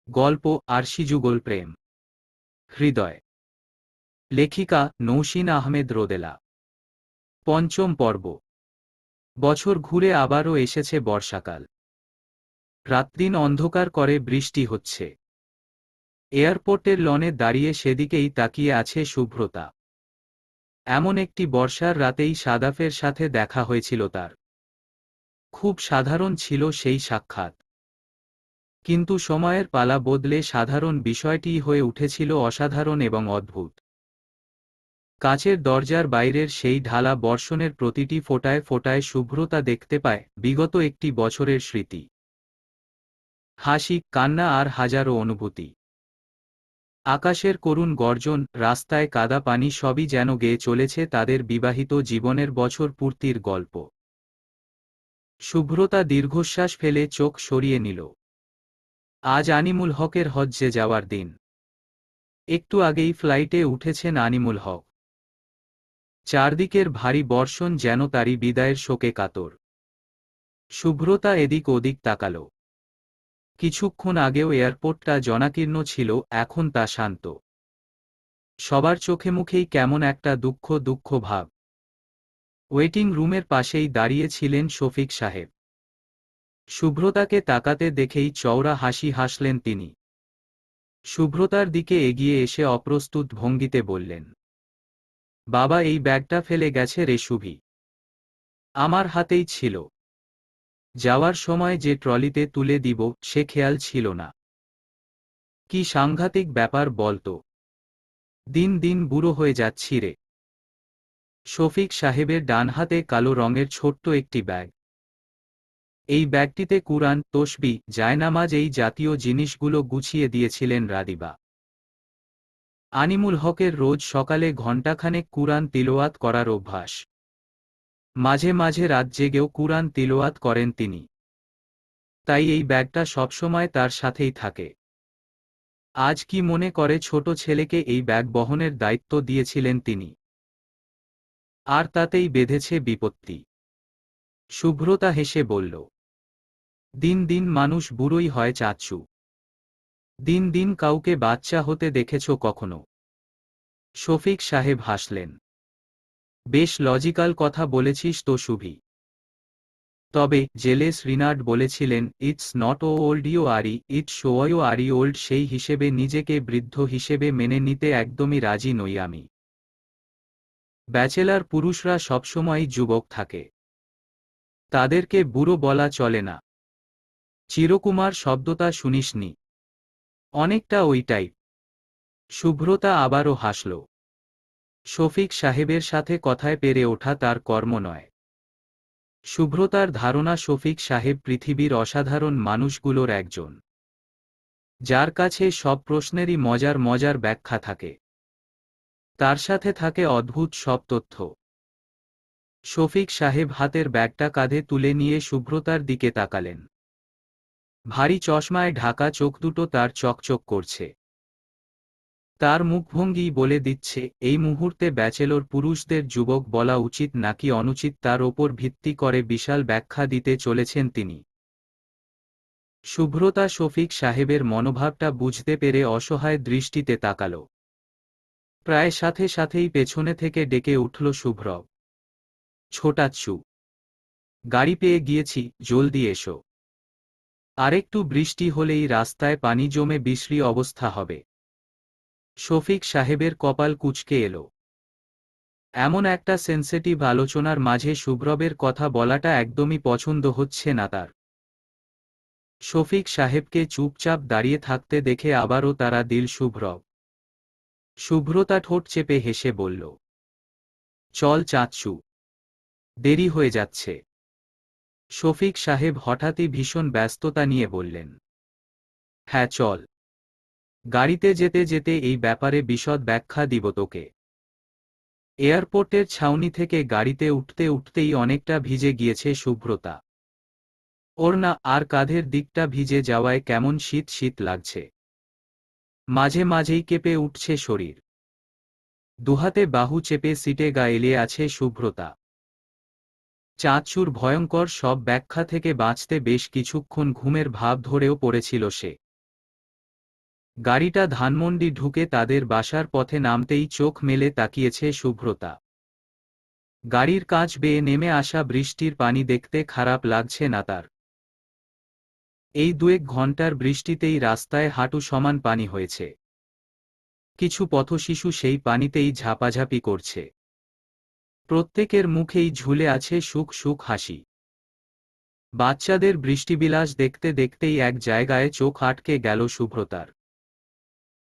গল্প আরশিযুগল প্রেম। হৃদয়। লেখিকা নৌশিন আহমেদ রোদেলা। পঞ্চম পর্ব। বছর ঘুরে আবারও এসেছে বর্ষাকাল। রাতদিন অন্ধকার করে বৃষ্টি হচ্ছে। এয়ারপোর্টের লনে দাঁড়িয়ে সেদিকেই তাকিয়ে আছে শুভ্রতা। এমন একটি বর্ষার রাতেই সাদাফের সাথে দেখা হয়েছিল তার। খুব সাধারণ ছিল সেই সাক্ষাৎ, কিন্তু সময়ের পালা বদলে সাধারণ বিষয়টিই হয়ে উঠেছিল অসাধারণ এবং অদ্ভুত। কাচের দরজার বাইরের সেই ঢালা বর্ষণের প্রতিটি ফোঁটায় ফোঁটায় শুভ্রতা দেখতে পায় বিগত একটি বছরের স্মৃতি, হাসি, কান্না আর হাজারো অনুভূতি। আকাশের করুণ গর্জন, রাস্তায় কাদা পানি সবই যেন গেয়ে চলেছে তাদের বিবাহিত জীবনের বছর পূর্তির গল্প। শুভ্রতা দীর্ঘশ্বাস ফেলে চোখ সরিয়ে নিল। আজ আনিমুল হকের হজ্জে যাওয়ার দিন। একটু আগেই ফ্লাইটে উঠেছেন আনিমুল হক। চারদিকের ভারী বর্ষণ যেন তারই বিদায়ের শোকে কাতর। শুভ্রতা এদিক ওদিক তাকাল। কিছুক্ষণ আগেও এয়ারপোর্টটা জনাকীর্ণ ছিল, এখন তা শান্ত। সবার চোখে মুখেই কেমন একটা দুঃখ দুঃখ ভাব। ওয়েটিং রুমের পাশেই দাঁড়িয়ে ছিলেন শফিক সাহেব। শুভ্রতাকে তাকাতে দেখেই চওড়া হাসি হাসলেন তিনি। শুভ্রতার দিকে এগিয়ে এসে অপ্রস্তুত ভঙ্গিতে বললেন, বাবা, এই ব্যাগটা ফেলে গেছে রে শুভি। আমার হাতেই ছিল। যাওয়ার সময় যে ট্রলিতে তুলে দিব সে খেয়াল ছিল না। কি সাংঘাতিক ব্যাপার বলতো। দিন দিন বুড়ো হয়ে যাচ্ছি রে। শফিক সাহেবের ডান হাতে কালো রঙের ছোট্ট একটি ব্যাগ। এই ব্যাগটিতে কুরআন, তসবিহ, জায়নামাজ এই জাতীয় জিনিসগুলো গুছিয়ে দিয়েছিলেন রাদিবা। আনিমুল হকের রোজ সকালে ঘণ্টাখানেক কুরআন তিলাওয়াত করার অভ্যাস। মাঝে মাঝে রাত জেগেও কুরআন তিলাওয়াত করেন তিনি। তাই এই ব্যাগটা সবসময় তার সাথেই থাকে। আজ কি মনে করে ছোট ছেলেকে এই ব্যাগ বহনের দায়িত্ব দিয়েছিলেন তিনি। আর তাতেই বেঁধেছে বিপত্তি। শুভ্রতা হেসে বলল, দিন দিন মানুষ বুড়োই হয় চাচ্চু। দিন দিন কাউকে বাচ্চা হতে দেখেছ কখনো? শফিক সাহেব হাসলেন। বেশ লজিক্যাল কথা বলেছিস তো শুভি। তবে জেলেস রিনার্ড বলেছিলেন, it's not how old you are, it's how you are old. সেই হিসেবে নিজেকে বৃদ্ধ হিসেবে মেনে নিতে একদমই রাজি নই আমি। ব্যাচেলার পুরুষরা সবসময়ই যুবক থাকে। তাদেরকে বুড়ো বলা চলে না। চিরকুমার শব্দটা শুনিসনি? অনেকটা ওইটাই। শুভ্রতা আবারও হাসল। শফিক সাহেবের সাথে কথায় পেরে ওঠা তার কর্ম নয়। শুভ্রতার ধারণা শফিক সাহেব পৃথিবীর অসাধারণ মানুষগুলোর একজন, যার কাছে সব প্রশ্নেরই মজার মজার ব্যাখ্যা থাকে। তার সাথে থাকে অদ্ভুত সব তথ্য। শফিক সাহেব হাতের ব্যাগটা কাঁধে তুলে নিয়ে শুভ্রতার দিকে তাকালেন। ভারী চশমায় ঢাকা চোখ দুটো তার চকচক করছে। তার মুখভঙ্গি বলে দিচ্ছে এই মুহূর্তে ব্যাচেলর পুরুষদের যুবক বলা উচিত নাকি অনুচিত, তার ওপর ভিত্তি করে বিশাল ব্যাখ্যা দিতে চলেছেন তিনি। শুভ্রতা শফিক সাহেবের মনোভাবটা বুঝতে পেরে অসহায় দৃষ্টিতে তাকাল। প্রায় সাথে সাথেই পেছনে থেকে ডেকে উঠল শুভ্র, ছোটাচ্ছু, গাড়ি পেয়ে গিয়েছি, জলদি এসো। আরেকটু বৃষ্টি হলেই রাস্তায় পানি জমে বিশ্রী অবস্থা হবে। শফিক সাহেবের কপাল কুঁচকে এলো। এমন একটা সেন্সিটিভ আলোচনার মাঝে শুভ্রবের কথা বলাটা একদমই পছন্দ হচ্ছে না তার। শফিক সাহেবকে চুপচাপ দাঁড়িয়ে থাকতে দেখে আবারও তারা দিল শুভ্রব। শুভ্রতা ঠোঁট চেপে হেসে বলল, চল চাচ্চু, দেরি হয়ে যাচ্ছে। শফিক সাহেব হঠাৎই ভীষণ ব্যস্ততা নিয়ে বললেন, হ্যাঁ চল। গাড়িতে যেতে যেতে এই ব্যাপারে বিশদ ব্যাখ্যা দিব তোকে। এয়ারপোর্টের ছাউনি থেকে গাড়িতে উঠতে উঠতেই অনেকটা ভিজে গিয়েছে শুভ্রতা। ওড়না আর কাঁধের দিকটা ভিজে যাওয়ায় কেমন শীত শীত লাগছে। মাঝে মাঝেই কেঁপে উঠছে শরীর। দুহাতে বাহু চেপে সিটে গা এলিয়ে আছে শুভ্রতা। চাঁদচুর ভয়ঙ্কর সব ব্যাখ্যা থেকে বাঁচতে বেশ কিছুক্ষণ ঘুমের ভাব ধরেও পড়েছিল সে। গাড়িটা ধানমন্ডি ঢুকে তাদের বাসার পথে নামতেই চোখ মেলে তাকিয়েছে শুভ্রতা। গাড়ির কাঁচ বেয়ে নেমে আসা বৃষ্টির পানি দেখতে খারাপ লাগছে না তার। এই 2-1 ঘন্টার বৃষ্টিতেই রাস্তায় হাঁটু সমান পানি হয়েছে। কিছু পথশিশু সেই পানিতেই ঝাপাঝাপি করছে। প্রত্যেকের মুখেই ঝুলে আছে সুখ সুখ হাসি। বাচ্চাদের বৃষ্টিবিলাস দেখতে দেখতেই এক জায়গায় চোখ আটকে গেল শুভ্রতার।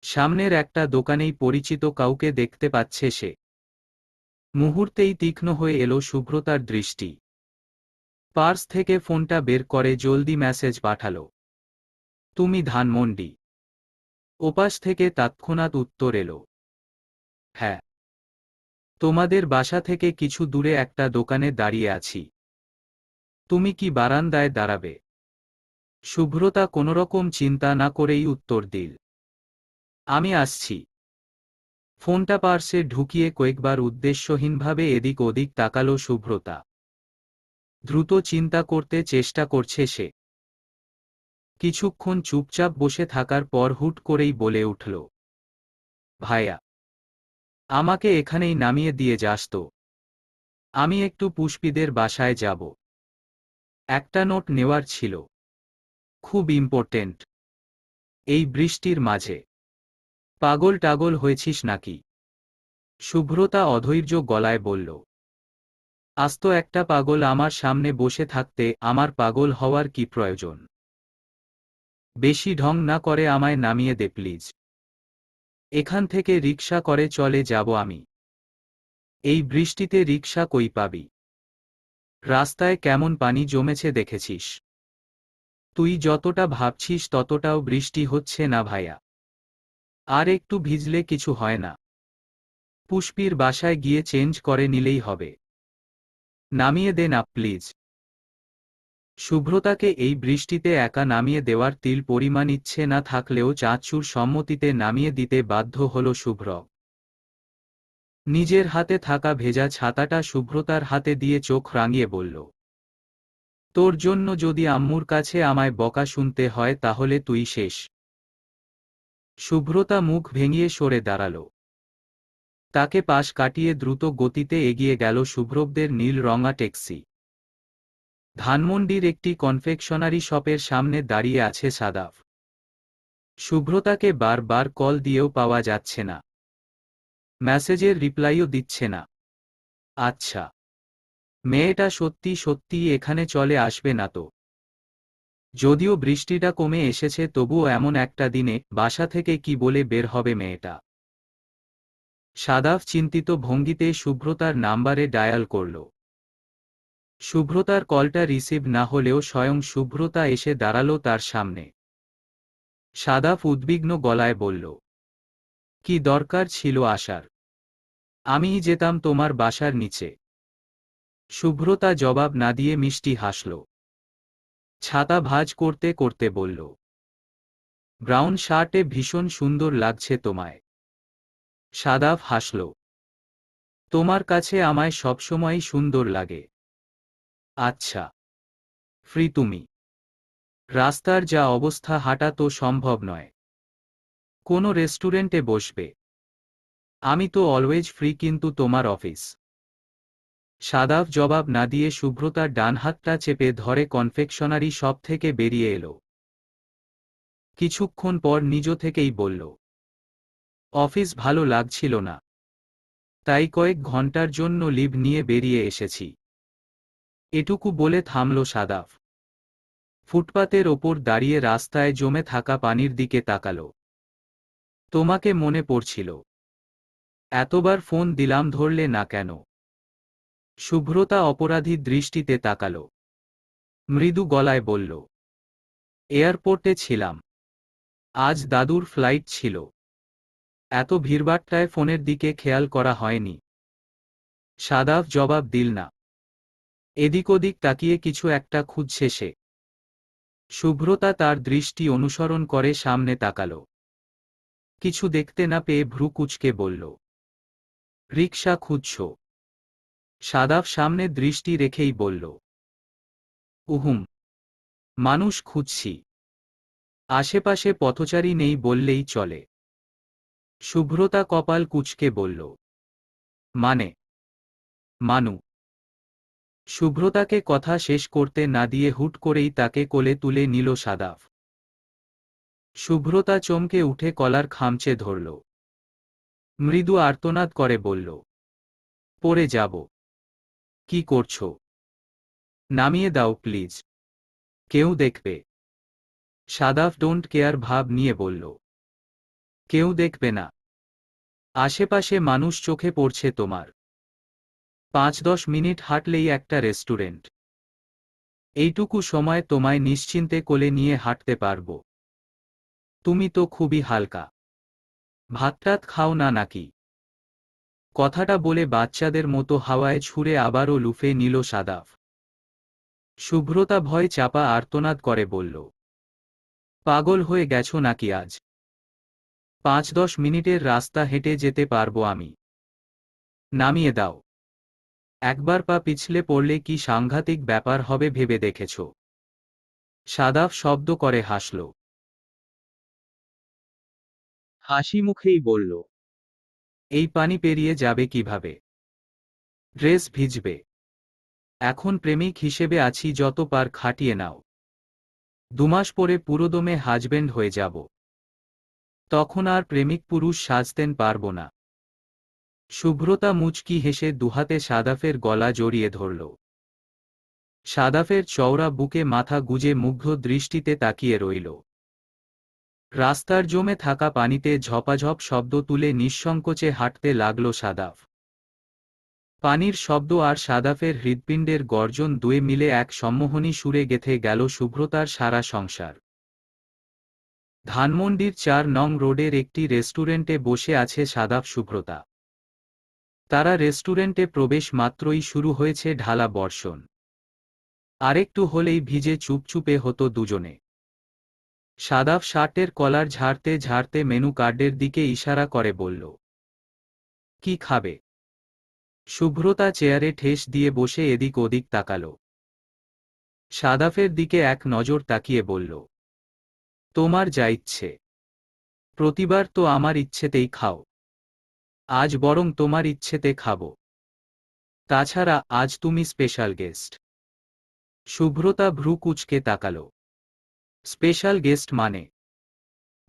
সামনের একটা দোকানেই পরিচিত কাউকে দেখতে পাচ্ছে সে। মুহূর্তেই তীক্ষ্ণ হয়ে এলো শুভ্রতার দৃষ্টি। পার্স থেকে ফোনটা বের করে জলদি মেসেজ পাঠালো, তুমি ধানমন্ডি? ওপাশ থেকে তৎক্ষণাৎ উত্তর এলো, হ্যাঁ। তোমাদের বাসা থেকে কিছু দূরে একটা দোকানে দাঁড়িয়ে আছি। তুমি কি বারান্দায় দাঁড়াবে? শুভ্রতা কোনোরকম চিন্তা না করেই উত্তর দিল, আমি আসছি। ফোনটা পার্সে ঢুকিয়ে কয়েকবার উদ্দেশ্যহীনভাবে এদিক ওদিক তাকালো শুভ্রতা। দ্রুত চিন্তা করতে চেষ্টা করছে সে। কিছুক্ষণ চুপচাপ বসে থাকার পর হুট করেই বলে উঠল, ভাইয়া, আমাকে এখানেই নামিয়ে দিয়ে যাস তো। আমি একটু পুষ্পিদের বাসায় যাব। একটা নোট নেওয়ার ছিল, খুব ইম্পর্টেন্ট। এই বৃষ্টির মাঝে পাগল টাগল হয়েছিস নাকি? শুভ্রতা অধৈর্য গলায় বলল, আস্ত একটা পাগল আমার সামনে বসে থাকতে আমার পাগল হওয়ার কি প্রয়োজন? বেশি ঢং না করে আমায় নামিয়ে দে প্লিজ। এখান থেকে রিকশা করে চলে যাব আমি। এই বৃষ্টিতে রিকশা কই পাবি? রাস্তায় কেমন পানি জমেছে দেখেছিস? তুই যতটা ভাবছিস ততটাও বৃষ্টি হচ্ছে না ভাইয়া। আর একটু ভিজলে কিছু হয় না। পুষ্পির বাসায় গিয়ে চেঞ্জ করে নিলেই হবে। নামিয়ে দে না প্লিজ। শুভ্রতাকে এই বৃষ্টিতে একা নামিয়ে দেওয়ার তিল পরিমাণ ইচ্ছে না থাকলেও চাঁচুর সম্মতিতে নামিয়ে দিতে বাধ্য হল শুভ্র। নিজের হাতে থাকা ভেজা ছাতাটা শুভ্রতার হাতে দিয়ে চোখ রাঙিয়ে বলল, তোর জন্য যদি আম্মুর কাছে আমায় বকা শুনতে হয় তাহলে তুই শেষ। শুভ্রতা মুখ ভেঙিয়ে সরে দাঁড়াল। তাকে পাশ কাটিয়ে দ্রুত গতিতে এগিয়ে গেল শুভ্রবদের নীল রঙা ট্যাক্সি। ধানমন্ডির একটি কনফেকশনারি শপের সামনে দাঁড়িয়ে আছে সাদাফ। শুভ্রতাকে বারবার কল দিয়েও পাওয়া যাচ্ছে না। মেসেজের রিপ্লাইও দিচ্ছে না। আচ্ছা, মেয়েটা সত্যি সত্যিই এখানে চলে আসবে না তো? যদিও বৃষ্টিটা কমে এসেছে তবুও এমন একটা দিনে বাসা থেকে কি বলে বের হবে মেয়েটা? সাদাফ চিন্তিত ভঙ্গিতে শুভ্রতার নাম্বারে ডায়াল করল। শুভ্রতার কলটা রিসিভ না হলেও স্বয়ং শুভ্রতা এসে দাঁড়ালো তার সামনে। সাদাফ উদ্বিগ্ন গলায় বলল, কি দরকার ছিল আসার? আমিই যেতাম তোমার বাসার নিচে। শুভ্রতা জবাব না দিয়ে মিষ্টি হাসল। ছাতা ভাঁজ করতে করতে বলল, ব্রাউন শার্টে ভীষণ সুন্দর লাগছে তোমায়। সাদাফ হাসল, তোমার কাছে আমায় সবসময়ই সুন্দর লাগে। আচ্ছা, ফ্রি তুমি? রাস্তার যা অবস্থা হাঁটা তো সম্ভব নয়। কোনো রেস্টুরেন্টে বসবে? আমি তো অলওয়েজ ফ্রি, কিন্তু তোমার অফিস। সাদাফ জবাব না দিয়ে শুভ্রতার ডান হাতটা চেপে ধরে কনফেকশনারি শপ থেকে বেরিয়ে এলো। কিছুক্ষণ পর নিজ থেকেই বলল, অফিস ভালো লাগছিল না, তাই কয়েক ঘন্টার জন্য লিভ নিয়ে বেরিয়ে এসেছি। এটুকু বলে থামল সাদাফ। ফুটপাতের ওপর দাঁড়িয়ে রাস্তায় জমে থাকা পানির দিকে তাকাল। তোমাকে মনে পড়ছিল। এতবার ফোন দিলাম ধরলে না কেন? শুভ্রতা অপরাধী দৃষ্টিতে তাকাল। মৃদু গলায় বলল, এয়ারপোর্টে ছিলাম। আজ দাদুর ফ্লাইট ছিল। এত ভিড়ভাট্টায় ফোনের দিকে খেয়াল করা হয়নি। সাদাফ জবাব দিল না। এদিক ওদিক তাকিয়ে কিছু একটা খুঁজছে সে। শুভ্রতা তার দৃষ্টি অনুসরণ করে সামনে তাকাল। কিছু দেখতে না পেয়ে ভ্রু কুঁচকে বলল, রিকশা খুঁজছ? সাদাফ সামনে দৃষ্টি রেখেই বলল, উহুম, মানুষ খুঁজছি। আশেপাশে পথচারী নেই বললেই চলে। শুভ্রতা কপাল কুঁচকে বলল, মানে? মানু। শুভ্রতাকে কথা শেষ করতে না দিয়ে হুট করেই তাকে কোলে তুলে নিল সাদাফ। শুভ্রতা চমকে উঠে কলার খামচে ধরল। মৃদু আর্তনাদ করে বলল, পড়ে যাব। কি করছো? নামিয়ে দাও প্লিজ। কেউ দেখবে। সাদাফ ডোন্ট কেয়ার ভাব নিয়ে বলল, কেউ দেখবে না। আশেপাশে মানুষ চোখে পড়ছে তোমার। 5-10 মিনিট হাঁটলেই একটা রেস্টুরেন্ট। এইটুকু সময় তোমায় নিশ্চিন্তে কোলে নিয়ে হাঁটতে পারবো। তুমি তো খুবই হালকা। ভাতটাত খাও না নাকি? কথাটা বলে বাচ্চাদের মতো হাওয়ায় ছুঁড়ে আবারও লুফে নিল সাদাফ। শুভ্রতা ভয় চাপা আর্তনাদ করে বলল, পাগল হয়ে গেছো নাকি আজ? 5-10 মিনিটের রাস্তা হেঁটে যেতে পারবো আমি। নামিয়ে দাও। একবার পা পিছলে পড়লে কি সাংঘাতিক ব্যাপার হবে ভেবে দেখেছ? সাদাফ শব্দ করে হাসল। হাসি মুখেই বলল, এই পানি পেরিয়ে যাবে কিভাবে? ড্রেস ভিজবে। এখন প্রেমিক হিসেবে আছি, যত পার খাটিয়ে নাও। 2 মাস পরে পুরোদমে হাজবেন্ড হয়ে যাব। তখন আর প্রেমিক পুরুষ সাজতেন পারব না। শুভ্রতা মুচকি হেসে দুহাতে সাদাফের গলা জড়িয়ে ধরল। সাদাফের চওড়া বুকে মাথা গুজে মুগ্ধ দৃষ্টিতে তাকিয়ে রইল। রাস্তার জমে থাকা পানিতে ঝপাঝপ শব্দ তুলে নিঃসংকোচে হাঁটতে লাগল সাদাফ। পানির শব্দ আর সাদাফের হৃৎপিণ্ডের গর্জন দুয়ে মিলে এক সম্মোহনী সুরে গেঁথে গেল শুভ্রতার সারা সংসার। ধানমন্ডির 4 নং রোডের একটি রেস্টুরেন্টে বসে আছে সাদাফ শুভ্রতা। তারা রেস্টুরেন্টে প্রবেশ মাত্রই শুরু হয়েছে ঢালা বর্ষণ। আরেকটু হলেই ভিজে চুপচুপে হতো দুজনে। সাদাফ শার্টের কলার ঝাড়তে ঝাড়তে মেনু কার্ডের দিকে ইশারা করে বলল, কি খাবে? শুভ্রতা চেয়ারে ঠেস দিয়ে বসে এদিক ওদিক তাকাল। সাদাফের দিকে এক নজর তাকিয়ে বলল, তোমার যা ইচ্ছে। প্রতিবার তো আমার ইচ্ছেতেই খাও। আজ বরং তোমার ইচ্ছেতে খাবো। তাছাড়া আজ তুমি স্পেশাল গেস্ট। শুভ্রতা ভ্রু কুঁচকে তাকাল। স্পেশাল গেস্ট মানে?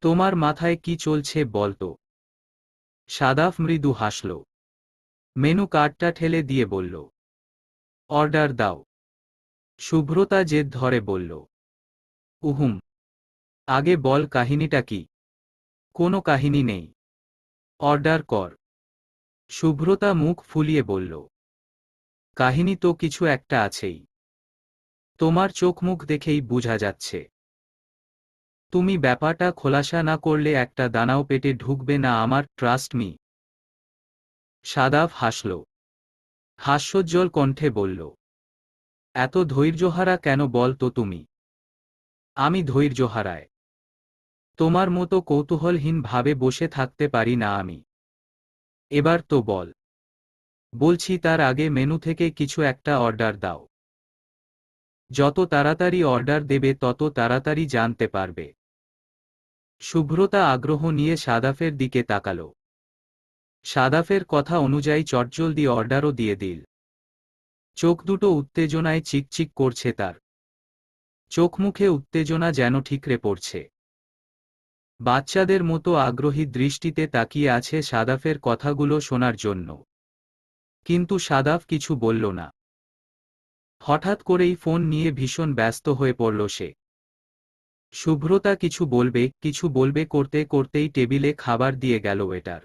তোমার মাথায় কি চলছে বলতো? সাদাফ মৃদু হাসল। মেনু কার্ডটা ঠেলে দিয়ে বলল, অর্ডার দাও। শুভ্রতা জেদ ধরে বলল, উহুম। আগে বল কাহিনীটা কি? কোনো কাহিনী নেই। অর্ডার কর। শুভ্রতা মুখ ফুলিয়ে বলল, কাহিনী তো কিছু একটা আছেই। তোমার চোখ মুখ দেখেই বোঝা যাচ্ছে। তুমি ব্যাপারটা খোলাসা না করলে একটা দানাও পেটে ঢুকবে না আমার, ট্রাস্ট মি। সাদাফ হাসল। হাস্যোজ্জ্বল কণ্ঠে বলল, এত ধৈর্যহারা কেন বল তো তুমি? আমি ধৈর্যহারায়? তোমার মতো কৌতূহলহীন ভাবে বসে থাকতে পারি না আমি। এবার তো বল। বলছি তার আগে মেনু থেকে কিছু একটা অর্ডার দাও। যত তাড়াতাড়ি অর্ডার দেবে তত তাড়াতাড়ি জানতে পারবে। শুভ্রতা আগ্রহ নিয়ে সাদাফের দিকে তাকাল। সাদাফের কথা অনুযায়ী চটজলদি অর্ডারও দিয়ে দিল। চোখ দুটো উত্তেজনায় চিকচিক করছে তার। চোখ মুখে উত্তেজনা যেন ঠিকরে পড়ছে। বাচ্চাদের মতো আগ্রহী দৃষ্টিতে তাকিয়ে আছে সাদাফের কথাগুলো শোনার জন্য। কিন্তু সাদাফ কিছু বলল না। হঠাৎ করেই ফোন নিয়ে ভীষণ ব্যস্ত হয়ে পড়ল সে। শুভ্রতা কিছু বলবে করতে করতেই টেবিলে খাবার দিয়ে গেল ওয়েটার।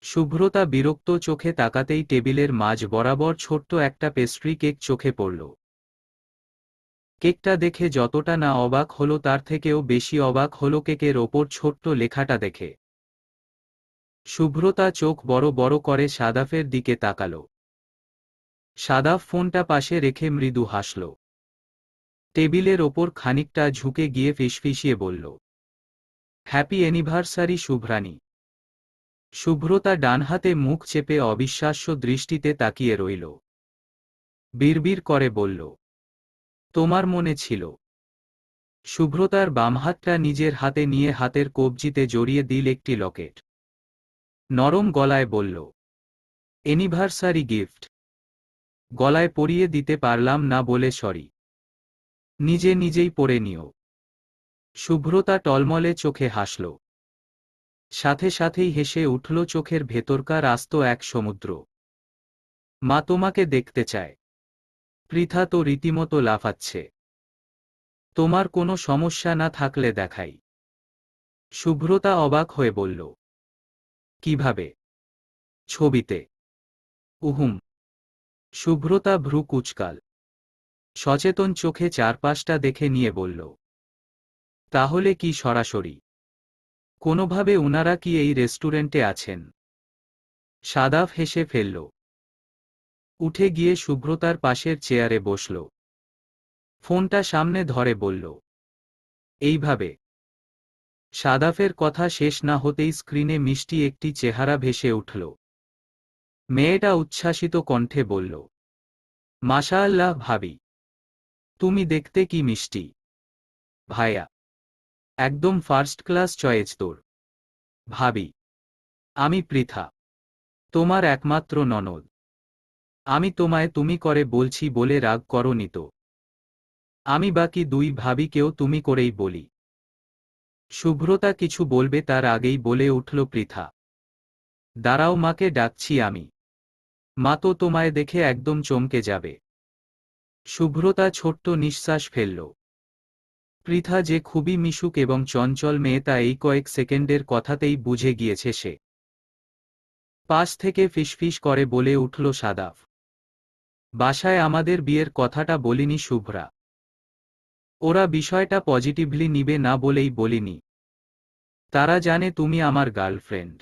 শুভ্রতা বিরক্ত চোখে তাকাতেই টেবিলের মাঝ বরাবর ছোট্ট একটা পেস্ট্রি কেক চোখে পড়ল। কেকটা দেখে যতটা না অবাক হলো তার থেকেও বেশি অবাক হলো কেকের ওপর ছোট্ট লেখাটা দেখে। শুভ্রতা চোখ বড় বড় করে সাদাফের দিকে তাকাল। সাদাফ ফোনটা পাশে রেখে মৃদু হাসল। টেবিলের ওপর খানিকটা ঝুঁকে গিয়ে ফিসফিসিয়ে বলল, হ্যাপি অ্যানিভার্সারি শুভ্রানী। শুভ্রতা ডান হাতে মুখ চেপে অবিশ্বাস্য দৃষ্টিতে তাকিয়ে রইল। বিড়বিড় করে বলল, তোমার মনে ছিল? শুভ্রতার বাম হাতটা নিজের হাতে নিয়ে হাতের কবজিতে জড়িয়ে দিল একটি লকেট। নরম গলায় বলল, অ্যানিভার্সারি গিফট। গলায় পরিয়ে দিতে পারলাম না বলে সরি। নিজে নিজেই পরে নিও। শুভ্রতা টলমলে চোখে হাসল। সাথে সাথেই হেসে উঠল চোখের ভেতরকার আস্ত এক সমুদ্র। মা তোমাকে দেখতে চায়। পৃথা তো রীতিমতো লাফাচ্ছে। তোমার কোনো সমস্যা না থাকলে দেখাই। শুভ্রতা অবাক হয়ে বলল, কিভাবে? ছবিতে। উহুম। শুভ্রতা ভ্রু কুঁচকাল। সচেতন চোখে চারপাশটা দেখে নিয়ে বলল, তাহলে কি সরাসরি? কোনোভাবে উনারা কি এই রেস্টুরেন্টে আছেন? সাদাফ হেসে ফেলল। উঠে গিয়ে শুভ্রতার পাশের চেয়ারে বসল। ফোনটা সামনে ধরে বলল, এইভাবে। সাদাফের কথা শেষ না হতেই স্ক্রিনে মিষ্টি একটি চেহারা ভেসে উঠল। মেয়েটা উচ্ছ্বাসিত কণ্ঠে বলল, মাশাআল্লাহ ভাবি, তুমি দেখতে কি মিষ্টি। ভাইয়া, একদম ফার্স্ট ক্লাস চয়েস তোর। ভাবি, আমি পৃথা, তোমার একমাত্র ননদ। আমি তোমায় তুমি করে বলছি বলে রাগ করনি তো? আমি বাকি দুই ভাবিকেও তুমি করেই বলি। শুভ্রতা কিছু বলবে তার আগেই বলে উঠল পৃথা, দাঁড়াও, মাকে ডাকছি আমি। মা তো তোমায় দেখে একদম চমকে যাবে। শুভ্রতা ছোট্ট নিঃশ্বাস ফেলল। পৃথা যে খুবই মিশুক এবং চঞ্চল মেয়ে তা এই কয়েক সেকেন্ডের কথাতেই বুঝে গিয়েছে সে। পাশ থেকে ফিসফিস করে বলে উঠল সাদাফ, বাসায় আমাদের বিয়ের কথাটা বলিনি শুভ্রা। ওরা বিষয়টা পজিটিভলি নিবে না বলেই বলিনি। তারা জানে তুমি আমার গার্লফ্রেন্ড।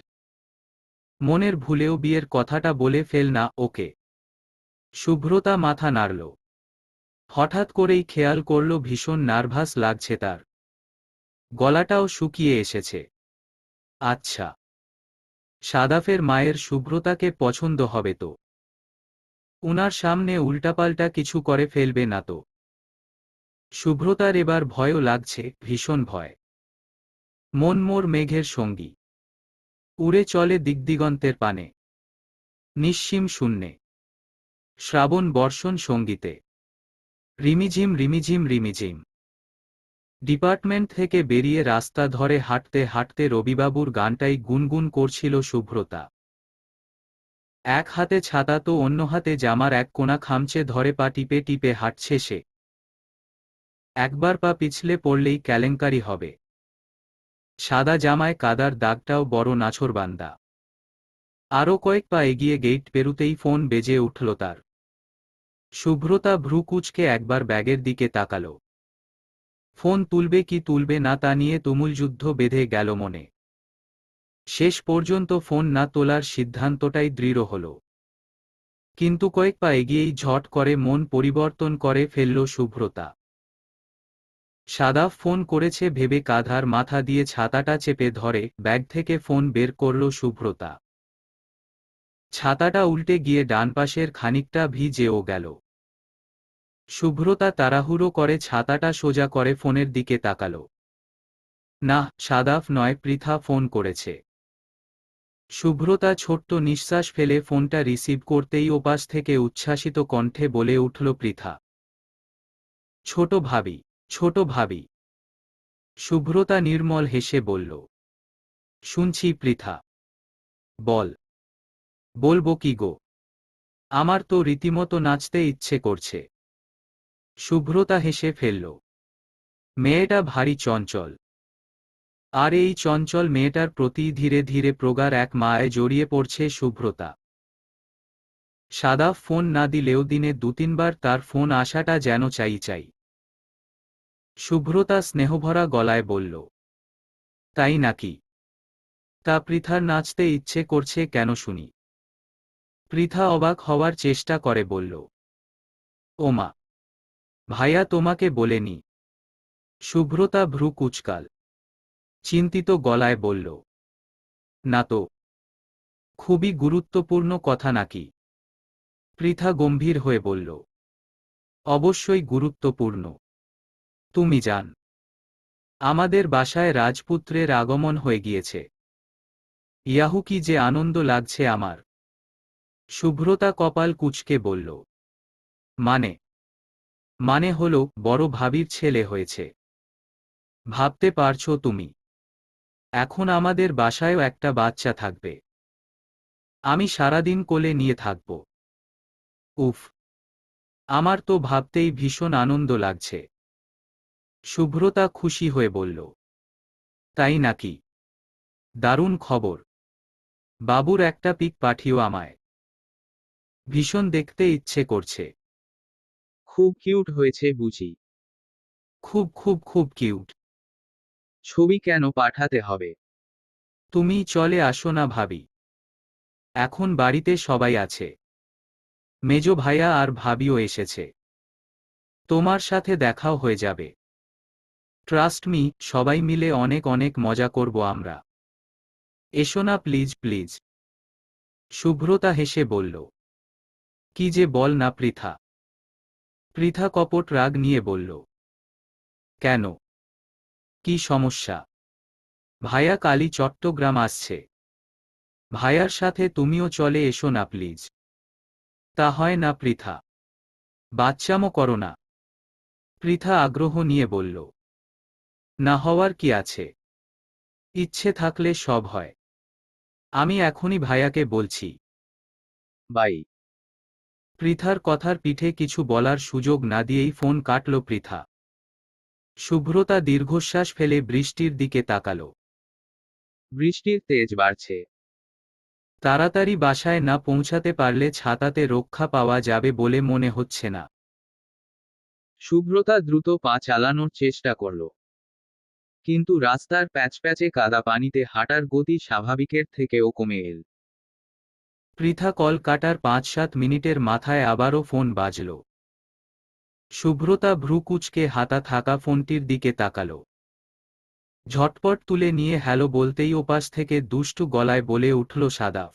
মনের ভুলেও বিয়ের কথাটা বলে ফেল না ওকে। শুভ্রতা মাথা নাড়ল। হঠাৎ করেই খেয়াল করল ভীষণ নার্ভাস লাগছে তার। গলাটাও শুকিয়ে এসেছে। আচ্ছা, সাদাফের মায়ের শুভ্রতাকে পছন্দ হবে তো? উনার সামনে উল্টাপাল্টা কিছু করে ফেলবে না তো? শুভ্রতার এবার ভয়ও লাগছে, ভীষণ ভয়। মন মোর মেঘের সঙ্গী। উড়ে চলে দিগদিগন্তের পানে। নিঃসীম শূন্যে। শ্রাবণ বর্ষণ সঙ্গীতে। রিমিঝিম রিমিঝিম রিমিঝিম। ডিপার্টমেন্ট থেকে বেরিয়ে রাস্তা ধরে হাঁটতে হাঁটতে রবিবাবুর গানটাই গুনগুন করছিল শুভ্রতা। এক হাতে ছাতা তো অন্য হাতে জামার এক কোণা খামচে ধরে পা টিপে টিপে হাঁটছে সে। একবার পা পিছলে পড়লেই কেলেঙ্কারি হবে। সাদা জামায় কাদার দাগটাও বড় নাছোড়বান্দা। আরও কয়েক পা এগিয়ে গেট পেরুতেই ফোন বেজে উঠল তার। শুভ্রতা ভ্রু কুঁচকে একবার ব্যাগের দিকে তাকাল। ফোন তুলবে কি তুলবে না তা নিয়ে তুমুল যুদ্ধ বেঁধে গেল মনে। শেষ পর্যন্ত ফোন না তোলার সিদ্ধান্তটাই দৃঢ় হল। কিন্তু কয়েক পা এগিয়েই ঝট করে মন পরিবর্তন করে ফেলল শুভ্রতা। সাদাফ ফোন করেছে ভেবে কাঁধার মাথা দিয়ে ছাতাটা চেপে ধরে ব্যাগ থেকে ফোন বের করল শুভ্রতা। ছাতাটা উল্টে গিয়ে ডান পাশের খানিকটা ভিজেও গেল। শুভ্রতা তাড়াহুড়ো করে ছাতাটা সোজা করে ফোনের দিকে তাকাল। না, সাদাফ নয়, পৃথা ফোন করেছে। শুভ্রতা ছোট্ট নিঃশ্বাস ফেলে ফোনটা রিসিভ করতেই ওপাশ থেকে উচ্ছ্বাসিত কণ্ঠে বলে উঠল পৃথা, ছোট ভাবি, ছোট ভাবি। শুভ্রতা নির্মল হেসে বলল, শুনছি পৃথা, বল। বলবো কি গো, আমার তো রীতিমতো নাচতে ইচ্ছে করছে। শুভ্রতা হেসে ফেলল। মেয়েটা ভারী চঞ্চল। আর এই চঞ্চল মেয়েটার প্রতি ধীরে ধীরে প্রগাঢ় এক মায়ায় জড়িয়ে পড়ছে শুভ্রতা। সাদাফ ফোন না দিলেও দিনে দু তিনবার তার ফোন আসাটা যেন চাই চাই। শুভ্রতা স্নেহভরা গলায় বলল, তাই নাকি? তা পৃথার নাচতে ইচ্ছে করছে কেন শুনি? পৃথা অবাক হওয়ার চেষ্টা করে বলল, ওমা, ভাইয়া তোমাকে বলেনি? শুভ্রতা ভ্রু কুঁচকাল। চিন্তিত গলায় বলল, না তো। খুবই গুরুত্বপূর্ণ কথা নাকি? পৃথা গম্ভীর হয়ে বলল, অবশ্যই গুরুত্বপূর্ণ। তুমি জান আমাদের বাসায় রাজপুত্রের আগমন হয়ে গিয়েছে। ইয়াহু, কি যে আনন্দ লাগছে আমার। শুভ্রতা কপাল কুঁচকে বলল। মানে? মানে হলো বড় ভাবির ছেলে হয়েছে। ভাবতে পারছো তুমি? এখন আমাদের বাসায়ও একটা বাচ্চা থাকবে। আমি সারাদিন কোলে নিয়ে থাকব। উফ, আমার তো ভাবতেই ভীষণ আনন্দ লাগছে। শুভ্রতা খুশি হয়ে বলল। তাই নাকি? দারুণ খবর। বাবুর একটা পিক পাঠিও আমায়। ভীষণ দেখতে ইচ্ছে করছে। খুব কিউট হয়েছে বুঝি? খুব খুব খুব কিউট। ছবি কেন পাঠাতে হবে? তুমি চলে আসো না ভাবি। এখন বাড়িতে সবাই আছে। মেজো ভাইয়া আর ভাবিও এসেছে। তোমার সাথে দেখাও হয়ে যাবে। ট্রাস্ট মি, সবাই মিলে অনেক অনেক মজা করব আমরা। এসো না প্লিজ প্লিজ। শুভ্রতা হেসে বলল। কি যে বল না পৃথা। পৃথা কপট রাগ নিয়ে বলল। কেন? কি সমস্যা? ভাইয়া কালী চট্টগ্রাম আসছে। ভাইয়ার সাথে তুমিও চলে এসো না প্লিজ। তা হয় না পৃথা। বাচ্চামো করো না। পৃথা আগ্রহ নিয়ে বলল। না হওয়ার কি আছে? ইচ্ছে থাকলে সব হয়। আমি এখনই ভাইয়াকে বলছি। বাই। পৃথার কথার পিঠে কিছু বলার সুযোগ না দিয়েই ফোন কাটল পৃথা। শুভ্রতা দীর্ঘশ্বাস ফেলে বৃষ্টির দিকে তাকাল। বৃষ্টির তেজ বাড়ছে। তাড়াতাড়ি বাসায় না পৌঁছাতে পারলে ছাতাতে রক্ষা পাওয়া যাবে বলে মনে হচ্ছে না। শুভ্রতা দ্রুত পা চালানোর চেষ্টা করল। কিন্তু রাস্তার প্যাচপ্যাচে কাদা পানিতে হাঁটার গতি স্বাভাবিকের থেকেও কমে এল। পৃথা কল কাটার ৫-৭ মিনিটের মাথায় আবারও ফোন বাজল। শুভ্রতা ভ্রু কুঁচকে হাতা থাকা ফোনটির দিকে তাকাল। ঝটপট তুলে নিয়ে হ্যালো বলতেই ওপাশ থেকে দুষ্টু গলায় বলে উঠল সাদাফ।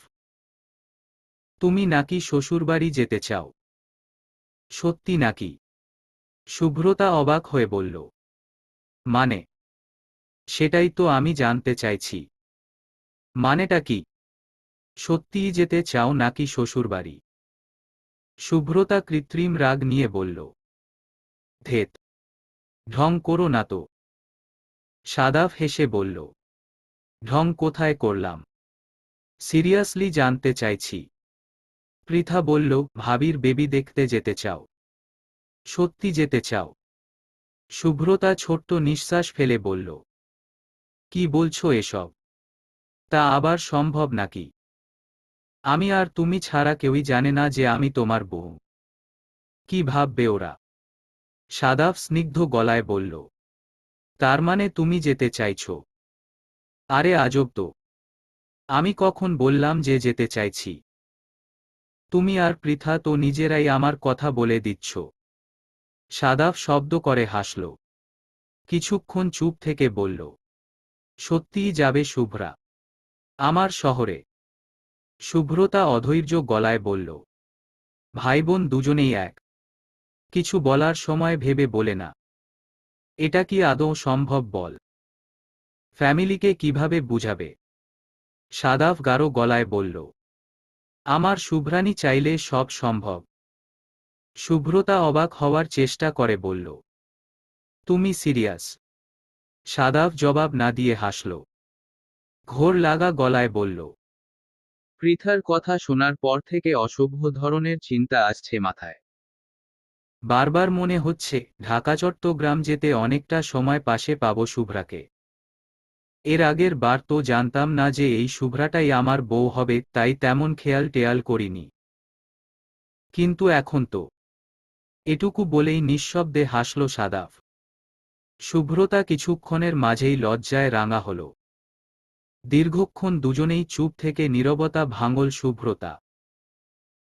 তুমি নাকি শ্বশুরবাড়ি যেতে চাও? সত্যি নাকি? শুভ্রতা অবাক হয়ে বলল। মানে? সেটাই তো আমি জানতে চাইছি। মানেটা কি? সত্যিই যেতে চাও নাকি শ্বশুরবাড়ি? শুভ্রতা কৃত্রিম রাগ নিয়ে বলল। ধেৎ, ঢং করো না তো। সাদাফ হেসে বলল। ঢং কোথায় করলাম? সিরিয়াসলি জানতে চাইছি। পৃথা বলল, ভাবির বেবি দেখতে যেতে চাও? সত্যি যেতে চাও? শুভ্রতা ছোট্ট নিঃশ্বাস ফেলে বলল। কি বলছো এসব? তা আবার সম্ভব নাকি? আমি আর তুমি ছাড়া কেউই জানে না যে আমি তোমার বউ। কি ভাববে ওরা? সাদাফ স্নিগ্ধ গলায় বলল। তার মানে তুমি যেতে চাইছো? আরে আজব তো। আমি কখন বললাম যে যেতে চাইছি? তুমি আর পৃথা তো নিজেরাই আমার কথা বলে দিচ্ছ। সাদাফ শব্দ করে হাসল। কিছুক্ষণ চুপ থেকে বলল। সত্যিই যাবে শুভ্রা? আমার শহরে? শুভ্রতা অধৈর্য গলায় বলল। ভাইবোন দুজনেই এক। কিছু বলার সময় ভেবে বলে না। এটা কি আদৌ সম্ভব বল? ফ্যামিলিকে কিভাবে বুঝাবে? সাদাফ গাঢ় গলায় বলল। আমার শুভ্রানী চাইলে সব সম্ভব। শুভ্রতা অবাক হওয়ার চেষ্টা করে বলল। তুমি সিরিয়াস? সাদাফ জবাব না দিয়ে হাসল। ঘোর লাগা গলায় বলল। পৃথার কথা শোনার পর থেকে অসভ্য ধরনের চিন্তা আসছে মাথায়। বারবার মনে হচ্ছে ঢাকা চট্টগ্রাম যেতে অনেকটা সময় পাশে পাবো শুভ্রাকে। এর আগের বার তো জানতাম না যে এই শুভ্রাটাই আমার বউ হবে, তাই তেমন খেয়াল টেয়াল করিনি। কিন্তু এখন তো। এটুকু বলেই নিঃশব্দে হাসল সাদাফ। শুভ্রতা কিছুক্ষণের মাঝেই লজ্জায় রাঙা হল। দীর্ঘক্ষণ দুজনেই চুপ থেকে নীরবতা ভাঙল শুভ্রতা।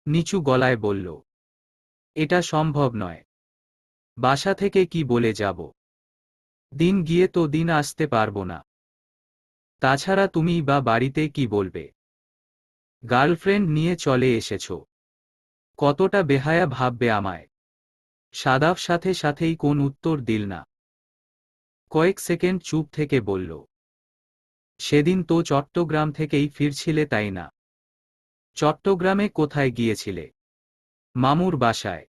নিচু গলায় বলল। এটা সম্ভব নয়। বাসা থেকে কি বলে যাব? দিন গিয়ে তো দিন আসতে পারবো না। তাছাড়া তুমি বা বাড়িতে কি বলবে? গার্লফ্রেন্ড নিয়ে চলে এসেছো। কতটা বেহায়া ভাববে আমায়? সাদাফ সাথে সাথেই কোন উত্তর দিল না। কয়েক সেকেন্ড চুপ থেকে বলল, সেদিন তো চট্টগ্রাম থেকেই ফিরছিলে তাই না? চট্টগ্রামে কোথায় গিয়েছিলে? মামুর বাসায়।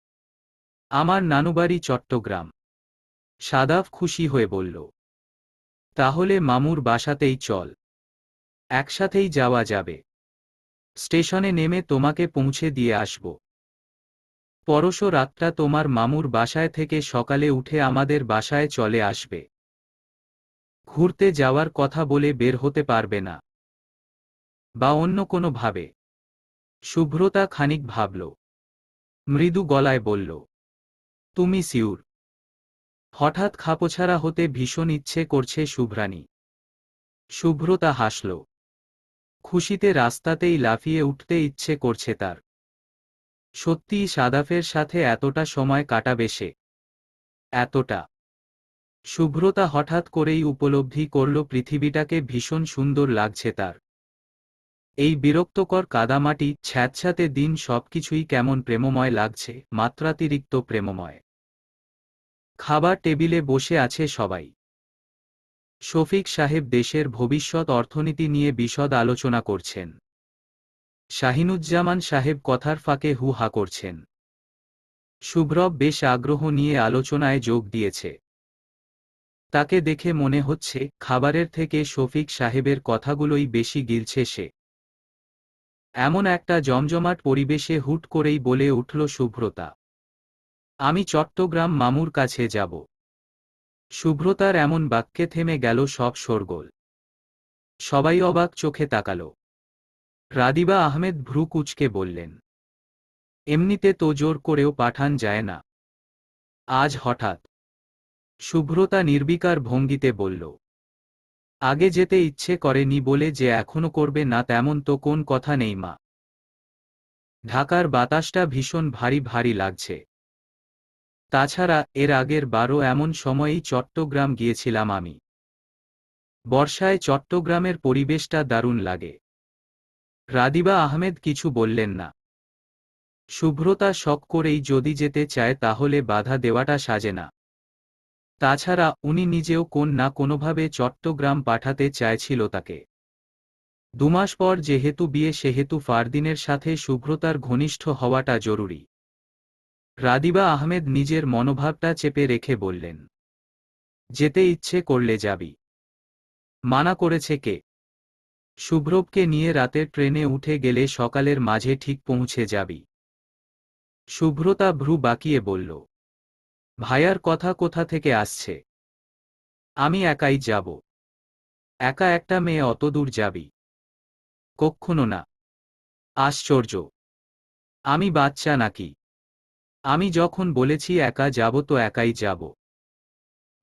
আমার নানুবাড়ি চট্টগ্রাম। সাদাফ খুশি হয়ে বলল, তাহলে মামুর বাসাতেই চল, একসাথেই যাওয়া যাবে। স্টেশনে নেমে তোমাকে পৌঁছে দিয়ে আসব। পরশু রাতটা তোমার মামুর বাসায় থেকে সকালে উঠে আমাদের বাসায় চলে আসবে। ঘুরতে যাওয়ার কথা বলে বের হতে পারবে না, বা অন্য কোনো ভাবে? শুভ্রতা খানিক ভাবল, মৃদু গলায় বলল, তুমি সিউর? হঠাৎ খাপছাড়া হতে ভীষণ ইচ্ছে করছে শুভ্রানী। শুভ্রতা হাসল। খুশিতে রাস্তাতেই লাফিয়ে উঠতে ইচ্ছে করছে তার। সত্যিই সাদাফের সাথে এতটা সময় কাটাবে সে। এতটা। শুভ্রতা হঠাৎ করেই উপলব্ধি করল পৃথিবীটাকে ভীষণ সুন্দর লাগছে তার। এই বিরক্তকর কাদামাটি ছ্যাঁতছ্যাঁতে দিন সবকিছুই কেমন প্রেমময় লাগছে, মাত্রাতিরিক্ত প্রেমময়। খাবার টেবিলে বসে আছে সবাই। শফিক সাহেব দেশের ভবিষ্যৎ অর্থনীতি নিয়ে বিশদ আলোচনা করছেন। শাহিনুজ্জামান সাহেব কথার ফাঁকে হু হা করছেন। শুভ্রব বেশ আগ্রহ নিয়ে আলোচনায় যোগ দিয়েছে। তাকে দেখে মনে হচ্ছে খাবারের থেকে শফিক সাহেবের কথাগুলোই বেশি গিলছে সে। এমন একটা জমজমাট পরিবেশে হুট করেই বলে উঠল শুভ্রতা, আমি চট্টগ্রাম মামুর কাছে যাব। শুভ্রতার এমন বাক্যে থেমে গেল সব শোরগোল। সবাই অবাক চোখে তাকাল। রাদিবা আহমেদ ভ্রু কুঁচকে বললেন, এমনিতে তো জোর করেও পাঠান যায় না, আজ হঠাৎ? শুভ্রতা নির্বিকার ভঙ্গিতে বলল, আগে যেতে ইচ্ছে করেনি বলে যে এখনো করবে না তেমন তো কোন কথা নেই মা। ঢাকার বাতাসটা ভীষণ ভারী ভারী লাগছে। তাছাড়া এর আগের বারও এমন সময়েই চট্টগ্রাম গিয়েছিলাম আমি। বর্ষায় চট্টগ্রামের পরিবেশটা দারুণ লাগে। রাদিবা আহমেদ কিছু বললেন না। শুভ্রতা শখ করেই যদি যেতে চায় তাহলে বাধা দেওয়াটা সাজে না। তাছাড়া উনি নিজেও কোন না কোনোভাবে চট্টগ্রাম পাঠাতে চাইছিল তাকে। দুমাস পর যেহেতু বিয়ে সেহেতু ফারদিনের সাথে শুভ্রতার ঘনিষ্ঠ হওয়াটা জরুরি। রাদিবা আহমেদ নিজের মনোভাবটা চেপে রেখে বললেন, যেতে ইচ্ছে করলে যাবি। মানা করেছে কে? শুভ্রবকে নিয়ে রাতের ট্রেনে উঠে গেলে সকালের মাঝে ঠিক পৌঁছে যাবি। শুভ্রতা ভ্রু বাঁকিয়ে বলল, ভাইয়ার কথা কোথা থেকে আসছে? আমি একাই যাব। একা একটা মেয়ে অত দূর যাবি? কক্ষনো না। আশ্চর্য! আমি বাচ্চা নাকি? আমি যখন বলেছি একা যাব তো একাই যাব,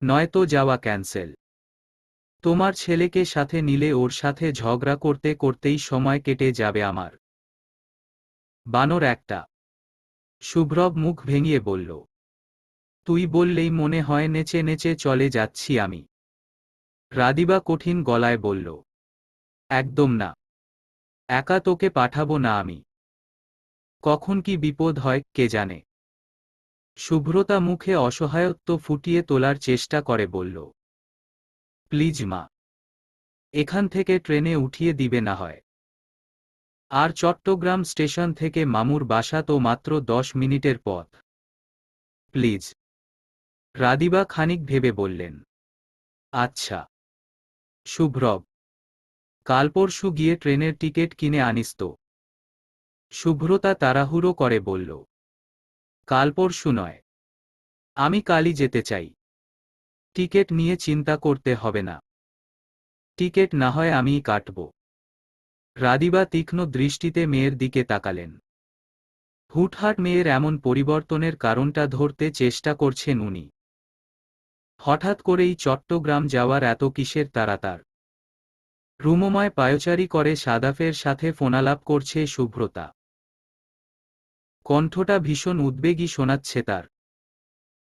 নয়তো যাওয়া ক্যান্সেল। তোমার ছেলেকে সাথে নিলে ওর সাথে ঝগড়া করতে করতেই সময় কেটে যাবে আমার। বানর একটা। শুভ্রব মুখ ভেঙিয়ে বলল, তুই বললেই মনে হয় নেচে নেচে চলে যাচ্ছি আমি। রাদিবা কঠিন গলায় বলল, একদম না। একা তোকে পাঠাবো না আমি। কখন কি বিপদ হয় কে জানে। শুভ্রতা মুখে অসহায়ত্ব ফুটিয়ে তোলার চেষ্টা করে বলল, প্লিজ মা, এখান থেকে ট্রেনে উঠিয়ে দিবে না হয়। আর চট্টগ্রাম স্টেশন থেকে মামুর বাসা তো মাত্র 10 মিনিটের পথ। প্লিজ। রাদিবা খানিক ভেবে বললেন, আচ্ছা। শুভ্রব, কাল পরশু গিয়ে ট্রেনের টিকিট কিনে আনিস তো। শুভ্রতা তাড়াহুড়ো করে বলল, কাল পরশু নয়, আমি কালই যেতে চাই। টিকিট নিয়ে চিন্তা করতে হবে না। টিকিট না হয় আমিই কাটব। রাদিবা তীক্ষ্ণ দৃষ্টিতে মেয়ের দিকে তাকালেন। হুটহাট মেয়ের এমন পরিবর্তনের কারণটা ধরতে চেষ্টা করছেন উনি। হঠাৎ করেই চট্টগ্রাম যাওয়ার এত কিসের তাড়া তার? রুমময় পায়চারি করে সাদাফের সাথে ফোনালাপ করছে শুভ্রতা। কণ্ঠটা ভীষণ উদ্বেগী শোনাচ্ছে তার।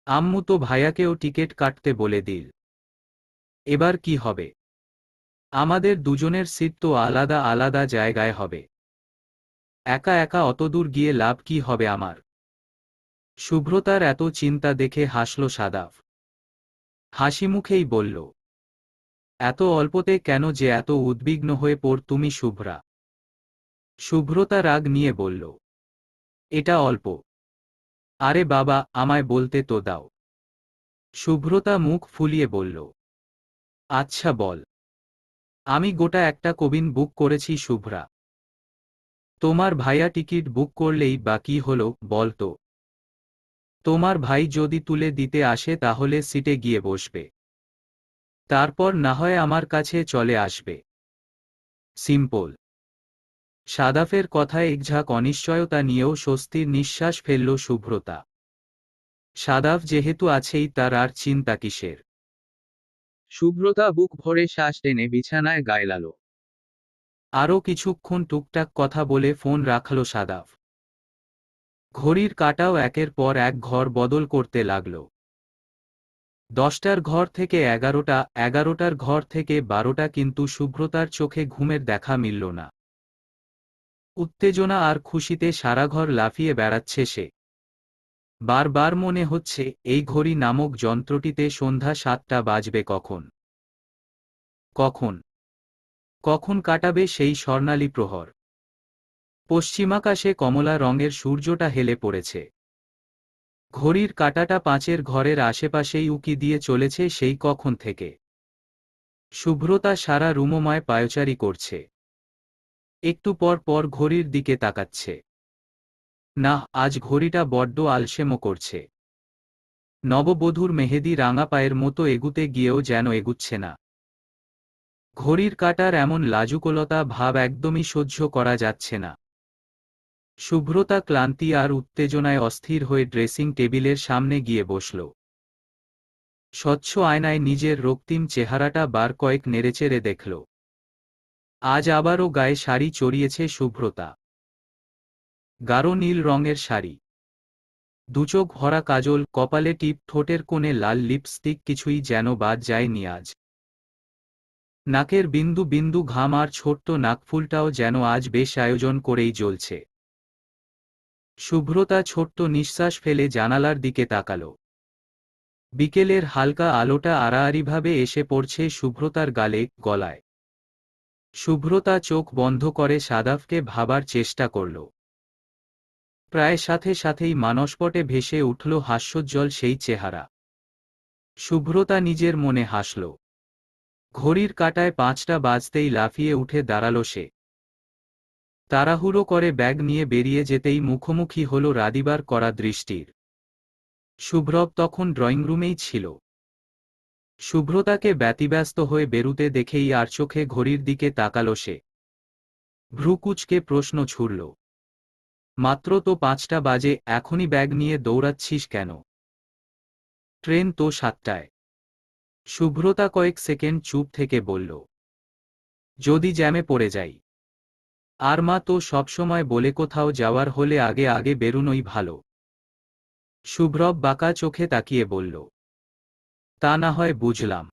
আম্মু তো ভাইয়াকেও টিকিট কাটতে বলে দিল। এবার কি হবে? আমাদের দুজনের সিট তো আলাদা আলাদা জায়গায় হবে। একা একা অতদূর গিয়ে লাভ কি হবে আমার? শুভ্রতার এত চিন্তা দেখে হাসল সাদাফ। হাসি মুখেই বলল, এত অল্পতে কেন যে এত উদ্বিগ্ন হয়ে পড় তুমি শুভ্রা? শুভ্রতা রাগ নিয়ে বলল, এটা অল্প। আরে বাবা, আমায় বলতে তো দাও। শুভ্রতা মুখ ফুলিয়ে বলল, আচ্ছা বল। আমি গোটা একটা কেবিন বুক করেছি শুভ্রা। তোমার ভাইয়া টিকিট বুক করলেই বা কি হলো বল তো? তোমার ভাই যদি তুলে দিতে আসে তাহলে সিটে গিয়ে বসবে, তারপর না হয় আমার কাছে চলে আসবে। সিম্পল। সাদাফের কথায় একঝাঁক অনিশ্চয়তা নিয়েও স্বস্তির নিঃশ্বাস ফেলল শুভ্রতা। সাদাফ যেহেতু আছেই, তার আর চিন্তা কিসের? শুভ্রতা বুক ভরে শ্বাস টেনে বিছানায় গায়লালো। আরও কিছুক্ষণ টুকটাক কথা বলে ফোন রাখল সাদাফ। ঘড়ির কাঁটাও একের পর এক ঘর বদল করতে লাগল। 10টার ঘর থেকে 11টা, 11টার ঘর থেকে 12টা, কিন্তু শুভ্রতার চোখে ঘুমের দেখা মিলল না। উত্তেজনা আর খুশিতে সারা ঘর লাফিয়ে বেড়াচ্ছে সে। বারবার মনে হচ্ছে, এই ঘড়ি নামক যন্ত্রটিতে সন্ধ্যা 7টা বাজবে কখন? কখন কখন কাটাবে সেই স্বর্ণালী প্রহর? পশ্চিমাকাশে কমলা রঙের সূর্যটা হেলে পড়েছে। ঘড়ির কাঁটাটা 5এর ঘরের আশেপাশেই উকি দিয়ে চলেছে সেই কখন থেকে। শুভ্রতা সারা রুমময় পায়চারি করছে। একটু পর পর ঘড়ির দিকে তাকাচ্ছে। না, আজ ঘড়িটা বড্ড আলসেমো করছে। নববধূর মেহেদি রাঙা পায়ের মতো এগুতে গিয়েও যেন এগুচ্ছে না। ঘড়ির কাঁটার এমন লাজুকলতা ভাব একদমই সহ্য করা যাচ্ছে না। শুভ্রতা ক্লান্তি আর উত্তেজনায় অস্থির হয়ে ড্রেসিং টেবিলের সামনে গিয়ে বসল। স্বচ্ছ আয়নায় নিজের রক্তিম চেহারাটা বার কয়েক নেড়েচেড়ে দেখল। আজ আবারও গায়ে শাড়ি চড়িয়েছে শুভ্রতা। গাঢ় নীল রঙের শাড়ি। দুচোখ ভরা কাজল, কপালে টিপ, ঠোঁটের কোণে লাল লিপস্টিক, কিছুই যেন বাদ যায়নি আজ। নাকের বিন্দু বিন্দু ঘাম আর ছোট্ট নাকফুলটাও যেন আজ বেশ আয়োজন করেই জ্বলছে। শুভ্রতা ছোট্ট নিঃশ্বাস ফেলে জানালার দিকে তাকাল। বিকেলের হালকা আলোটা আড়াআড়িভাবে এসে পড়ছে শুভ্রতার গালে, গলায়। শুভ্রতা চোখ বন্ধ করে সাদাফকে ভাবার চেষ্টা করল। প্রায় সাথে সাথেই মানসপটে ভেসে উঠল হাস্যোজ্জ্বল সেই চেহারা। শুভ্রতা নিজের মনে হাসল। ঘড়ির কাঁটায় 5টা বাজতেই লাফিয়ে উঠে দাঁড়াল সে। তাড়াহুড়ো করে ব্যাগ নিয়ে বেরিয়ে যেতেই মুখোমুখি হল রাদিবার করা দৃষ্টির। শুভ্রব তখন ড্রয়িংরুমেই ছিল। শুভ্রতাকে ব্যতিব্যস্ত হয়ে বেরুতে দেখেই আর চোখে ঘড়ির দিকে তাকাল সে। ভ্রুকুচকে প্রশ্ন ছুড়ল, মাত্র তো 5টা বাজে, এখনই ব্যাগ নিয়ে দৌড়াচ্ছিস কেন? ট্রেন তো 7টায়। শুভ্রতা কয়েক সেকেন্ড চুপ থেকে বলল, যদি জ্যামে পড়ে যাই। আর মা তো সবসময় বলে কোথাও যাওয়ার হলে আগে আগে বেরুনোই ভালো। শুভ্রব বাঁকা চোখে তাকিয়ে বলল, তা না হয় বুঝলাম,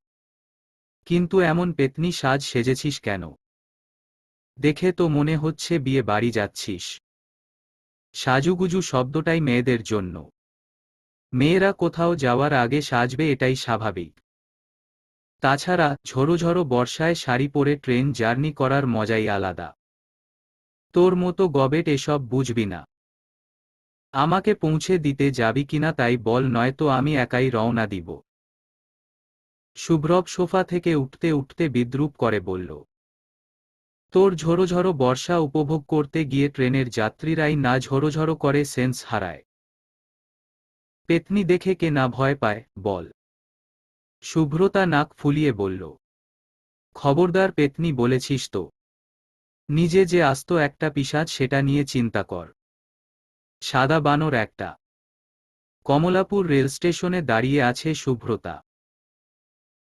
কিন্তু এমন পেতনি সাজ সেজেছিস কেন? দেখে তো মনে হচ্ছে বিয়ে বাড়ি যাচ্ছিস। সাজুগুজু শব্দটাই মেয়েদের জন্য। মেয়েরা কোথাও যাওয়ার আগে সাজবে, এটাই স্বাভাবিক। তাছাড়া ঝড়ো ঝড়ো বর্ষায় শাড়ি পরে ট্রেন জার্নি করার মজাই আলাদা। তোর মতো গবেট এসব বুঝবি না। আমাকে পৌঁছে দিতে যাবি কিনা তাই বল, নয়তো আমি একাই রওনা দিব। শুভ্রব সোফা থেকে উঠতে উঠতে বিদ্রূপ করে বলল, তোর ঝড়ো ঝড়ো বর্ষা উপভোগ করতে গিয়ে ট্রেনের যাত্রীরাই না ঝড়ো ঝড়ো করে সেন্স হারায়। পেতনি দেখে কে না ভয় পায় বল? শুভ্রতা নাক ফুলিয়ে বলল, খবরদার পেতনি বলেছিস তো। নিজে যে আস্ত একটা পিশাচ সেটা নিয়ে চিন্তা কর। সাদা বানর একটা। কমলাপুর রেল স্টেশনে দাঁড়িয়ে আছে শুভ্রতা।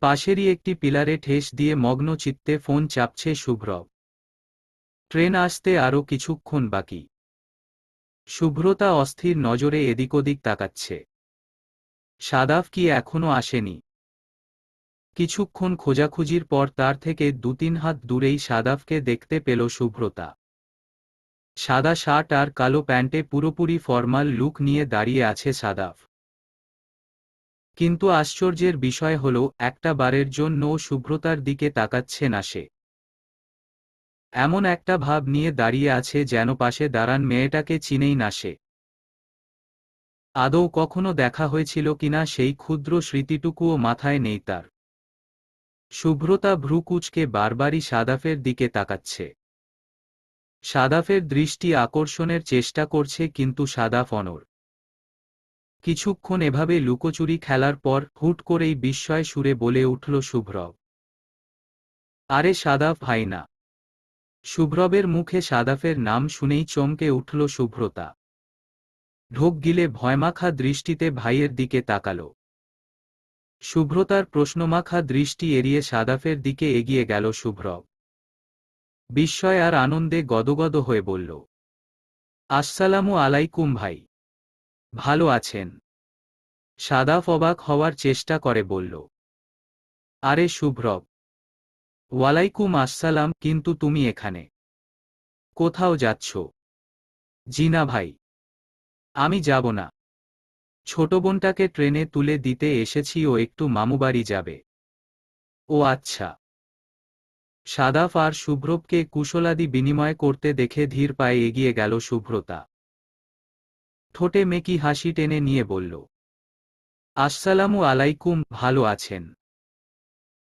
পাশেরই একটি পিলারে ঠেস দিয়ে মগ্ন চিত্তে ফোন চাপছে শুভ্রব। ট্রেন আসতে আরও কিছুক্ষণ বাকি। শুভ্রতা অস্থির নজরে এদিক ওদিক তাকাচ্ছে। সাদাফ কি এখনো আসেনি? কিছুক্ষণ খোঁজাখুঁজির পর তার থেকে 2-3 হাত দূরেই সাদাফকে দেখতে পেল শুভ্রতা। সাদা শার্ট আর কালো প্যান্টে পুরোপুরি ফর্মাল লুক নিয়ে দাঁড়িয়ে আছে সাদাফ। কিন্তু আশ্চর্যের বিষয় হল একটা বারের জন্য শুভ্রতার দিকে তাকাচ্ছে না সে। এমন একটা ভাব নিয়ে দাঁড়িয়ে আছে যেন পাশে দাঁড়ান মেয়েটাকে চিনেই না সে। আদৌ কখনো দেখা হয়েছিল কিনা সেই ক্ষুদ্র স্মৃতিটুকুও মাথায় নেই তার। শুভ্রতা ভ্রু কুঁচকে বারবারই সাদাফের দিকে তাকাচ্ছে। সাদাফের দৃষ্টি আকর্ষণের চেষ্টা করছে কিন্তু সাদাফ অনড়। কিছুক্ষণ এভাবে লুকোচুরি খেলার পর হুট করেই বিস্ময় সুরে বলে উঠল শুভ্রব, আরে সাদাফ ভাই না। শুভ্রবের মুখে সাদাফের নাম শুনেই চমকে উঠল শুভ্রতা। ঢোক গিলে ভয়মাখা দৃষ্টিতে ভাইয়ের দিকে তাকাল। শুভ্রতার প্রশ্নমাখা দৃষ্টি এড়িয়ে সাদাফের দিকে এগিয়ে গেল শুভ্রব। বিস্ময় আর আনন্দে গদগদ হয়ে বলল, আসসালামু আলাইকুম ভাই। ভালো আছেন? সাদাফ অবাক হওয়ার চেষ্টা করে বলল, আরে শুভ্রব, ওয়ালাইকুম আসসালাম, কিন্তু তুমি এখানে? কোথাও যাচ্ছ? জি না ভাই, আমি যাব না। ছোট বোনটাকে ট্রেনে তুলে দিতে এসেছি, ও একটু মামুবাড়ি যাবে। ও আচ্ছা। সাদাফ আর শুভ্রবকে কুশলাদি বিনিময় করতে দেখে ধীর পায়ে এগিয়ে গেল শুভ্রতা। ঠোঁটে মেকি হাসি টেনে নিয়ে বলল, আসসালামু আলাইকুম, ভালো আছেন?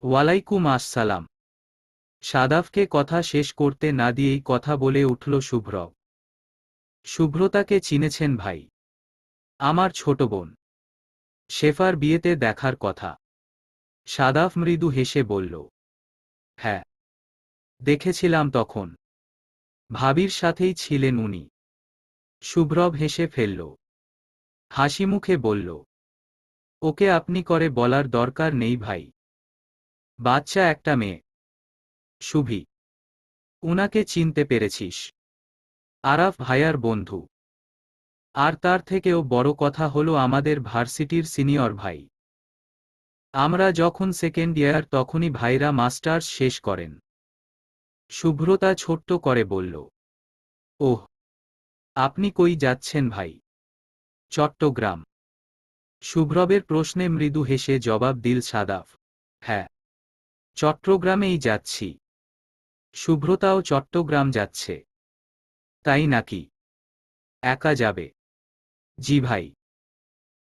ওয়ালাইকুম আসসালাম। সাদাফকে কথা শেষ করতে না দিয়েই কথা বলে উঠল শুভ্রব, শুভ্রতাকে চিনেছেন ভাই? আমার ছোট বোন। শেফার বিয়েতে দেখার কথা। সাদাফ মৃদু হেসে বলল, হ্যাঁ, দেখেছিলাম তখন। ভাবির সাথেই ছিলেন উনি। শুভ্রব হেসে ফেলল। হাসিমুখে বলল, ওকে আপনি করে বলার দরকার নেই ভাই। বাচ্চা একটা মেয়ে। শুভি। উনাকে চিনতে পেরেছিস? আরাফ ভাইয়ার বন্ধু। আর তার থেকেও বড় কথা হলো আমাদের ভার্সিটির সিনিয়র ভাই। আমরা যখন সেকেন্ড ইয়ার তখনই ভাইরা মাস্টার্স শেষ করেন। শুভ্রতা ছোট্ট করে বলল, ওহ, আপনি কই যাচ্ছেন ভাই? চট্টগ্রাম। শুভ্রবের প্রশ্নে মৃদু হেসে জবাব দিল সাদাফ, হ্যাঁ, চট্টগ্রামেই যাচ্ছি। শুভ্রতাও চট্টগ্রাম যাচ্ছে। তাই নাকি? একা যাবে? জি ভাই।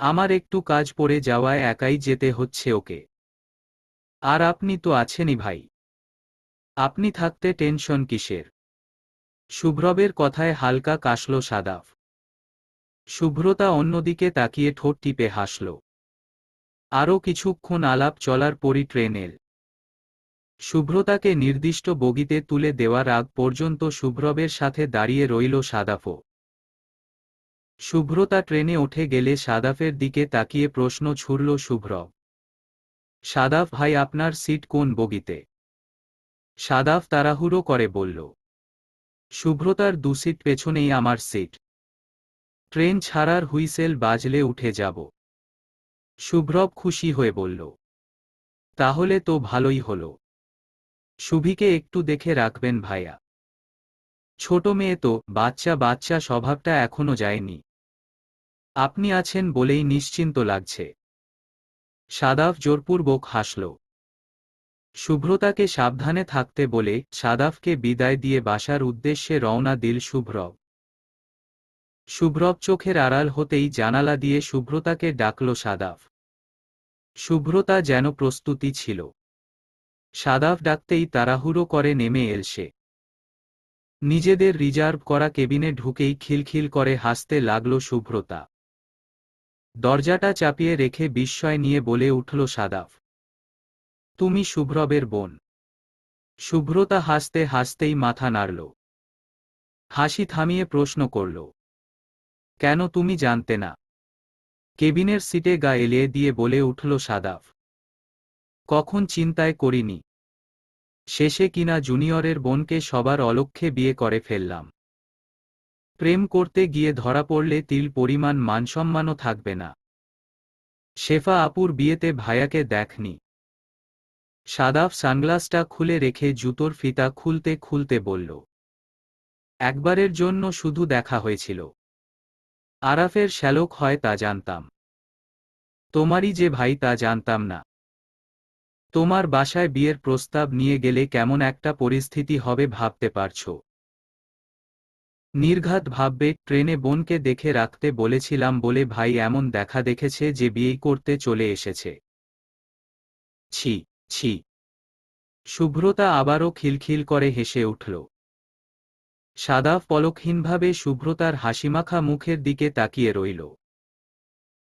আমার একটু কাজ পড়ে যাওয়ায় একাই যেতে হচ্ছে ওকে। আর আপনি তো আছেনই ভাই। আপনি থাকতে টেনশন কিসের? শুভ্রবের কথায় হালকা কাশল সাদাফ। শুভ্রতা অন্যদিকে তাকিয়ে ঠোঁট টিপে হাসল। আরও কিছুক্ষণ আলাপ চলার পরই ট্রেন এল। শুভ্রতাকে নির্দিষ্ট বগিতে তুলে দেওয়ার আগ পর্যন্ত শুভ্রবের সাথে দাঁড়িয়ে রইল সাদাফও। শুভ্রতা ট্রেনে উঠে গেলে সাদাফের দিকে তাকিয়ে প্রশ্ন ছুড়ল শুভ্রব, সাদাফ ভাই আপনার সিট কোন বগিতে? সাদাফ তাড়াহুড়ো করে বলল, শুভ্রতার 2 সিট পেছনেই আমার সিট। ট্রেন ছাড়ার হুইসেল বাজলে উঠে যাব। শুভ্রব খুশি হয়ে বলল, তাহলে তো ভালোই হলো। শুভিকে একটু দেখে রাখবেন ভাইয়া। ছোট মেয়ে তো, বাচ্চা বাচ্চা স্বভাবটা এখনো যায়নি। আপনি আছেন বলেই নিশ্চিন্ত লাগছে। সাদাফ জোরপূর্বক হাসল। শুভ্রতাকে সাবধানে থাকতে বলে সাদাফকে বিদায় দিয়ে বাসার উদ্দেশ্যে রওনা দিল শুভ্রব। শুভ্রব চোখের আড়াল হতেই জানালা দিয়ে শুভ্রতাকে ডাকল সাদাফ। শুভ্রতা যেন প্রস্তুতি ছিল। সাদাফ ডাকতেই তাড়াহুড়ো করে নেমে এল সে। নিজেদের রিজার্ভ করা কেবিনে ঢুকেই খিলখিল করে হাসতে লাগল শুভ্রতা। দরজাটা চাপিয়ে রেখে বিস্ময় নিয়ে বলে উঠল সাদাফ, তুমি শুভ্রবের বোন? শুভ্রতা হাসতে হাসতেই মাথা নাড়ল। হাসি থামিয়ে প্রশ্ন করল, কেন তুমি জানতে না? কেবিনের সিটে গা এলিয়ে দিয়ে বলে উঠল সাদাফ, কখন চিন্তায় করিনি। শেষে কিনা জুনিয়রের বোনকে সবার অলক্ষ্যে বিয়ে করে ফেললাম। প্রেম করতে গিয়ে ধরা পড়লে তিল পরিমাণ মানসম্মানও থাকবে না। শেফা আপুর বিয়েতে ভাইয়াকে দেখনি? সাদাফ সানগ্লাসটা খুলে রেখে জুতোর ফিতা খুলতে খুলতে বলল, একবারের জন্য শুধু দেখা হয়েছিল। আরাফের শ্যালক হয় তা জানতাম। তোমারই যে ভাই তা জানতাম না। তোমার বাসায় বিয়ের প্রস্তাব নিয়ে গেলে কেমন একটা পরিস্থিতি হবে ভাবতে পারছো? নির্ঘাত ভাববে, ট্রেনে বোনকে দেখে রাখতে বলেছিলাম বলে ভাই এমন দেখা দেখেছে যে বিয়ে করতে চলে এসেছে। ছি, ছি। শুভ্রতা আবারও খিলখিল করে হেসে উঠল। সাদাফ পলকহীনভাবে শুভ্রতার হাসিমাখা মুখের দিকে তাকিয়ে রইল।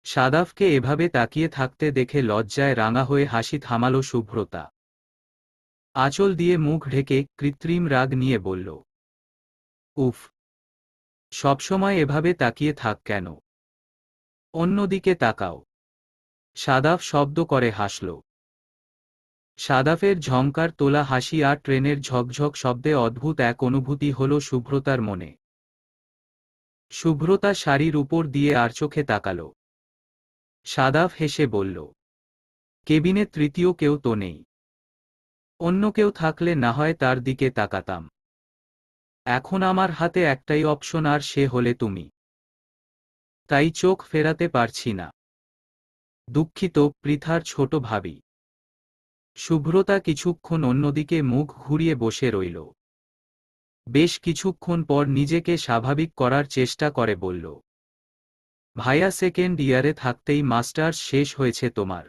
সাদাফকে এভাবে তাকিয়ে থাকতে দেখে লজ্জায় রাঙা হয়ে হাসি থামাল শুভ্রতা। আঁচল দিয়ে মুখ ঢেকে কৃত্রিম রাগ নিয়ে বলল, উফ, সবসময় এভাবে তাকিয়ে থাক কেন? অন্যদিকে তাকাও। সাদাফ শব্দ করে হাসল। সাদাফের ঝংকার তোলা হাসি আর ট্রেনের ঝকঝক শব্দে অদ্ভুত এক অনুভূতি হল শুভ্রতার মনে। শুভ্রতা শাড়ির উপর দিয়ে আর চোখে তাকাল। সাদাফ হেসে বলল, কেবিনে তৃতীয় কেউ তো নেই। অন্য কেউ থাকলে না হয় তার দিকে তাকাতাম। এখন আমার হাতে একটাই অপশন আর সে হলে তুমি। তাই চোখ ফেরাতে পারছি না। দুঃখিত, পৃথার ছোট ভাবি। শুভ্রতা কিছুক্ষণ অন্যদিকে মুখ ঘুরিয়ে বসে রইল। বেশ কিছুক্ষণ পর নিজেকে স্বাভাবিক করার চেষ্টা করে বলল, ভাইয়া সেকেন্ড ইয়ারে থাকতেই মাস্টার্স শেষ হয়েছে তোমার?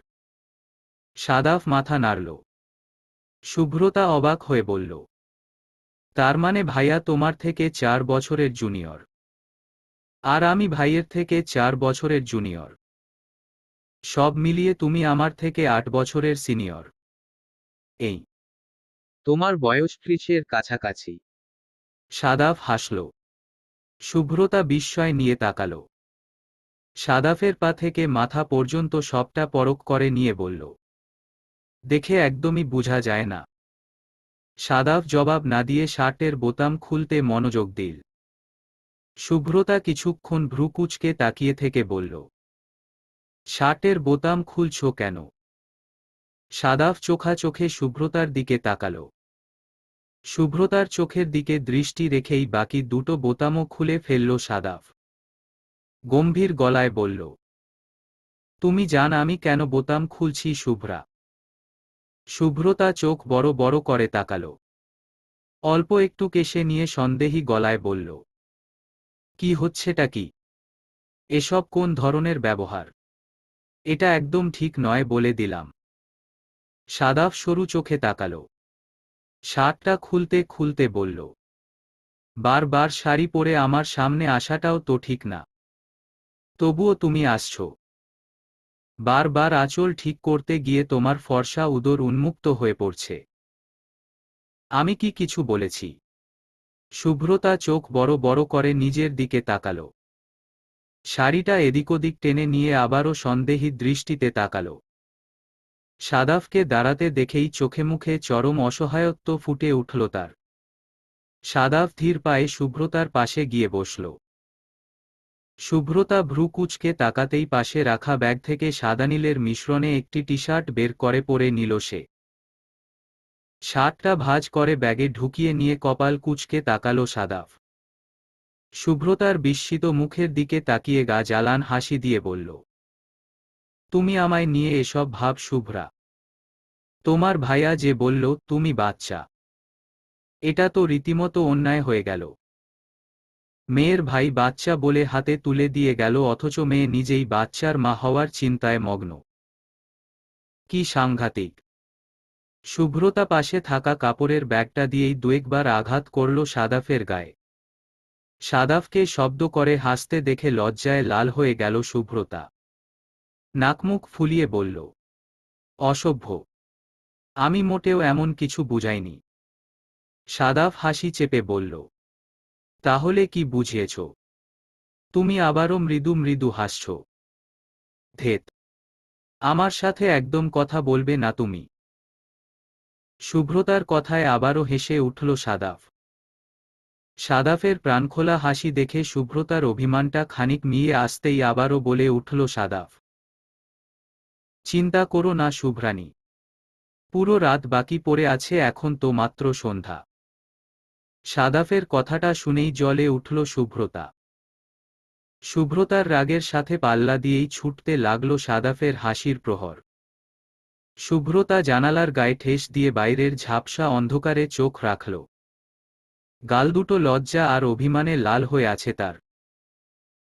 সাদাফ মাথা নাড়ল। শুভ্রতা অবাক হয়ে বলল, তার মানে ভাইয়া তোমার থেকে 4 বছরের জুনিয়র? আর আমি ভাইয়ের থেকে 4 বছরের জুনিয়র। সব মিলিয়ে তুমি আমার থেকে 8 বছরের সিনিয়র। এই, তোমার বয়স 30-এর কাছাকাছি। সাদাফ হাসল। শুভ্রতা বিস্ময় নিয়ে তাকাল। সাদাফের পা থেকে মাথা পর্যন্ত সবটা পরখ করে নিয়ে বলল, দেখে একদমই বোঝা যায় না। সাদাফ জবাব না দিয়ে শার্টের বোতাম খুলতে মনোযোগ দিল। শুভ্রতা কিছুক্ষণ ভ্রু কুঁচকে তাকিয়ে থেকে বলল, শার্টের বোতাম খুলছো কেন? সাদাফ চোখাচোখে শুভ্রতার দিকে তাকাল। শুভ্রতার চোখের দিকে দৃষ্টি রেখেই বাকি দুটো বোতামও খুলে ফেলল সাদাফ। গম্ভীর গলায় বলল, তুমি জান আমি কেন বোতাম খুলছি শুভ্রা? শুভ্রতা চোখ বড় বড় করে তাকাল। অল্প একটু কেশে নিয়ে সন্দেহী গলায় বলল, কি হচ্ছেটা কি? এসব কোন ধরনের ব্যবহার? এটা একদম ঠিক নয় বলে দিলাম। সাদাফ সরু চোখে তাকাল। শার্টটা খুলতে খুলতে বলল, বারবার শাড়ি পরে আমার সামনে আসাটাও তো ঠিক না। তবুও তুমি আসছো। বারবার আঁচল ঠিক করতে গিয়ে তোমার ফর্সা উদর উন্মুক্ত হয়ে পড়ছে। আমি কি কিছু বলেছি? শুভ্রতা চোখ বড় বড় করে নিজের দিকে তাকাল। শাড়িটা এদিকোদিক টেনে নিয়ে আবারও সন্দেহী দৃষ্টিতে তাকাল। সাদাফকে দাঁড়াতে দেখেই চোখে মুখে চরম অসহায়ত্ব ফুটে উঠল তার। সাদাফ ধীর পায়ে শুভ্রতার পাশে গিয়ে বসল। শুভ্রতা ভ্রু কুঁচকে তাকাতেই পাশে রাখা ব্যাগ থেকে সাদা নীলের মিশ্রণে একটি টি শার্ট বের করে পরে নিল সে। শার্টটা ভাঁজ করে ব্যাগে ঢুকিয়ে নিয়ে কপাল কুঁচকে তাকাল সাদাফ। শুভ্রতার বিস্মিত মুখের দিকে তাকিয়ে গা জ্বালান হাসি দিয়ে বলল, তুমি আমায় নিয়ে এসব ভাব শুভ্রা? তোমার ভাইয়া যে বলল তুমি বাচ্চা, এটা তো রীতিমতো অন্যায় হয়ে গেল। মেয়ের ভাই বাচ্চা বলে হাতে তুলে দিয়ে গেল অথচ মেয়ে নিজেই বাচ্চার মা হওয়ার চিন্তায় মগ্ন। কি সাংঘাতিক! শুভ্রতা পাশে থাকা কাপড়ের ব্যাগটা দিয়েই দুয়েকবার আঘাত করল সাদাফের গায়ে। সাদাফকে শব্দ করে হাসতে দেখে লজ্জায় লাল হয়ে গেল শুভ্রতা। নাকমুখ ফুলিয়ে বলল, অসভ্য! আমি মোটেও এমন কিছু বুঝাইনি। সাদাফ হাসি চেপে বলল, তাহলে কি বুঝিয়েছ? তুমি আবারও মৃদু মৃদু হাসছ। ধেত! আমার সাথে একদম কথা বলবে না তুমি। শুভ্রতার কথায় আবারও হেসে উঠল সাদাফ। সাদাফের প্রাণখোলা হাসি দেখে শুভ্রতার অভিমানটা খানিক মিয়ে আসতেই আবারও বলে উঠল সাদাফ, চিন্তা করো না শুভ্রানী। পুরো রাত বাকি পড়ে আছে, এখন তো মাত্র সন্ধ্যা। সাদাফের কথাটা শুনেই জ্বলে উঠল শুভ্রতা। শুভ্রতার রাগের সাথে পাল্লা দিয়েই ছুটতে লাগল সাদাফের হাসির প্রহর। শুভ্রতা জানালার গায়ে ঠেস দিয়ে বাইরের ঝাপসা অন্ধকারে চোখ রাখল। গাল দুটো লজ্জা আর অভিমানে লাল হয়ে আছে তার।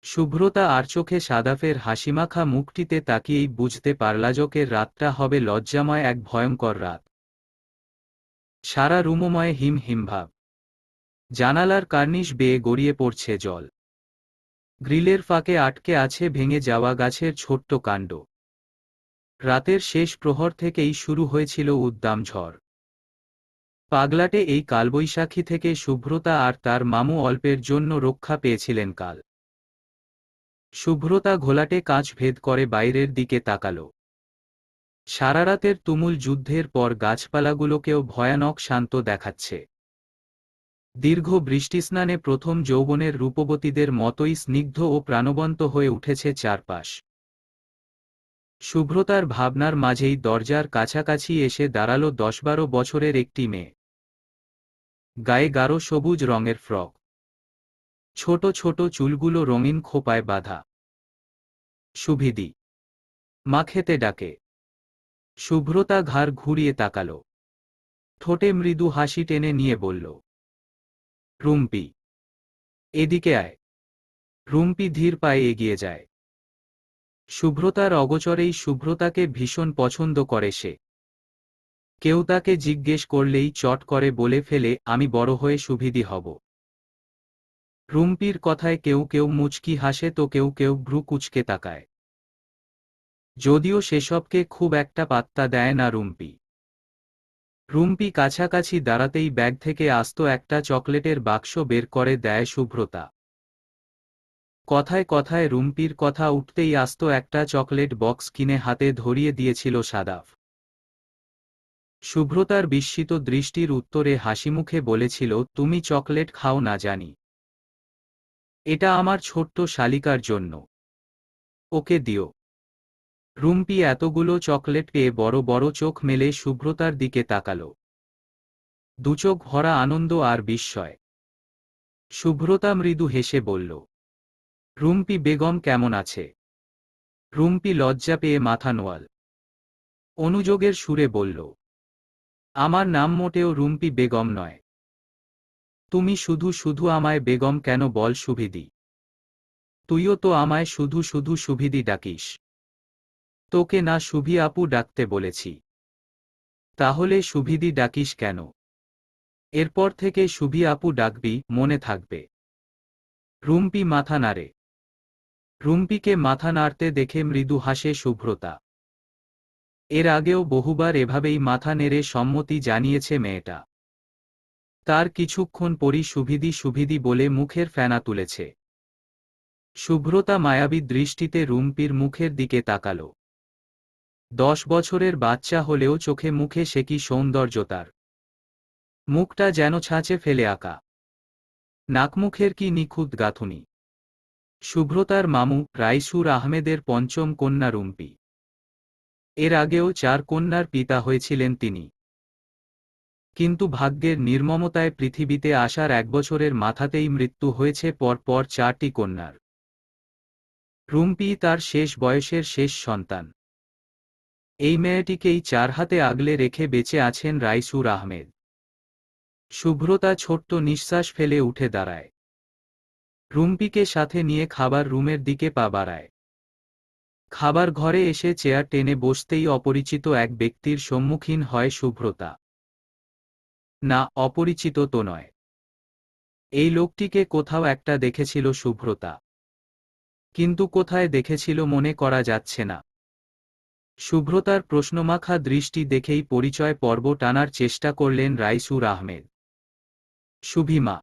শুভ্রতা আর চোখে সাদাফের হাসিমাখা মুখটিতে তাকিয়েই বুঝতে পারলাজকের রাতটা হবে লজ্জাময় এক ভয়ঙ্কর রাত। সারা রুমময় হিম হিমভাব। জানালার কার্নিশ বেয়ে গড়িয়ে পড়ছে জল। গ্রিলের ফাঁকে আটকে আছে ভেঙে যাওয়া গাছের ছোট্ট কাণ্ড। রাতের শেষ প্রহর থেকেই শুরু হয়েছিল উদ্দাম ঝড়। পাগলাটে এই কালবৈশাখী থেকে শুভ্রতা আর তার মামু অল্পের জন্য রক্ষা পেয়েছিলেন কাল। শুভ্রতা ঘোলাটে কাঁচ ভেদ করে বাইরের দিকে তাকাল। সারারাতের তুমুল যুদ্ধের পর গাছপালাগুলোকেও ভয়ানক শান্ত দেখাচ্ছে। দীর্ঘ বৃষ্টিস্নানে প্রথম যৌবনের রূপবতীদের মতোই স্নিগ্ধ ও প্রাণবন্ত হয়ে উঠেছে চারপাশ। শুভ্রতার ভাবনার মাঝেই দরজার কাছাকাছি এসে দাঁড়াল 10-12 বছরের একটি মেয়ে। গায়ে গাঢ় সবুজ রঙের ফ্রক। ছোট ছোট চুলগুলো রঙিন খোপায় বাঁধা। সুবিধি মা খেতে ডাকে। শুভ্রতা ঘাড় ঘুরিয়ে তাকাল। ঠোঁটে মৃদু হাসি টেনে নিয়ে বলল, রুম্পি, এদিকে আয়। রুম্পি ধীর পায়ে এগিয়ে যায়। শুভ্রতার অগোচরেই শুভ্রতাকে ভীষণ পছন্দ করে সে। কেউ তাকে জিজ্ঞেস করলেই চট করে বলে ফেলে, আমি বড় হয়ে সুবিধি হব। রুম্পির কথায় কেউ কেউ মুচকি হাসে তো কেউ কেউ ভ্রু কুঁচকে তাকায়। যদিও সেসবকে খুব একটা পাত্তা দেয় না রুম্পি। রুম্পি কাছাকাছি দাঁড়াতেই ব্যাগ থেকে আস্ত একটা চকলেটের বাক্স বের করে দেয় শুভ্রতা। কথায় কথায় রুম্পির কথা উঠতেই আস্ত একটা চকলেট বক্স কিনে হাতে ধরিয়ে দিয়েছিল সাদাফ। শুভ্রতার বিস্মিত দৃষ্টির উত্তরে হাসিমুখে বলেছিল, তুমি চকলেট খাও না জানি। এটা আমার ছোট্ট শালিকার জন্য। ওকে দিও। রুম্পি এতগুলো চকলেট পেয়ে বড় বড় চোখ মেলে শুভ্রতার দিকে তাকাল। দুচোখ ভরা আনন্দ আর বিস্ময়। শুভ্রতা মৃদু হেসে বলল, রুম্পি বেগম কেমন আছে? রুম্পি লজ্জা পেয়ে মাথা নোয়াল। অনুযোগের সুরে বলল, আমার নাম মোটেও রুম্পি বেগম নয়। তুমি শুধু শুধু আমায় বেগম কেন বল সুবিধি? তুইও তো আমায় শুধু শুধু সুবিধি ডাকিস। তোকে না সুভি আপু ডাকতে বলেছি। তাহলে সুবিধি ডাকিস কেন? এরপর থেকে সুভি আপু ডাকবি, মনে থাকবে। রুম্পি মাথা নাড়ে। রুম্পিকে মাথা নাড়তে দেখে মৃদু হাসে শুভ্রতা। এর আগেও বহুবার এভাবেই মাথা নেড়ে সম্মতি জানিয়েছে মেয়েটা। তার কিছুক্ষণ পরই সুবিধি সুবিধি বলে মুখের ফেনা তুলেছে। শুভ্রতা মায়াবী দৃষ্টিতে রুম্পির মুখের দিকে তাকাল। 10 বছরের বাচ্চা হলেও চোখে মুখে সে কি সৌন্দর্য তার! মুখটা যেন ছাঁচে ফেলে আঁকা। নাকমুখের কি নিখুঁত গাঁথুনি। শুভ্রতার মামু রাইসুর আহমেদের পঞ্চম কন্যা রুম্পি। এর আগেও 4 কন্যার পিতা হয়েছিলেন তিনি। কিন্তু ভাগ্যের নির্মমতায় পৃথিবীতে আসার 1 বছরের মাথাতেই মৃত্যু হয়েছে পরপর 4টি কন্যার। রুম্পি তার শেষ বয়সের শেষ সন্তান। এই মেয়েটিকেই 4 হাতে আগলে রেখে বেঁচে আছেন রাইসুর আহমেদ। শুভ্রতা ছোট্ট নিঃশ্বাস ফেলে উঠে দাঁড়ায়। রুম্পিকে সাথে নিয়ে খাবার রুমের দিকে পা বাড়ায়। খাবার ঘরে এসে চেয়ার টেনে বসতেই অপরিচিত এক ব্যক্তির সম্মুখীন হয় শুভ্রতা। না, অপরিচিত তো নয়। এই লোকটিকে কোথাও একটা দেখেছিল শুভ্রতা। কিন্তু কোথায় দেখেছিল মনে করা যাচ্ছে না। শুভ্রতার প্রশ্নমাখা দৃষ্টি দেখেই পরিচয় পর্ব টানার চেষ্টা করলেন রাইসুর আহমেদ। শুভিমা,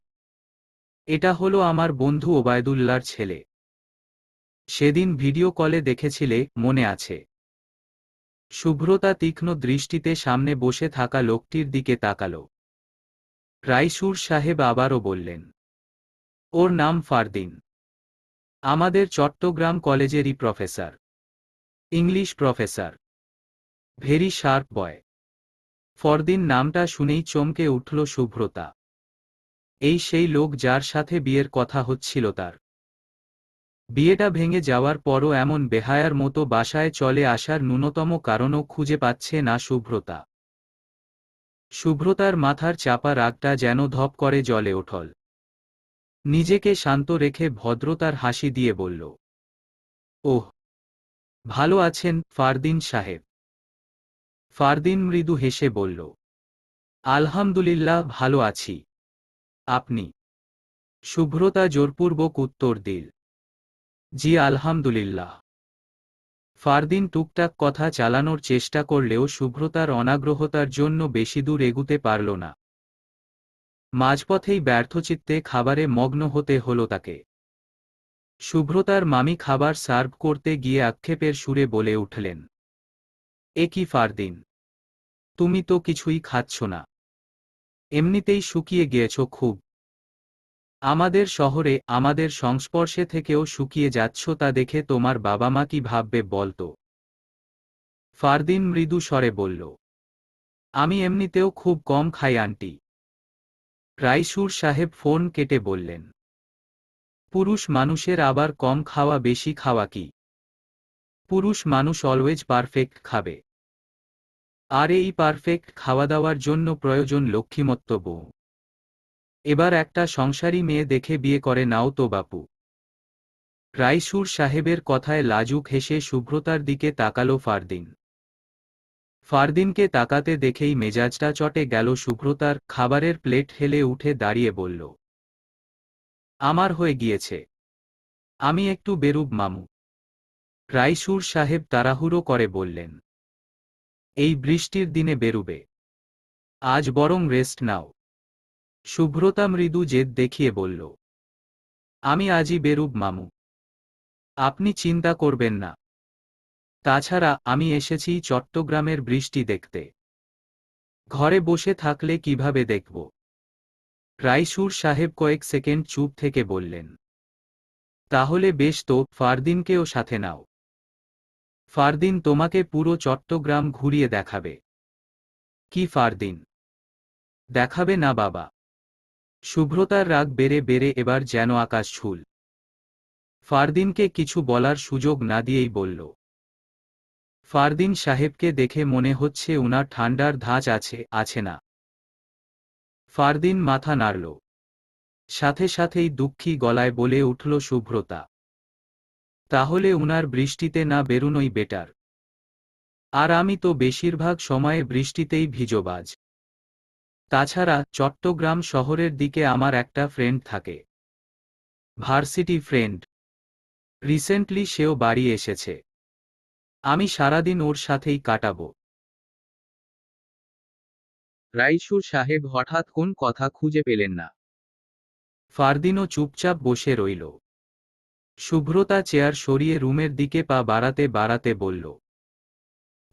এটা হলো আমার বন্ধু ওবায়দুল্লার ছেলে। সেদিন ভিডিও কলে দেখেছিলে, মনে আছে? শুভ্রতা তীক্ষ্ণ দৃষ্টিতে সামনে বসে থাকা লোকটির দিকে তাকাল। রাইসুর সাহেব আবারও বললেন, ওর নাম ফারদিন। আমাদের চট্টগ্রাম কলেজেরই professor. English professor. Very sharp boy. Fardin নামটা শুনেই চমকে উঠল শুভ্রতা। এই সেই লোক যার সাথে বিয়ের কথা হচ্ছিল তার। বিয়েটা ভেঙে যাওয়ার পরও এমন বেহায়ার মতো বাসায় চলে আসার ন্যূনতম কারণও খুঁজে পাচ্ছে না শুভ্রতা। শুভ্রতার মাথার চাপা রাগটা যেন ধপ করে জ্বলে ওঠল। নিজেকে শান্ত রেখে ভদ্রতার হাসি দিয়ে বলল, ওহ, ভালো আছেন ফারদিন সাহেব? ফারদিন মৃদু হেসে বলল, আলহামদুলিল্লাহ ভালো আছি। আপনি? শুভ্রতা জোরপূর্বক উত্তর দিল, জি আলহামদুলিল্লাহ। ফারদিন টুকটাক কথা চালানোর চেষ্টা করলেও শুভ্রতার অনাগ্রহতার জন্য বেশি দূর এগুতে পারল না। মাঝপথেই ব্যর্থচিত্তে খাবারে মগ্ন হতে হলো তাকে। শুভ্রতার মামি খাবার সার্ভ করতে গিয়ে আক্ষেপের সুরে বলে উঠলেন, এ কি ফারদিন, তুমি তো কিছুই খাচ্ছ না, এমনিতেই শুকিয়ে গিয়েছ খুব। আমাদের শহরে আমাদের সংস্পর্শে থেকেও শুকিয়ে যাচ্ছ, তা দেখে তোমার বাবা মা কি ভাববে বলতো? ফারদিন মৃদু স্বরে বলল, আমি এমনিতেও খুব কম খাই আন্টি। রাইসুর সাহেব ফোন কেটে বললেন, পুরুষ মানুষের আবার কম খাওয়া বেশি খাওয়া কি? পুরুষ মানুষ অলওয়েজ পারফেক্ট খাবে। আর এই পারফেক্ট খাওয়া দাওয়ার জন্য প্রয়োজন লক্ষ্মীমত্ত বউ। এবার একটা সংসারী মেয়ে দেখে বিয়ে করে নাও তো বাপু। রাইসুর সাহেবের কথায় লাজুক হেসে শুভ্রতার দিকে তাকালো ফারদিন। ফারদিনকে তাকাতে দেখেই মেজাজটা চটে গেল শুভ্রতার। খাবারের প্লেট হেলে উঠে দাঁড়িয়ে বলল, আমার হয়ে গিয়েছে, আমি একটু বেরুব মামু। রাইসুর সাহেব তাড়াহুড়ো করে বললেন, এই বৃষ্টির দিনে বেরুবে? আজ বরং রেস্ট নাও। শুভ্রতা মৃদু জেদ দেখিয়ে বলল, আমি আজই বেরুব মামু, আপনি চিন্তা করবেন না। তাছাড়া আমি এসেছি চট্টগ্রামের বৃষ্টি দেখতে, ঘরে বসে থাকলে কিভাবে দেখব? রাইসুর সাহেব কয়েক সেকেন্ড চুপ থেকে বললেন, তাহলে বেশ তো, ফারদিনকেও সাথে নাও। ফারদিন তোমাকে পুরো চট্টগ্রাম ঘুরিয়ে দেখাবে। কি ফারদিন? দেখাবে না বাবা। শুভ্রতার রাগ বেড়ে বেড়ে এবার যেন আকাশ ছুল। ফারদিনকে কিছু বলার সুযোগ না দিয়েই বলল, ফারদিন সাহেবকে দেখে মনে হচ্ছে উনার ঠান্ডার ধাঁচ আছে না? ফারদিন মাথা নাড়ল। সাথে সাথেই দুঃখী গলায় বলে উঠল শুভ্রতা, তাহলে উনার বৃষ্টিতে না বেরুনোই বেটার। আর আমি তো বেশিরভাগ সময়ে বৃষ্টিতেই ভিজোবাজ। তাছাড়া চট্টগ্রাম শহরের দিকে আমার একটা ফ্রেন্ড থাকে, ভার্সিটি ফ্রেন্ড। রিসেন্টলি সেও বাড়ি এসেছে, আমি সারাদিন ওর সাথেই কাটাবো। রাইসুর সাহেব হঠাৎ কোন কথা খুঁজে পেলেন না। ফারদিনও চুপচাপ বসে রইল। শুভ্রতা চেয়ার সরিয়ে রুমের দিকে পা বাড়াতে বাড়াতে বলল,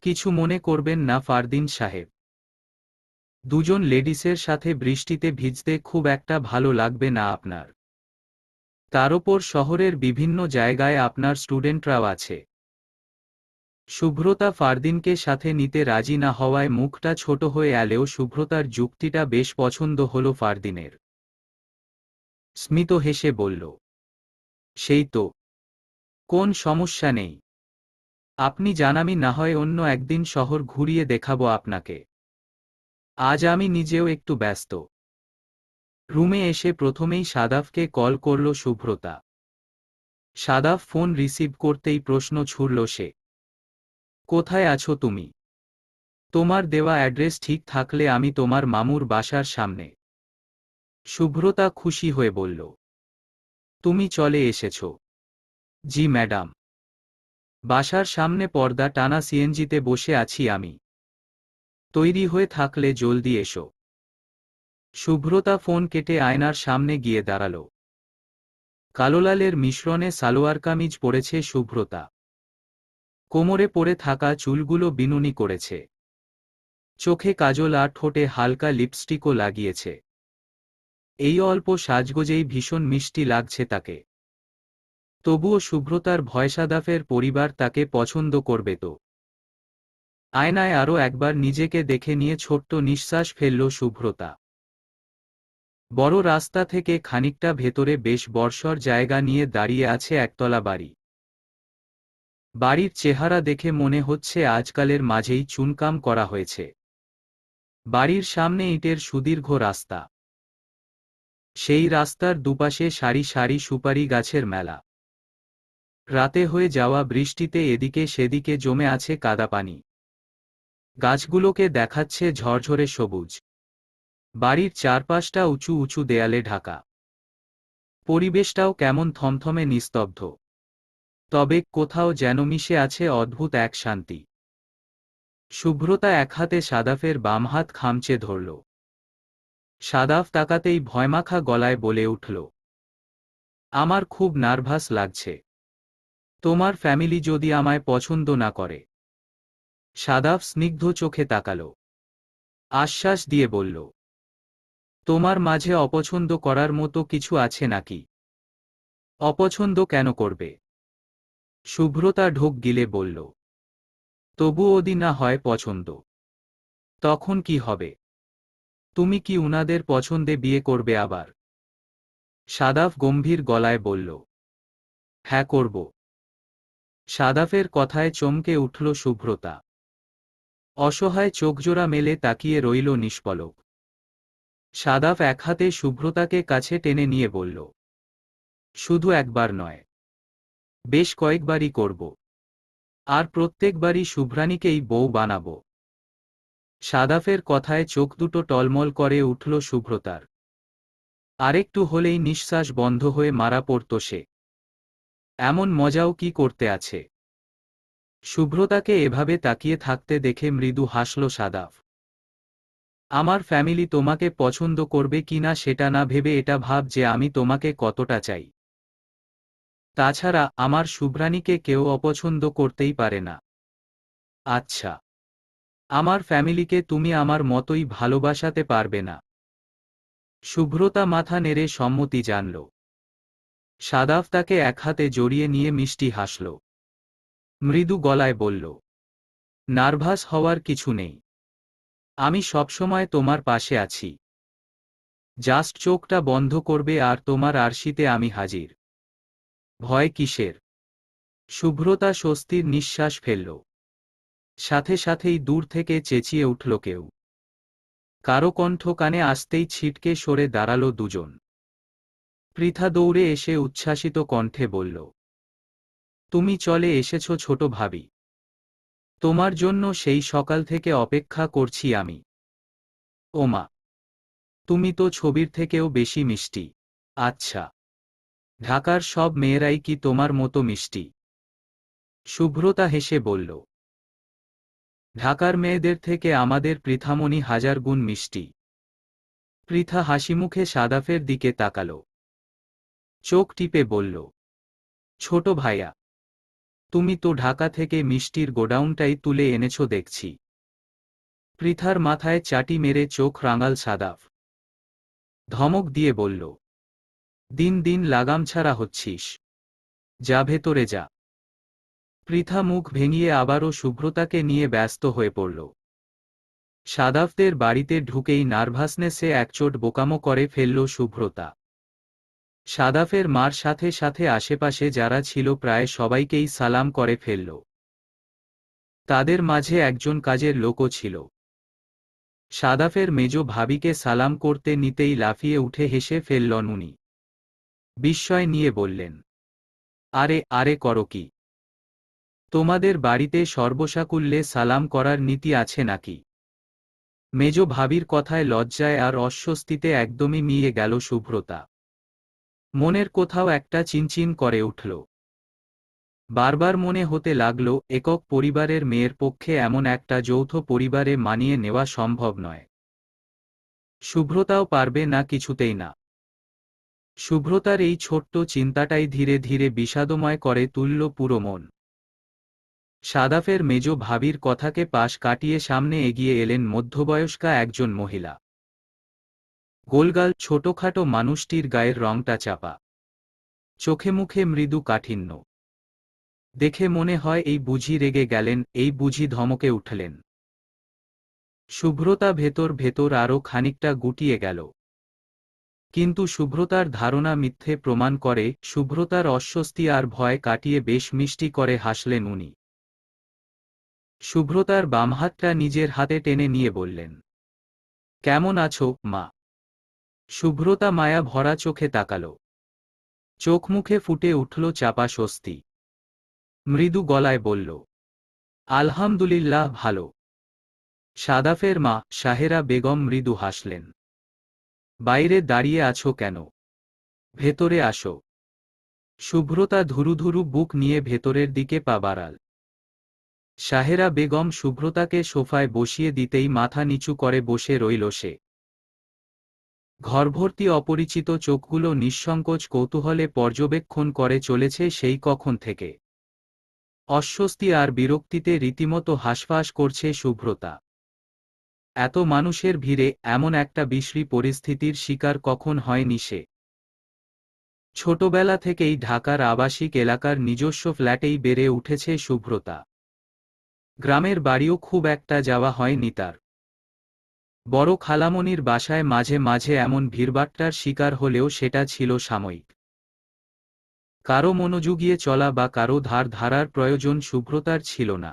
কিছু মনে করবেন না ফারদিন সাহেব, দুজন লেডিসের সাথে বৃষ্টিতে ভিজতে খুব একটা ভালো লাগবে না আপনার। তার ওপর শহরের বিভিন্ন জায়গায় আপনার স্টুডেন্টরাও আছে। শুভ্রতা ফারদিনকে সাথে নিতে রাজি না হওয়ায় মুখটা ছোট হয়ে এলেও শুভ্রতার যুক্তিটা বেশ পছন্দ হল ফারদিনের। স্মিত হেসে বলল, সেই তো, কোন সমস্যা নেই। আপনি জানামি না হয় অন্য একদিন শহর ঘুরিয়ে দেখাবো আপনাকে। আজ আমি নিজেও একটু ব্যস্ত। রুমে এসে প্রথমেই সাদাফকে কল করল শুভ্রতা। সাদাফ ফোন রিসিভ করতেই প্রশ্ন ছুড়ল সে, কোথায় আছো তুমি? তোমার দেওয়া অ্যাড্রেস ঠিক থাকলে আমি তোমার মামুর বাসার সামনে। শুভ্রতা খুশি হয়ে বলল, তুমি চলে এসেছ? জি ম্যাডাম। বাসার সামনে পর্দা টানা সিএনজিতে বসে আছি আমি। তৈরি হয়ে থাকলে জলদি এসো। শুভ্রতা ফোন কেটে আয়নার সামনে গিয়ে দাঁড়াল। কালোলালের মিশ্রণে সালোয়ার কামিজ পরেছে শুভ্রতা। কোমরে পড়ে থাকা চুলগুলো বিনুনি করেছে। চোখে কাজল আর ঠোঁটে হালকা লিপস্টিকও লাগিয়েছে। এই অল্প সাজগোজেই ভীষণ মিষ্টি লাগছে তাকে। তবুও শুভ্রতার ভয় সাদাফের পরিবার তাকে পছন্দ করবে তো? আয়নায় আরও একবার নিজেকে দেখে নিয়ে ছোট্ট নিঃশ্বাস ফেলল শুভ্রতা। বড় রাস্তা থেকে খানিকটা ভেতরে বেশ বর্ষর জায়গা নিয়ে দাঁড়িয়ে আছে একতলা বাড়ি। বাড়ির চেহারা দেখে মনে হচ্ছে আজকালের মাঝেই চুনকাম করা হয়েছে। বাড়ির সামনে ইটের সুদীর্ঘ রাস্তা। সেই রাস্তার দুপাশে সারি সারি সুপারি গাছের মেলা। রাতে হয়ে যাওয়া বৃষ্টিতে এদিকে সেদিকে জমে আছে কাদা পানি। গাছগুলোকে দেখাচ্ছে ঝরঝরে সবুজ। বাড়ির চারপাশটা উঁচু উঁচু দেয়ালে ঢাকা। পরিবেশটাও কেমন থমথমে নিস্তব্ধ। তবে কোথাও যেন মিশে আছে অদ্ভুত এক শান্তি। শুভ্রতা এক হাতে সাদাফের বাম হাত খামচে ধরল। সাদাফ তাকাতেই ভয়মাখা গলায় বলে উঠল, আমার খুব নার্ভাস লাগছে। তোমার ফ্যামিলি যদি আমায় পছন্দ না করে। সাদাফ স্নিগ্ধ চোখে তাকাল। আশ্বাস দিয়ে বলল, তোমার মাঝে অপছন্দ করার মতো কিছু আছে নাকি? অপছন্দ কেন করবে? শুভ্রতা ঢোক গিলে বলল, তবু ওদি না হয় পছন্দ। তখন কি হবে? তুমি কি উনাদের পছন্দে বিয়ে করবে আবার? সাদাফ গম্ভীর গলায় বলল, হ্যাঁ করব। সাদাফের কথায় চমকে উঠল শুভ্রতা। অসহায় চোখজোড়া মেলে তাকিয়ে রইল নিষ্পলক। সাদাফ এক হাতে শুভ্রতাকে কাছে টেনে নিয়ে বলল, শুধু একবার নয়, বেশ কয়েকবারই করব। আর প্রত্যেকবারই শুভ্রানীকেই বউ বানাব। সাদাফের কথায় চোখ দুটো টলমল করে উঠল শুভ্রতার। আরেকটু হলেই নিঃশ্বাস বন্ধ হয়ে মারা পড়ত সে। এমন মজাও কি করতে আছে? শুভ্রতাকে এভাবে তাকিয়ে থাকতে দেখে মৃদু হাসল সাদাফ। আমার ফ্যামিলি তোমাকে পছন্দ করবে কিনা সেটা না ভেবে এটা ভাব যে আমি তোমাকে কতটা চাই। তাছাড়া আমার শুভ্রানীকে কেউ অপছন্দ করতেই পারে না। আচ্ছা, আমার ফ্যামিলিকে তুমি আমার মতোই ভালোবাসাতে পারবে না? শুভ্রতা মাথা নেড়ে সম্মতি জানল। সাদাফ তাকে এক হাতে জড়িয়ে নিয়ে মিষ্টি হাসল। মৃদু গলায় বলল, নার্ভাস হওয়ার কিছু নেই। আমি সবসময় তোমার পাশে আছি। জাস্ট চোখটা বন্ধ করবে আর তোমার আরশিতে আমি হাজির। ভয় কিসের? শুভ্রতা স্বস্তির নিঃশ্বাস ফেলল। সাথে সাথেই দূর থেকে চেঁচিয়ে উঠল কেউ। কারো কণ্ঠ কানে আসতেই ছিটকে সরে দাঁড়াল দুজন। পৃথা দৌড়ে এসে উচ্ছ্বাসিত কণ্ঠে বলল, তুমি চলে এসেছ ছোট ভাবি। তোমার জন্য সেই সকাল থেকে অপেক্ষা করছি আমি। ওমা, তুমি তো ছবির থেকেও বেশি মিষ্টি। আচ্ছা, ঢাকার সব মেয়েরাই কি তোমার মতো মিষ্টি? শুভ্রতা হেসে বলল, ঢাকার মেয়েদের থেকে আমাদের পৃথামণি হাজার গুণ মিষ্টি। পৃথা হাসিমুখে সাদাফের দিকে তাকাল। চোখ টিপে বলল, ছোট ভাইয়া, তুমি তো ঢাকা থেকে মিষ্টির গোডাউনটাই তুলে এনেছ দেখছি। পৃথার মাথায় চাটি মেরে চোখ রাঙাল সাদাফ। ধমক দিয়ে বলল, দিন দিন লাগাম ছাড়া হচ্ছিস। যা ভেতরে যা। পৃথা মুখ ভেঙিয়ে আবারও শুভ্রতাকে নিয়ে ব্যস্ত হয়ে পড়ল। সাদাফদের বাড়িতে ঢুকেই নার্ভাসনেসে একচোট বোকামো করে ফেলল শুভ্রতা। সাদাফের মার সাথে সাথে আশেপাশে যারা ছিল প্রায় সবাইকেই সালাম করে ফেলল। তাদের মাঝে একজন কাজের লোকও ছিল। সাদাফের মেজ ভাবিকে সালাম করতে নিতেই লাফিয়ে উঠে হেসে ফেললেন উনি। বিস্ময় নিয়ে বললেন, আরে আরে করো কি? তোমাদের বাড়িতে সর্বসাকুল্যে সালাম করার নীতি আছে নাকি? মেজ ভাবির কথায় লজ্জায় আর অস্বস্তিতে একদমই মিয়ে গেল শুভ্রতা। মনের কোথাও একটা চিনচিন করে উঠল। বারবার মনে হতে লাগল একক পরিবারের মেয়ের পক্ষে এমন একটা যৌথ পরিবারে মানিয়ে নেওয়া সম্ভব নয়। শুভ্রতাও পারবে না, কিছুতেই না। শুভ্রতার এই ছোট্ট চিন্তাটাই ধীরে ধীরে বিষাদময় করে তুলল পুরো মন। সাদাফের মেজ ভাবির কথাকে পাশ কাটিয়ে সামনে এগিয়ে এলেন মধ্যবয়স্কা একজন মহিলা। গোলগাল ছোটখাটো মানুষটির গায়ের রংটা চাপা। চোখে মুখে মৃদু কাঠিন্য। দেখে মনে হয় এই বুঝি রেগে গেলেন, এই বুঝি ধমকে উঠলেন। শুভ্রতা ভেতর ভেতর আরও খানিকটা গুটিয়ে গেল। কিন্তু শুভ্রতার ধারণা মিথ্যে প্রমাণ করে। শুভ্রতার অস্বস্তি আর ভয় কাটিয়ে বেশ মিষ্টি করে হাসলেন উনি। শুভ্রতার বাম হাতটা নিজের হাতে টেনে নিয়ে বললেন, কেমন আছো, মা? শুভ্রতা মায়া ভরা চোখে তাকাল। চোখ মুখে ফুটে উঠল চাপা স্বস্তি। মৃদু গলায় বলল, আলহামদুলিল্লাহ, ভালো। সাদাফের মা, সাহেরা বেগম মৃদু হাসলেন। বাইরে দাঁড়িয়ে আছো কেন? ভেতরে আসো। শুভ্রতা ধুরুধুরু বুক নিয়ে ভেতরের দিকে পা বাড়াল। সাহেরা বেগম শুভ্রতাকে সোফায় বসিয়ে দিতেই মাথা নিচু করে বসে রইল সে। ঘরভর্তি অপরিচিত চোখগুলো নিঃসংকোচ কৌতূহলে পর্যবেক্ষণ করে চলেছে সেই কখন থেকে। অস্বস্তি আর বিরক্তিতে রীতিমতো হাঁসফাঁস করছে শুভ্রতা। এত মানুষের ভিড়ে এমন একটা বিশ্রী পরিস্থিতির শিকার কখন হয়নি সে। ছোটবেলা থেকেই ঢাকার আবাসিক এলাকার নিজস্ব ফ্ল্যাটেই বেড়ে উঠেছে শুভ্রতা। গ্রামের বাড়িও খুব একটা যাওয়া হয়নি তার। বড় খালামণির বাসায় মাঝে মাঝে এমন ভিড়ভাট্টার শিকার হলেও সেটা ছিল সাময়িক। কারো মনোযোগিয়ে চলা বা কারো ধার ধারার প্রয়োজন শুভ্রতার ছিল না।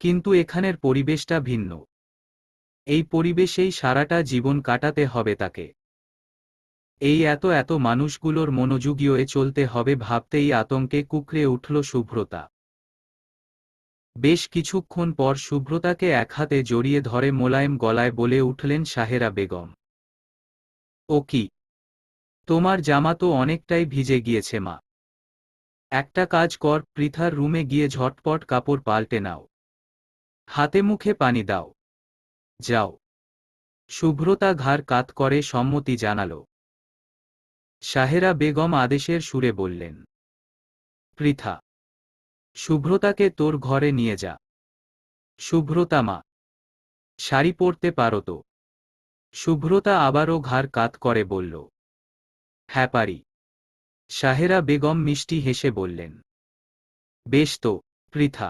কিন্তু এখানের পরিবেশটা ভিন্ন। এই পরিবেশেই সারাটা জীবন কাটাতে হবে তাকে। এই এত এত মানুষগুলোর মনোযোগীয় চলতে হবে ভাবতেই আতঙ্কে কুঁকড়ে উঠল শুভ্রতা। বেশ কিছুক্ষণ পর শুভ্রতাকে এক হাতে জড়িয়ে ধরে মোলায়েম গলায় বলে উঠলেন সাহেরা বেগম, ও কি, তোমার জামা তো অনেকটাই ভিজে গিয়েছে মা। একটা কাজ কর, পৃথার রুমে গিয়ে ঝটপট কাপড় পাল্টে নাও। হাতে মুখে পানি দাও। যাও। শুভ্রতা ঘাড় কাত করে সম্মতি জানাল। সাহেরা বেগম আদেশের সুরে বললেন, পৃথা, শুভ্রতাকে তোর ঘরে নিয়ে যা। শুভ্রতা মা, শাড়ি পরতে পারো তো? শুভ্রতা আবারও ঘাড় কাত করে বলল, হ্যাঁ পারি। সাহেরা বেগম মিষ্টি হেসে বললেন, বেশ তো, পৃথা,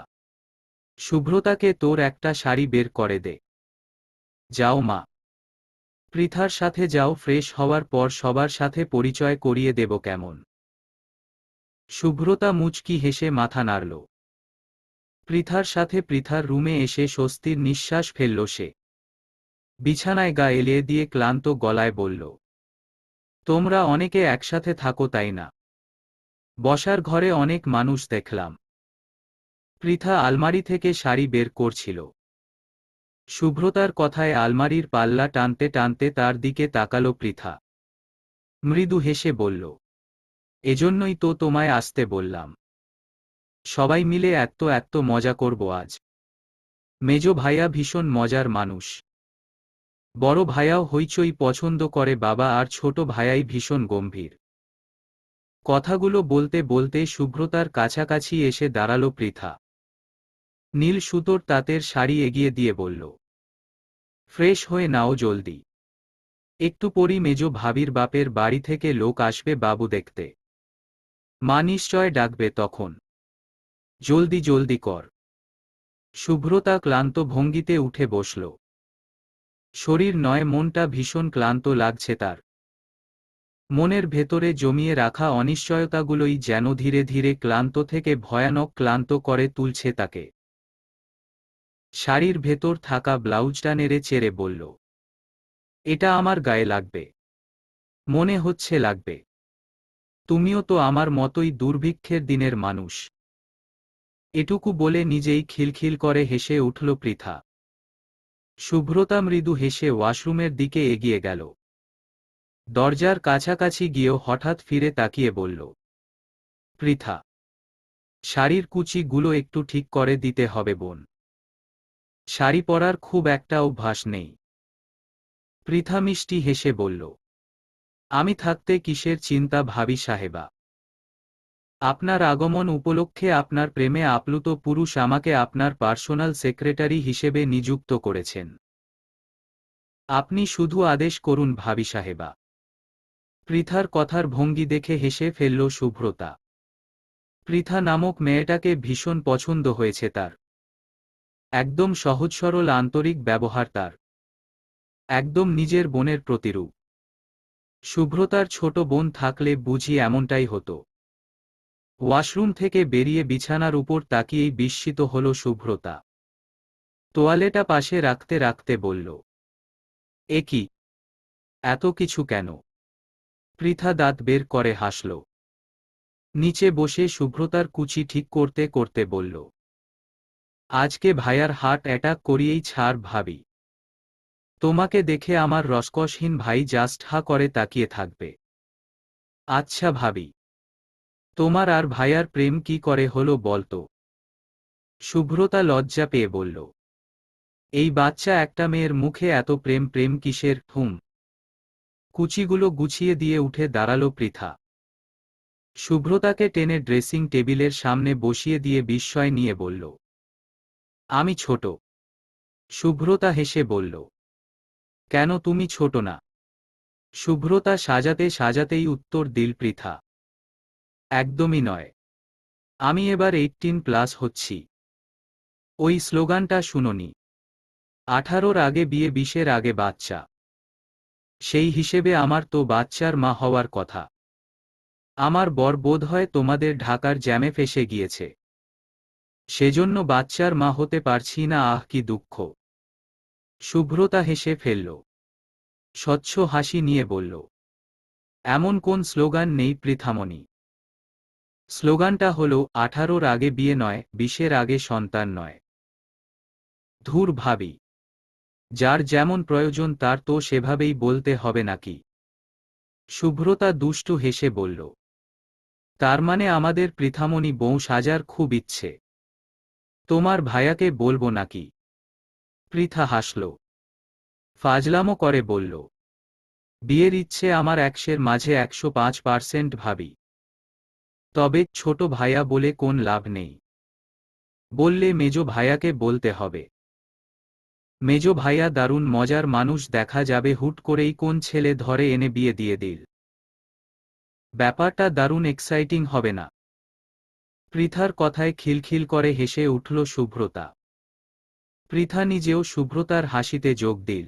শুভ্রতাকে তোর একটা শাড়ি বের করে দে। যাও মা। পৃথার সাথে যাও, ফ্রেশ হওয়ার পর সবার সাথে পরিচয় করিয়ে দেব কেমন। শুভ্রতা মুচকি হেসে মাথা নাড়ল। পৃথার সাথে পৃথার রুমে এসে স্বস্তির নিঃশ্বাস ফেলল সে। বিছানায় গা এলিয়ে দিয়ে ক্লান্ত গলায় বলল, তোমরা অনেকে একসাথে থাকো তাই না? বসার ঘরে অনেক মানুষ দেখলাম। পৃথা আলমারি থেকে শাড়ি বের করছিল। শুভ্রতার কথায় আলমারির পাল্লা টানতে টানতে তার দিকে তাকালো পৃথা। মৃদু হেসে বলল, এজন্যই তো তোমায় আসতে বললাম। সবাই মিলে এত এত মজা করব আজ। মেজো ভাইয়া ভীষণ মজার মানুষ। বড় ভাইয়াও হইচই পছন্দ করে বাবা, আর ছোট ভাইয়াই ভীষণ গম্ভীর। কথাগুলো বলতে বলতে শুভ্রতার কাছাকাছি এসে দাঁড়ালো পৃথা। নীল সুতোর তাঁতের শাড়ি এগিয়ে দিয়ে বলল, ফ্রেশ হয়ে নাও জলদি। একটু পরই মেজো ভাবির বাপের বাড়ি থেকে লোক আসবে বাবু দেখতে। মা নিশ্চয় ডাকবে তখন। জলদি জলদি কর। শুভ্রতা ক্লান্ত ভঙ্গিতে উঠে বসল। শরীর নয়, মনটা ভীষণ ক্লান্ত লাগছে তার। মনের ভেতরে জমিয়ে রাখা অনিশ্চয়তাগুলোই যেন ধীরে ধীরে ক্লান্ত থেকে ভয়ানক ক্লান্ত করে তুলছে তাকে। শাড়ির ভেতর থাকা ব্লাউজটা নেড়ে চেড়ে বলল, এটা আমার গায়ে লাগবে। মনে হচ্ছে লাগবে। তুমিও তো আমার মতোই দুর্ভিক্ষের দিনের মানুষ। এটুকু বলে নিজেই খিলখিল করে হেসে উঠল পৃথা। শুভ্রতা মৃদু হেসে ওয়াশরুমের দিকে এগিয়ে গেল। দরজার কাছাকাছি গিয়েও হঠাৎ ফিরে তাকিয়ে বলল, পৃথা, শাড়ির কুচিগুলো একটু ঠিক করে দিতে হবে বোন। শাড়ি পরার খুব একটা অভ্যাস নেই। পৃথা মিষ্টি হেসে বলল, আমি থাকতে কিসের চিন্তা ভাবি সাহেবা। আপনার আগমন উপলক্ষে আপনার প্রেমে আপ্লুত পুরুষ আমাকে আপনার পার্সোনাল সেক্রেটারি হিসেবে নিযুক্ত করেছেন। আপনি শুধু আদেশ করুন ভাবি সাহেবা। পৃথার কথার ভঙ্গি দেখে হেসে ফেলল শুভ্রতা। পৃথা নামক মেয়েটাকে ভীষণ পছন্দ হয়েছে তার। একদম সহজ সরল আন্তরিক ব্যবহার তার। একদম নিজের বোনের প্রতিরূপ। শুভ্রতার ছোট বোন থাকলে বুঝি এমনটাই হতো। ওয়াশরুম থেকে বেরিয়ে বিছানার উপর তাকিয়েই বিস্মিত হল শুভ্রতা। তোয়ালেটা পাশে রাখতে রাখতে বলল, এ কি, এত কিছু কেন? পৃথা দাঁত বের করে হাসল। নিচে বসে শুভ্রতার কুচি ঠিক করতে করতে বলল, আজকে ভাইয়ার হার্ট অ্যাটাক করিয়েই ছাড় ভাবি। তোমাকে দেখে আমার রসকসহীন ভাই জাস্ট হা করে তাকিয়ে থাকবে। আচ্ছা ভাবি, তোমার আর ভাইয়ার প্রেম কি করে হলো বলতো? শুভ্রতা লজ্জা পেয়ে বলল, এই বাচ্চা একটা মেয়ের মুখে এত প্রেম প্রেম কিসের? কুচিগুলো গুছিয়ে দিয়ে উঠে দাঁড়ালো পৃথা। শুভ্রতাকে টেনে ড্রেসিং টেবিলের সামনে বসিয়ে দিয়ে বিস্ময় নিয়ে বলল, আমি ছোট? শুভ্রতা হেসে বলল, কেন তুমি ছোট না? শুভ্রতা সাজাতে সাজাতেই উত্তর দিল পৃথা, একদমই নয়। আমি এবার 18+ হচ্ছি। ওই স্লোগানটা শুনোনি? 18-র আগে বিয়ে, 20-এর আগে বাচ্চা। সেই হিসেবে আমার তো বাচ্চার মা হওয়ার কথা। আমার বর বোধহয় তোমাদের ঢাকার জ্যামে ফেঁসে গিয়েছে, সেজন্য বাচ্চার মা হতে পারছি না। আহ কি দুঃখ। শুভ্রতা হেসে ফেলল, স্বচ্ছ হাসি নিয়ে বলল, এমন কোন স্লোগান নেই পৃথামণি। স্লোগানটা হলো 18-র আগে বিয়ে নয়, 20-এর আগে সন্তান নয়। ধুর ভাবি, যার যেমন প্রয়োজন তার তো সেভাবেই বলতে হবে নাকি? শুভ্রতা দুষ্টু হেসে বলল, তার মানে আমাদের পৃথামণি বউ সাজার খুব ইচ্ছে? তোমার ভাইয়াকে বলবো নাকি? পৃথা হাসল, ফাজলামো করে বলল, বিয়ের ইচ্ছে আমার 100-এর মাঝে 105% ভাবি। তবে ছোট ভাইয়া বলে কোন লাভ নেই। বললে মেজো ভাইয়াকে বলতে হবে। মেজো ভাইয়া দারুণ মজার মানুষ, দেখা যাবে হুট করেই কোন ছেলে ধরে এনে বিয়ে দিয়ে দিল। ব্যাপারটা দারুণ এক্সাইটিং হবে না? পৃথার কথায় খিলখিল করে হেসে উঠল শুভ্রতা। পৃথা নিজেও শুভ্রতার হাসিতে যোগ দিল।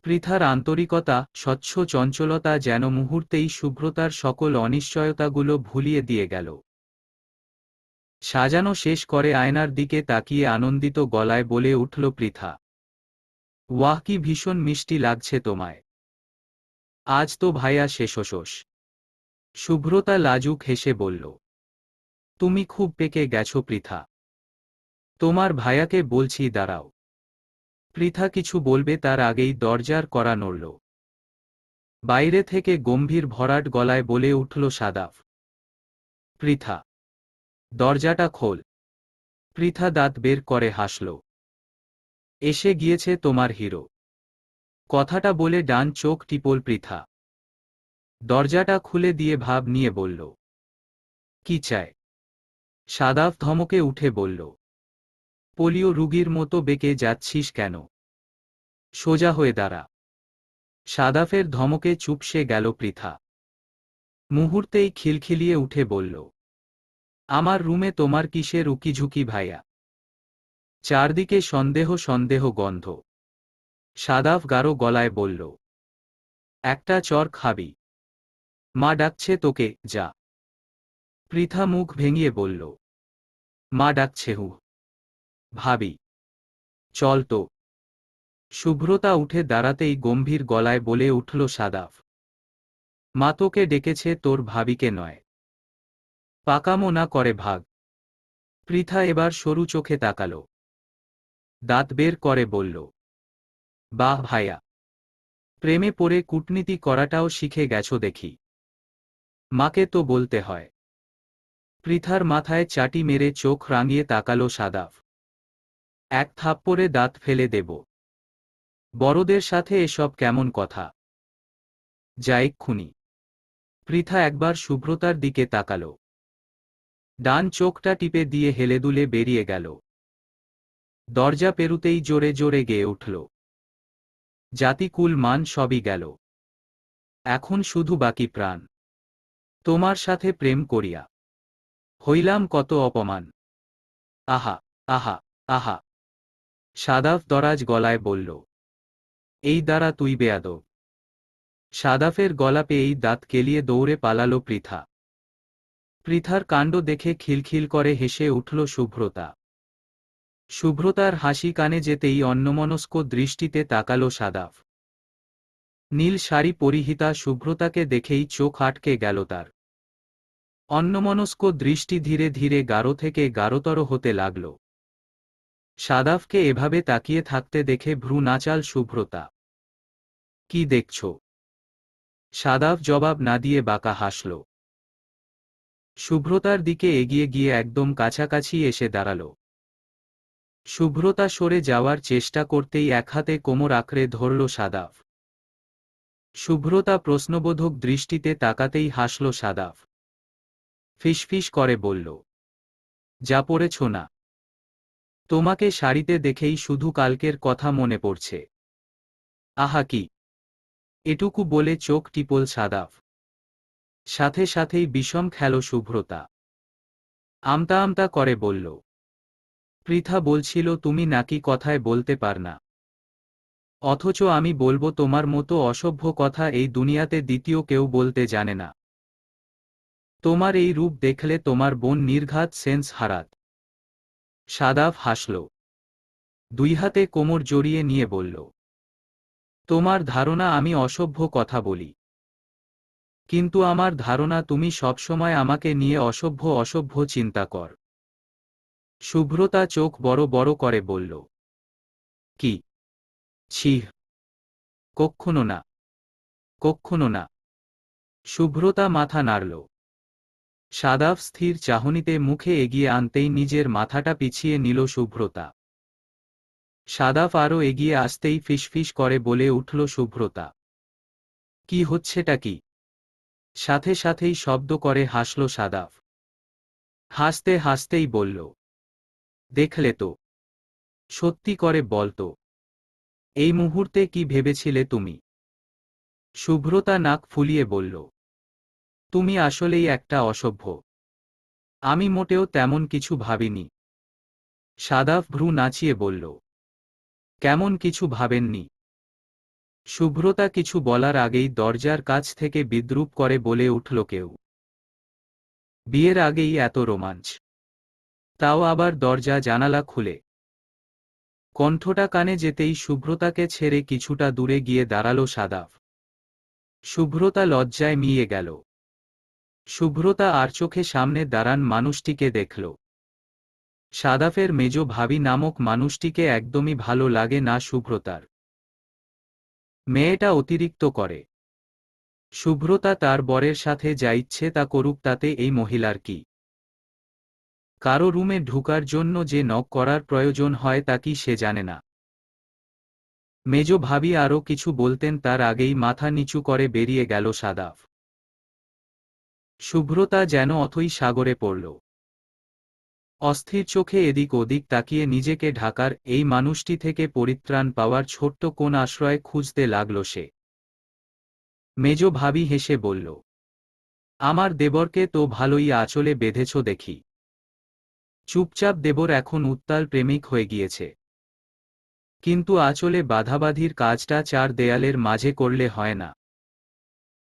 পৃথার আন্তরিকতা, স্বচ্ছ চঞ্চলতা যেন মুহূর্তেই শুভ্রতার সকল অনিশ্চয়তাগুলো ভুলিয়ে দিয়ে গেল। সাজানো শেষ করে আয়নার দিকে তাকিয়ে আনন্দিত গলায় বলে উঠল পৃথা, ওয়াহ, কি ভীষণ মিষ্টি লাগছে তোমায়। আজ তো ভাইয়া শেষোশোষ। শুভ্রতা লাজুক হেসে বলল, তুমি খুব পেকে গেছো পৃথা। তোমার ভাইয়াকে বলছি দাঁড়াও। পৃথা কিছু বলবে তার আগেই দরজার কড়া নড়ল। বাইরে থেকে গম্ভীর ভরাট গলায় বলে উঠল সাদাফ, পৃথা, দরজাটা খোল। পৃথা দাঁত বের করে হাসল, এসে গিয়েছে তোমার হিরো। কথাটা বলে ডান চোখ টিপল পৃথা। দরজাটা খুলে দিয়ে ভাব নিয়ে বলল, কি চায়? সাদাফ ধমকে উঠে বলল, পোলিও রুগীর মতো বেঁকে যাচ্ছিস কেন? সোজা হয়ে দাঁড়া। সাদাফের ধমকে চুপসে গেল পৃথা। মুহূর্তেই খিলখিলিয়ে উঠে বলল, আমার রুমে তোমার কিসের উকিঝুঁকি ভাইয়া? চারদিকে সন্দেহ সন্দেহ গন্ধ। সাদাফ গাঢ় গলায় বলল, একটা চর খাবি? মা ডাকছে তোকে, যা। পৃথা মুখ ভেঙিয়ে বলল, মা ডাকছে? ভাবি, চল তো। শুভ্রতা উঠে দাঁড়াতেই গম্ভীর গলায় বলে উঠল সাদাফ, মা তোকে ডেকেছে, তোর ভাবিকে নয়। পাকামো না করে ভাগ। পৃথা এবার সরু চোখে তাকাল, দাঁত বের করে বলল, বাহ ভাইয়া, প্রেমে পড়ে কূটনীতি করাটাও শিখে গেছো দেখি। মাকে তো বলতে হয়। পৃথার মাথায় চাটি মেরে চোখ রাঙিয়ে তাকালো সাদাফ, এক থাপ্পড়ে দাঁত ফেলে দেব। বড়দের সাথে এসব কেমন কথা? যা এক্ষুনি। পৃথা একবার শুভ্রতার দিকে তাকাল, ডান চোখটা টিপে দিয়ে হেলেদুলে বেরিয়ে গেল। দরজা পেরুতেই জোরে জোরে গেয়ে উঠল, জাতিকুল মান সবই গেল, এখন শুধু বাকি প্রাণ। তোমার সাথে প্রেম করিয়া হইলাম কত অপমান। আহা, আহা, আহা। সাদাফ দরাজ গলায় বলল, এই দ্বারা তুই বেয়াদব। সাদাফের গলা পেয়েই দাঁত কেলিয়ে দৌড়ে পালালো পৃথা। পৃথার কাণ্ড দেখে খিলখিল করে হেসে উঠল শুভ্রতা। শুভ্রতার হাসি কানে যেতেই অন্যমনস্ক দৃষ্টিতে তাকালো সাদাফ। নীল শাড়ি পরিহিতা শুভ্রতাকে দেখেই চোখ আটকে গেল তার। অন্যমনস্ক দৃষ্টি ধীরে ধীরে গাঢ় থেকে গাঢ়তর হতে লাগল। সাদাফকে এভাবে তাকিয়ে থাকতে দেখে ভ্রু নাচাল শুভ্রতা। কি দেখছ? সাদাফ জবাব না দিয়ে বাঁকা হাসল। শুভ্রতার দিকে এগিয়ে গিয়ে একদম কাছাকাছি এসে দাঁড়াল। শুভ্রতা সরে যাওয়ার চেষ্টা করতেই এক হাতে কোমর আঁকড়ে ধরল সাদাফ। শুভ্রতা প্রশ্নবোধক দৃষ্টিতে তাকাতেই হাসল সাদাফ। ফিসফিস করে বলল, যা পড়েছ না? তোমাকে শাড়িতে দেখেই শুধু কালকের কথা মনে পড়ছে। আহা কি! এটুকু বলে চোখ টিপল সাদাফ। সাথে সাথেই বিষম খেল শুভ্রতা। আমতা আমতা করে বলল, পৃথা বলছিল তুমি নাকি কথায় বলতে পার না, অথচ আমি বলবো তোমার মতো অসভ্য কথা এই দুনিয়াতে দ্বিতীয় কেউ বলতে জানে না। তোমার এই রূপ দেখলে তোমার বোন নির্ঘাত সেন্স হারাত। সাদাফ হাসল। দুই হাতে কোমর জড়িয়ে নিয়ে বলল, তোমার ধারণা আমি অসভ্য কথা বলি, কিন্তু আমার ধারণা তুমি সবসময় আমাকে নিয়ে অসভ্য অসভ্য চিন্তা কর। শুভ্রতা চোখ বড় বড় করে বলল, কি? ছিঃ! কক্ষনো না, কক্ষনো না। শুভ্রতা মাথা নাড়ল। সাদাফ স্থির চাহনিতে মুখে এগিয়ে আনতেই নিজের মাথাটা পিছিয়ে নিল শুভ্রতা। সাদাফ আরও এগিয়ে আসতেই ফিসফিস করে বলে উঠল শুভ্রতা, কি হচ্ছেটা কি? সাথে সাথেই শব্দ করে হাসল সাদাফ। হাসতে হাসতেই বলল, দেখলে তো? সত্যি করে বলতো, এই মুহূর্তে কি ভেবেছিলে তুমি? শুভ্রতা নাক ফুলিয়ে বলল, তুমি আসলেই একটা অসভ্য। আমি মোটেও তেমন কিছু ভাবিনি। সাদাফ ভ্রু নাচিয়ে বলল, কেমন কিছু ভাবেননি? শুভ্রতা কিছু বলার আগেই দরজার কাছ থেকে বিদ্রূপ করে বলে উঠল কেউ। বিয়ের আগেই এত রোমাঞ্চ, তাও আবার দরজা জানালা খুলে। কণ্ঠটা কানে যেতেই শুভ্রতাকে ছেড়ে কিছুটা দূরে গিয়ে দাঁড়াল সাদাফ। শুভ্রতা লজ্জায় মিয়ে গেল। শুভ্রতা আর চোখে সামনে দাঁড়ান মানুষটিকে দেখল। সাদাফের মেজ ভাবি নামক মানুষটিকে একদমই ভালো লাগে না শুভ্রতার। মেয়েটা অতিরিক্ত করে। শুভ্রতা তার বরের সাথে যা ইচ্ছে তা করুক, তাতে এই মহিলার কি? কারো রুমে ঢুকার জন্য যে নক করার প্রয়োজন হয় তা কি সে জানে না? মেজ ভাবি আরও কিছু বলতেন তার আগেই মাথা নিচু করে বেরিয়ে গেল সাদাফ। শুভ্রতা যেন অথই সাগরে পড়ল। অস্থির চোখে এদিক ওদিক তাকিয়ে নিজেকে ঢাকার এই মানুষটি থেকে পরিত্রাণ পাওয়ার ছোট্ট কোন আশ্রয় খুঁজতে লাগল সে। মেজ ভাবি হেসে বলল, আমার দেবরকে তো ভালোই আঁচলে বেঁধেছ দেখি। চুপচাপ দেবর এখন উত্তাল প্রেমিক হয়ে গিয়েছে। কিন্তু আঁচলে বাঁধাবাঁধির কাজটা চার দেয়ালের মাঝে করলে হয় না।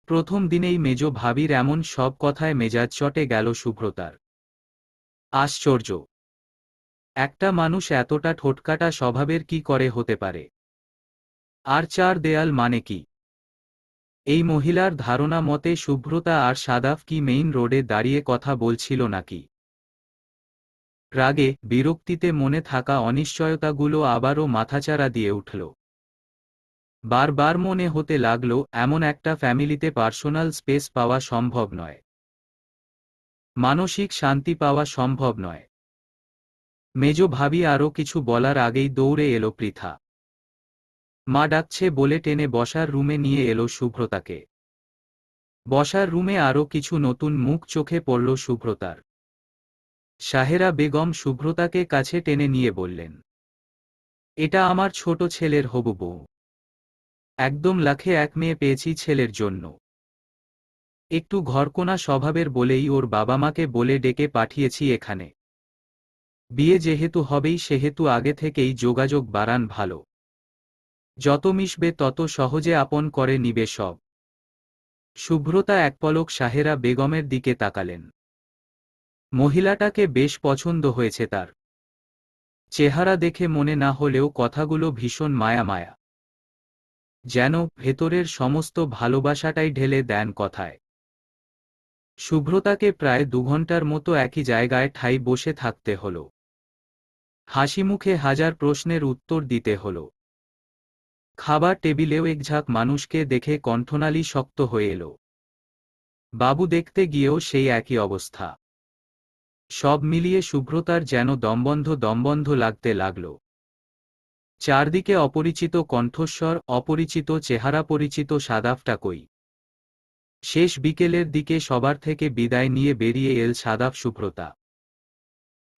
প্রথম দিনেই মেজ ভাবির এমন সব কথায় মেজাজ চটে গেল শুভ্রতার। আশ্চর্য! একটা মানুষ এতটা ঠোঁটকাটা স্বভাবের কি করে হতে পারে? আর চার দেয়াল মানে কি? এই মহিলার ধারণা মতে শুভ্রতা আর সাদাফ কি মেইন রোডে দাঁড়িয়ে কথা বলছিল নাকি? রাগে বিরক্তিতে মনে থাকা অনিশ্চয়তাগুলো আবারও মাথাচাড়া দিয়ে উঠল। বারবার মনে হতে লাগল এমন একটা ফ্যামিলিতে পার্সোনাল স্পেস পাওয়া সম্ভব নয়, মানসিক শান্তি পাওয়া সম্ভব নয়। মেজ ভাবি আরও কিছু বলার আগেই দৌড়ে এলো পৃথা। মা ডাকছে বলে টেনে বসার রুমে নিয়ে এলো শুভ্রতাকে। বসার রুমে আরও কিছু নতুন মুখ চোখে পড়ল শুভ্রতার। সাহেরা বেগম শুভ্রতাকে কাছে টেনে নিয়ে বললেন, এটা আমার ছোট ছেলের হবু বউ। একদম লাখে এক মেয়ে পেয়েছি ছেলের জন্য। একটু ঘরকোনা স্বভাবের বলেই ওর বাবা মাকে বলে ডেকে পাঠিয়েছি এখানে। বিয়ে যেহেতু হবেই সেহেতু আগে থেকেই যোগাযোগ বাড়ান ভালো। যত মিশবে তত সহজে আপন করে নিবে সব। শুভ্রতা এক পলক সাহেরা বেগমের দিকে তাকালেন। মহিলাটাকে বেশ পছন্দ হয়েছে তার। চেহারা দেখে মনে না হলেও কথাগুলো ভীষণ মায়া মায়া, যেন ভেতরের সমস্ত ভালোবাসাটাই ঢেলে দেন কথায়। শুভ্রতাকে প্রায় 2 ঘন্টার মতো একই জায়গায় ঠাই বসে থাকতে হল। হাসিমুখে হাজার প্রশ্নের উত্তর দিতে হল। খাবার টেবিলেও একঝাঁক মানুষকে দেখে কণ্ঠনালী শক্ত হয়ে এলো। বাবু দেখতে গিয়েও সেই একই অবস্থা। সব মিলিয়ে শুভ্রতার যেন দমবন্ধ লাগতে লাগল। চারদিকে অপরিচিত কণ্ঠস্বর, অপরিচিত চেহারা, পরিচিত সাদাফটা কই। শেষ বিকেলের দিকে সবার থেকে বিদায় নিয়ে বেরিয়ে এল সাদাফ শুভ্রতা।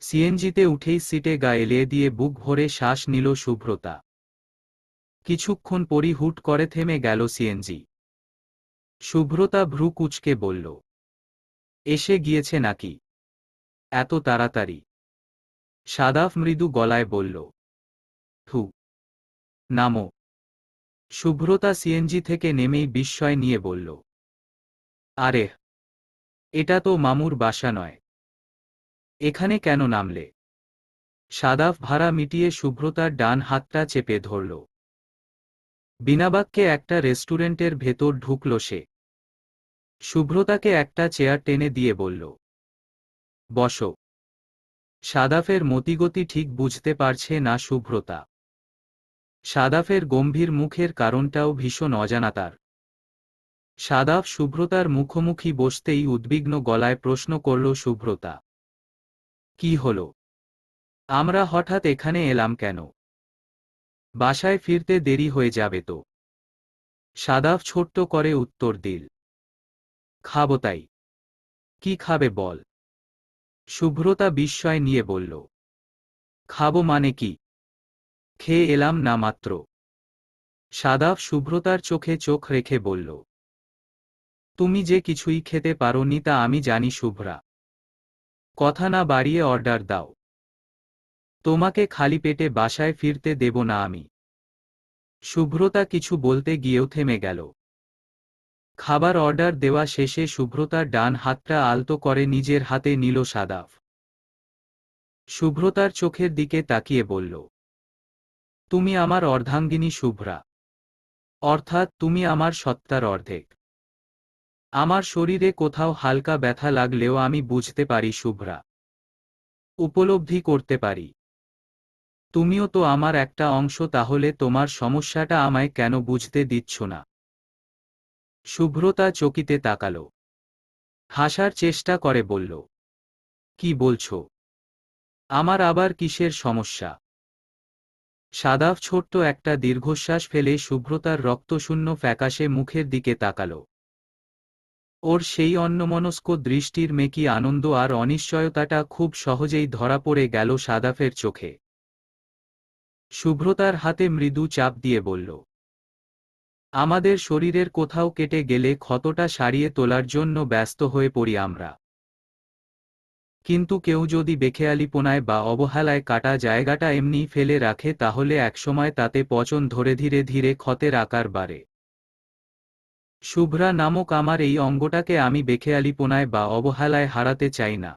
সিএনজিতে উঠেই সিটে গা এলিয়ে দিয়ে বুক ভরে শ্বাস নিল শুভ্রতা। কিছুক্ষণ পরই হুট করে থেমে গেল সিএনজি। শুভ্রতা ভ্রু কুঁচকে বলল, এসে গিয়েছে নাকি এত তাড়াতাড়ি? সাদাফ মৃদু গলায় বলল, থু, নামো। শুভ্রতা সিএনজি থেকে নেমেই বিস্ময় নিয়ে বলল, আরে, এটা তো মামুর বাসা নয়, এখানে কেন নামলে? সাদাফ ভাড়া মিটিয়ে শুভ্রতার ডান হাতটা চেপে ধরল। বিনাবাক্যে একটা রেস্টুরেন্টের ভেতর ঢুকল সে। শুভ্রতাকে একটা চেয়ার টেনে দিয়ে বলল, বসো। সাদাফের মতিগতি ঠিক বুঝতে পারছে না শুভ্রতা। সাদাফের গম্ভীর মুখের কারণটাও ভীষণ অজানা তার। সাদাফ শুভ্রতার মুখোমুখি বসতেই উদ্বিগ্ন গলায় প্রশ্ন করল শুভ্রতা, কি হল? আমরা হঠাৎ এখানে এলাম কেন? বাসায় ফিরতে দেরি হয়ে যাবে তো। সাদাফ ছোট্ট করে উত্তর দিল, খাবো তাই। কি খাবে বল? শুভ্রতা বিস্ময় নিয়ে বলল, খাবো মানে কি? খেয়ে এলাম না মাত্র। সাদাফ শুভ্রতার চোখে চোখ রেখে বলল, তুমি যে কিছুই খেতে পারোনি তা আমি জানি শুভ্রা। কথা না বাড়িয়ে অর্ডার দাও। তোমাকে খালি পেটে বাসায় ফিরতে দেব না আমি। শুভ্রতা কিছু বলতে গিয়েও থেমে গেল। খাবার অর্ডার দেওয়া শেষে শুভ্রতার ডান হাতটা আলতো করে নিজের হাতে নিল সাদাফ। শুভ্রতার চোখের দিকে তাকিয়ে বলল, তুমি আমার অর্ধাঙ্গিনী শুভ্রা। অর্থাৎ তুমি আমার সত্তার অর্ধেক। আমার শরীরে কোথাও হালকা ব্যথা লাগলেও আমি বুঝতে পারি শুভ্রা, উপলব্ধি করতে পারি। তুমিও তো আমার একটা অংশ, তাহলে তোমার সমস্যাটা আমায় কেন বুঝতে দিচ্ছ না? শুভ্রতা চকিতে তাকাল। হাসার চেষ্টা করে বলল, কি বলছো? আমার আবার কিসের সমস্যা? সাদাফ ছোট্ট একটা দীর্ঘশ্বাস ফেলে শুভ্রতার রক্তশূন্য ফ্যাকাশে মুখের দিকে তাকাল। ওর সেই অন্যমনস্ক দৃষ্টির মেকি আনন্দ আর অনিশ্চয়তাটা খুব সহজেই ধরা পড়ে গেল সাদাফের চোখে। শুভ্রতার হাতে মৃদু চাপ দিয়ে বলল, আমাদের শরীরের কোথাও কেটে গেলে ক্ষতটা সারিয়ে তোলার জন্য ব্যস্ত হয়ে পড়ি আমরা। কিন্তু কেউ যদি বেখেয়ালিপনায় বা অবহেলায় কাটা জায়গাটা এমনি ফেলে রাখে, তাহলে একসময় তাতে পচন ধরে ধীরে ধীরে ক্ষতের আকার বাড়ে। শুভ্রা নামক আমার এই অঙ্গটাকে আমি বেখেয়ালিপনায় বা অবহেলায় হারাতে চাই না।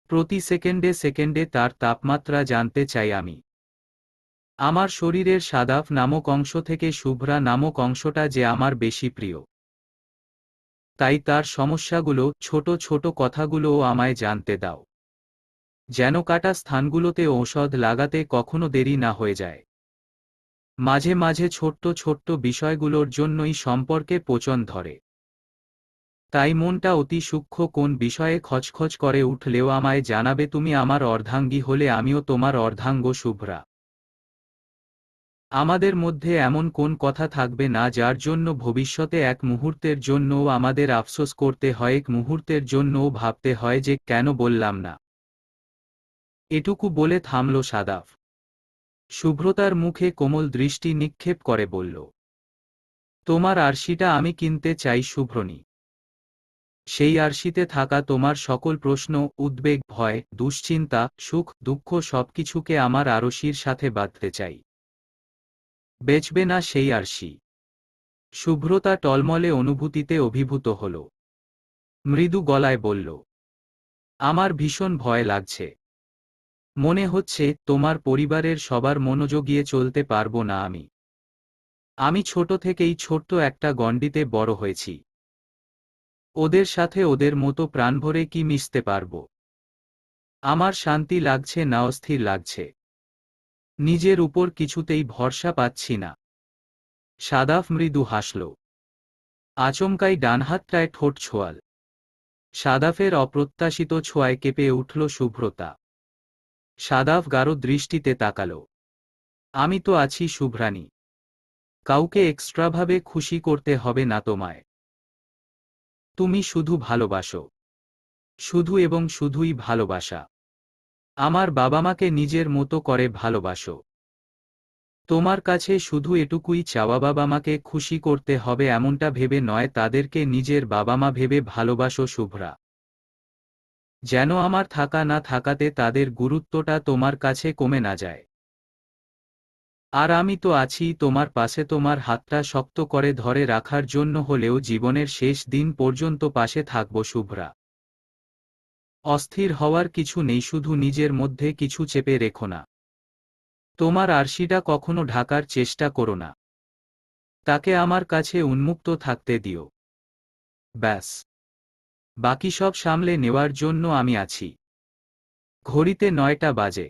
প্রতি সেকেন্ডে সেকেন্ডে তার তাপমাত্রা জানতে চাই আমি। আমার শরীরের সাদাফ নামক অংশ থেকে শুভ্রা নামক অংশটা যে আমার বেশি প্রিয়। তাই তার সমস্যাগুলো, ছোট ছোট কথাগুলোও আমায় জানতে দাও, যেন কাটা স্থানগুলোতে ঔষধ লাগাতে কখনো দেরি না হয়ে যায়। মাঝে মাঝে ছোট্ট ছোট্ট বিষয়গুলোর জন্যই সম্পর্কে পচন ধরে। তাই মনটা অতি সূক্ষ্ম কোন বিষয়ে খচখচ করে উঠলেও আমায় জানাবে। তুমি আমার অর্ধাঙ্গী হলে আমিও তোমার অর্ধাঙ্গ শুভ্রা। আমাদের মধ্যে এমন কোন কথা থাকবে না যার জন্য ভবিষ্যতে এক মুহূর্তের জন্যও আমাদের আফসোস করতে হয়, এক মুহূর্তের জন্যও ভাবতে হয় যে কেন বললাম না। এটুকু বলে থামল সাদাফ। শুভ্রতার মুখে কোমল দৃষ্টি নিক্ষেপ করে বলল, তোমার আরশিটা আমি কিনতে চাই শুভ্রনী। সেই আরশিতে থাকা তোমার সকল প্রশ্ন, উদ্বেগ, ভয়, দুশ্চিন্তা, সুখ, দুঃখ সবকিছুকে আমার আরশির সাথে বাঁধতে চাই। বেচবে না সেই আরশি? শুভ্রতা টলমলে অনুভূতিতে অভিভূত হল। মৃদু গলায় বলল, আমার ভীষণ ভয় লাগছে। মনে হচ্ছে তোমার পরিবারের সবার মনোযোগিয়ে চলতে পারবো না আমি। আমি ছোট থেকেই ছোট্ট একটা গণ্ডিতে বড় হয়েছি। ওদের সাথে ওদের মতো প্রাণভরে কি মিশতে পারবো? আমার শান্তি লাগছে না অস্থির লাগছে। নিজের উপর কিছুতেই ভরসা পাচ্ছি না। সাদাফ মৃদু হাসল। আচমকাই ডান হাতটায় ঠোঁট ছোঁয়াল। সাদাফের অপ্রত্যাশিত ছোঁয়ায় কেঁপে উঠল শুভ্রতা। সাদাফ গাঢ় দৃষ্টিতে তাকাল। আমি তো আছি শুভ্রানী। কাউকে এক্সট্রাভাবে খুশি করতে হবে না তোমায়। তুমি শুধু ভালোবাসো। শুধু এবং শুধুই ভালোবাসা। আমার বাবা মাকে নিজের মতো করে ভালোবাসো। তোমার কাছে শুধু এটুকুই চাওয়া, বাবা মাকে খুশি করতে হবে এমনটা ভেবে নয়, তাদেরকে নিজের বাবা মা ভেবে ভালোবাসো শুভ্রা। যেন আমার থাকা না থাকাতে তাদের গুরুত্বটা তোমার কাছে কমে না যায়। আর আমি তো আছি তোমার পাশে, তোমার হাতটা শক্ত করে ধরে রাখার জন্য হলেও জীবনের শেষ দিন পর্যন্ত পাশে থাকব শুভ্রা। অস্থির হওয়ার কিছু নেই, শুধু নিজের মধ্যে কিছু চেপে রেখো না। তোমার আরশিটা কখনো ঢাকার চেষ্টা করো না। তাকে আমার কাছে উন্মুক্ত থাকতে দিও। ব্যাস। বাকি সব সামলে নেওয়ার জন্য আমি আছি। ঘড়িতে 9টা বাজে।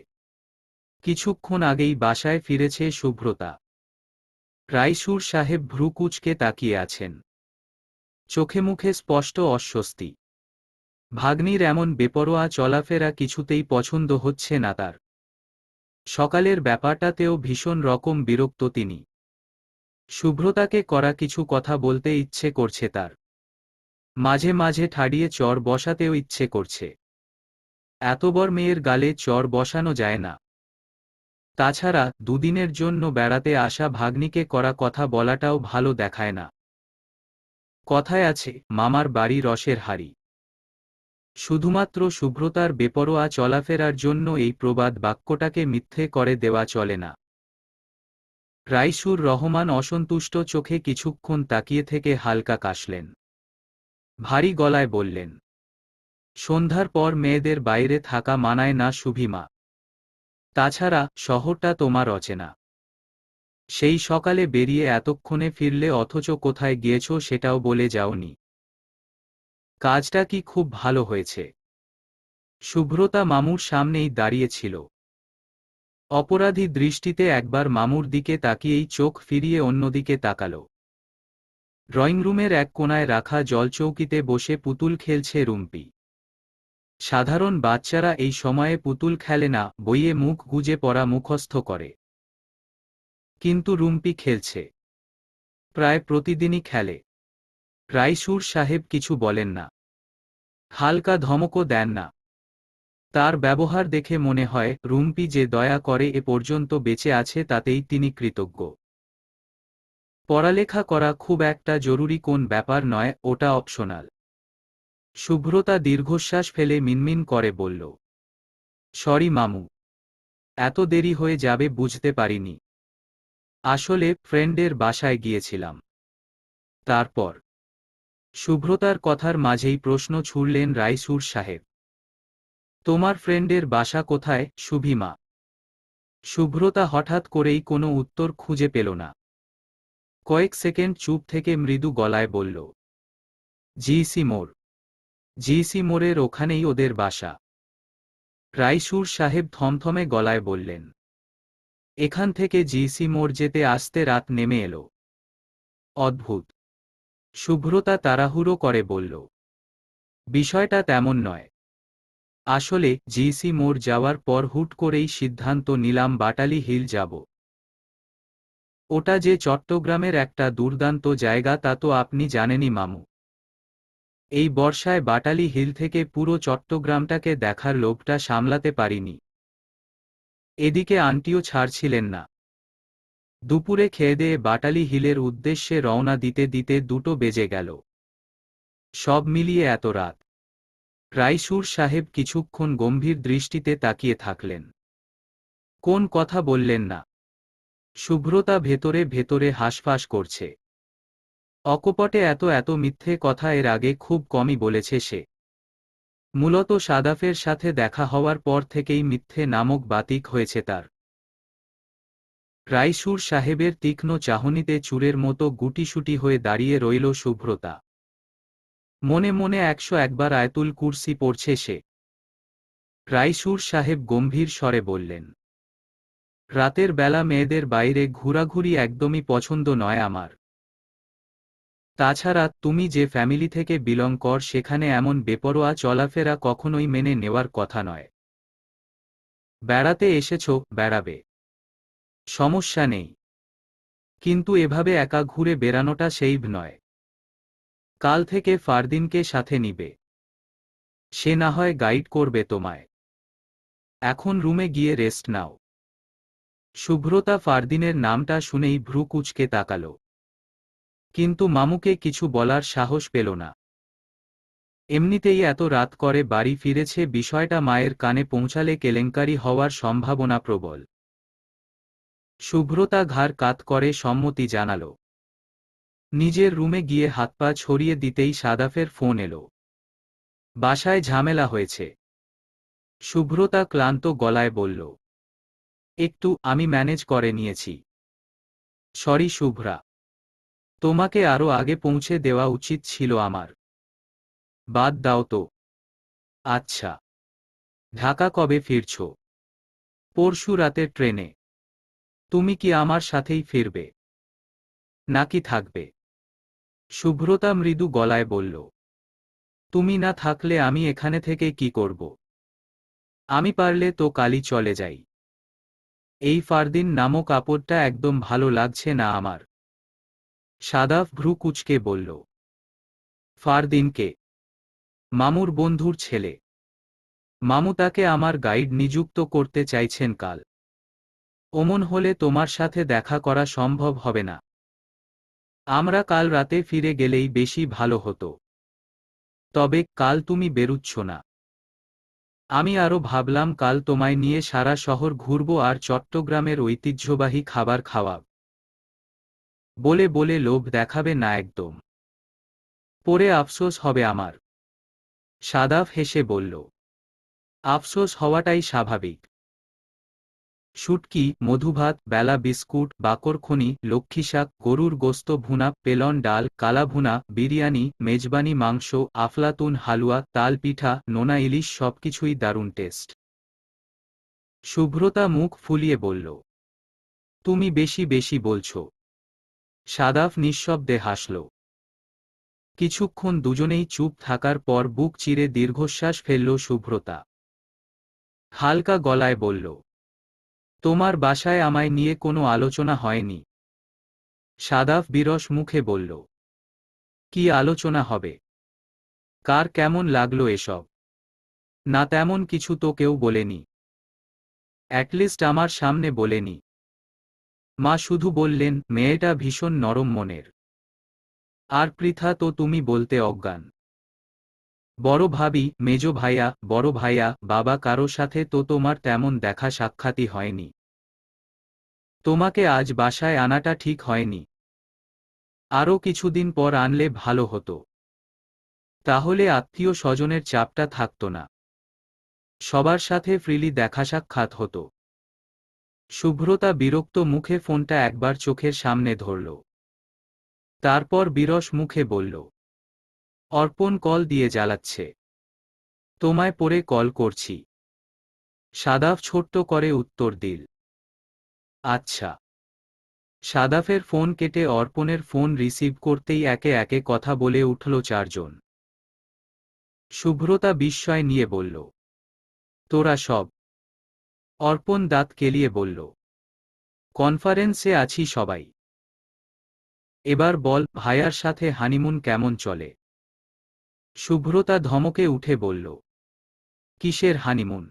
কিছুক্ষণ আগেই বাসায় ফিরেছে শুভ্রতা। রাইসুর সাহেব ভ্রু কুঁচকে তাকিয়ে আছেন। চোখে মুখে স্পষ্ট অস্বস্তি। ভাগ্নির এমন বেপরোয়া চলাফেরা কিছুতেই পছন্দ হচ্ছে না তার। সকালের ব্যাপারটাতেও ভীষণ রকম বিরক্ত তিনি। শুভ্রতাকে করা কিছু কথা বলতে ইচ্ছে করছে তার। মাঝে মাঝে ঠাড়িয়ে চর বসাতেও ইচ্ছে করছে। এত বড় মেয়ের গালে চর বসানো যায় না। তাছাড়া দুদিনের জন্য বেড়াতে আসা ভাগ্নিকে করা কথা বলাটাও ভালো দেখায় না। কথায় আছে, মামার বাড়ি রসের হাড়ি। শুধুমাত্র শুভ্রতার বেপরোয়া চলাফেরার জন্য এই প্রবাদ বাক্যটাকে মিথ্যে করে দেওয়া চলে না। রাইসুর রহমান অসন্তুষ্ট চোখে কিছুক্ষণ তাকিয়ে থেকে হালকা কাশলেন। ভারী গলায় বললেন, সন্ধ্যার পর মেয়েদের বাইরে থাকা মানায় না শুভিমা। তাছাড়া শহরটা তোমার অচেনা। সেই সকালে বেরিয়ে এতক্ষণে ফিরলে, অথচ কোথায় গিয়েছ সেটাও বলে যাওনি। কাজটা কি খুব ভালো হয়েছে? শুভ্রতা মামুর সামনেই দাঁড়িয়েছিল। অপরাধী দৃষ্টিতে একবার মামুর দিকে তাকিয়েই চোখ ফিরিয়ে অন্যদিকে তাকাল। ড্রয়িং রুমের এক কোণায় রাখা জলচৌকিতে বসে পুতুল খেলছে রুম্পি। সাধারণ বাচ্চারা এই সময়ে পুতুল খেলে না, বইয়ে মুখ গুজে পড়া মুখস্থ করে। কিন্তু রুম্পি খেলছে। প্রায় প্রতিদিনই খেলে। রাইসুর সাহেব কিছু বলেন না। হালকা ধমকও দেন না। তার ব্যবহার দেখে মনে হয় রুম্পি যে দয়া করে এ পর্যন্ত বেঁচে আছে তাতেই তিনি কৃতজ্ঞ। পড়ালেখা করা খুব একটা জরুরি কোন ব্যাপার নয়, ওটা অপশনাল। শুভ্রতা দীর্ঘশ্বাস ফেলে মিনমিন করে বলল, সরি মামু। এত দেরি হয়ে যাবে বুঝতে পারিনি। আসলে ফ্রেন্ডের বাসায় গিয়েছিলাম। তারপর? শুভ্রতার কথার মাঝেই প্রশ্ন ছুড়লেন রাইসুর সাহেব। তোমার ফ্রেন্ডের বাসা কোথায় শুভিমা? শুভ্রতা হঠাৎ করেই কোনো উত্তর খুঁজে পেল না। কয়েক সেকেন্ড চুপ থেকে মৃদু গলায় বলল, জিসি মোড়। জিসি মোড়ের ওখানেই ওদের বাসা। রাইসুর সাহেব থমথমে গলায় বললেন, এখান থেকে জিসি মোড় যেতে আসতে রাত নেমে এলো। অদ্ভুত। শুভ্রতা তাড়াহুড়ো করে বলল, বিষয়টা তেমন নয়। আসলে জিসি মোড় যাওয়ার পর হুট করেই সিদ্ধান্ত নিলাম বাটালি হিল যাব। ওটা যে চট্টগ্রামের একটা দুর্দান্ত জায়গা তা তো আপনি জানেনই মামু। এই বর্ষায় বাটালি হিল থেকে পুরো চট্টগ্রামটাকে দেখার লোভটা সামলাতে পারিনি। এদিকে আন্টিও ছাড়ছিলেন না। দুপুরে খেয়েদেয়ে বাটালি হিলের উদ্দেশ্যে রওনা দিতে দিতে 2টো বেজে গেল। সব মিলিয়ে এত রাত। রাইসুর সাহেব কিছুক্ষণ গম্ভীর দৃষ্টিতে তাকিয়ে থাকলেন। কোন কথা বললেন না। শুভ্রতা ভেতরে ভেতরে হাঁসফাঁস করছে। অকপটে এত এত মিথ্যে কথা এর আগে খুব কমই বলেছে সে। মূলত সাদাফের সাথে দেখা হওয়ার পর থেকেই মিথ্যে নামক বাতিক হয়েছে তার। রাইসুর সাহেবের তীক্ষ্ণ চাহনিতে চুরের মতো গুটিসুটি হয়ে দাঁড়িয়ে রইল শুভ্রতা। মনে মনে 101 আয়াতুল কুরসি পড়ছে সে। রাইসুর সাহেব গম্ভীর স্বরে বললেন, রাতের বেলা মেয়েদের বাইরে ঘোরাঘুরি একদমই পছন্দ নয় আমার। তাছাড়া তুমি যে ফ্যামিলি থেকে বিলং কর সেখানে এমন বেপরোয়া চলাফেরা কখনোই মেনে নেওয়ার কথা নয়। বেড়াতে এসেছো, বেড়াবে, সমস্যা নেই, কিন্তু এভাবে একা ঘুরে বেড়ানোটা সেইভ নয়। কাল থেকে ফারদিনকে সাথে নিবে, সে না হয় গাইড করবে তোমায়। এখন রুমে গিয়ে রেস্ট নাও। শুভ্রতা ফারদিনের নামটা শুনেই ভ্রু কুঁচকে তাকাল, কিন্তু মামুকে কিছু বলার সাহস পেল না। এমনিতেই এত রাত করে বাড়ি ফিরেছে, বিষয়টা মায়ের কানে পৌঁছালে কেলেঙ্কারি হওয়ার সম্ভাবনা প্রবল। শুভ্রতা ঘাড় কাত করে সম্মতি জানাল। নিজের রুমে গিয়ে হাত পা ছড়িয়ে দিতেই সাদাফের ফোন এলো। বাসায় ঝামেলা হয়েছে। শুভ্রতা ক্লান্ত গলায় বলল, একটু, আমি ম্যানেজ করে নিয়েছি। সরি শুভ্রা, তোমাকে আরো আগে পৌঁছে দেওয়া উচিত ছিল আমার। বাদ দাও তো। আচ্ছা, ঢাকা কবে ফিরছ? পরশু রাতের ট্রেনে। তুমি কি আমার সাথেই ফিরবে নাকি থাকবে? শুভ্রতা মৃদু গলায় বলল, তুমি না থাকলে আমি এখানে থেকে কি করব? আমি পারলে তো কালই চলে যাই। এই ফারদিন নামক কাপড়টা একদম ভালো লাগছে না আমার। সাদাফ ভ্রু কুঁচকে বলল, ফারদিনকে? মামুর বন্ধুর ছেলে। মামু তাকে আমার গাইড নিযুক্ত করতে চাইছেন কাল। ওমন হলে তোমার সাথে দেখা করা সম্ভব হবে না। আমরা কাল রাতে ফিরে গেলেই বেশি ভালো হতো। তবে কাল তুমি বেরুচ্ছ না। আমি আরো ভাবলাম কাল তোমায় নিয়ে সারা শহর ঘুরব আর চট্টগ্রামের ঐতিহ্যবাহী খাবার খাওয়াব। বলে বলে লোভ দেখাবে না একদম। পরে আফসোস হবে আমার। সাদাফ হেসে বলল, আফসোস হওয়াটাই স্বাভাবিক। শুটকি, মধুভাত, বেলা বিস্কুট, বাকরখনি, লক্ষ্মীশাক, গরুর গোস্ত ভুনা, পেলন ডাল, কালাভুনা, বিরিয়ানি, মেজবানি মাংস, আফলাতুন হালুয়া, তাল পিঠা, নোনা ইলিশ, সবকিছুই দারুণ টেস্ট। শুভ্রতা মুখ ফুলিয়ে বলল, তুমি বেশি বেশি বলছ। সাদাফ নিঃশব্দে হাসল। কিছুক্ষণ দুজনেই চুপ থাকার পর বুক চিরে দীর্ঘশ্বাস ফেলল শুভ্রতা। হালকা গলায় বলল, তোমার বাসায় আমায় নিয়ে কোনো আলোচনা হয়নি? সাদাফ বিরস মুখে বলল, কি আলোচনা হবে? কার কেমন লাগলো এসব? না তেমন কিছু তো কেউ বলেনি। অ্যাটলিস্ট আমার সামনে বলেনি। মা শুধু বললেন মেয়েটা ভীষণ নরম মনের। আর পৃথা তো তুমি বলতে অজ্ঞান। বড় ভাবি, মেজ ভাইয়া, বড় ভাইয়া, বাবা কারো সাথে তো তোমার তেমন দেখা সাক্ষাৎই হয়নি। তোমাকে আজ বাসায় আনাটা ঠিক হয়নি। আরও কিছুদিন পর আনলে ভালো হতো। তাহলে আত্মীয় স্বজনের চাপটা থাকতো না। সবার সাথে ফ্রিলি দেখা সাক্ষাৎ হতো। শুভ্রতা বিরক্ত মুখে ফোনটা একবার চোখের সামনে ধরল। তারপর বিরস মুখে বলল, অর্পণ কল দিয়ে জ্বালাচ্ছে। তোমায় পরে কল করছি। সাদাফ ছোট্ট করে উত্তর দিল, আচ্ছা। সাদাফের ফোন কেটে অর্পণের ফোন রিসিভ করতেই একে একে কথা বলে উঠল চারজন। শুভ্রতা বিস্ময় নিয়ে বলল, তোরা সব? অর্পণ দাঁত কেলিয়ে বলল, কনফারেন্সে আছি সবাই। এবার বল, ভাইয়ার সাথে হানিমুন কেমন চলে? শুভ্রতা ধমকে উঠে বলল, কিসের হানিমুন?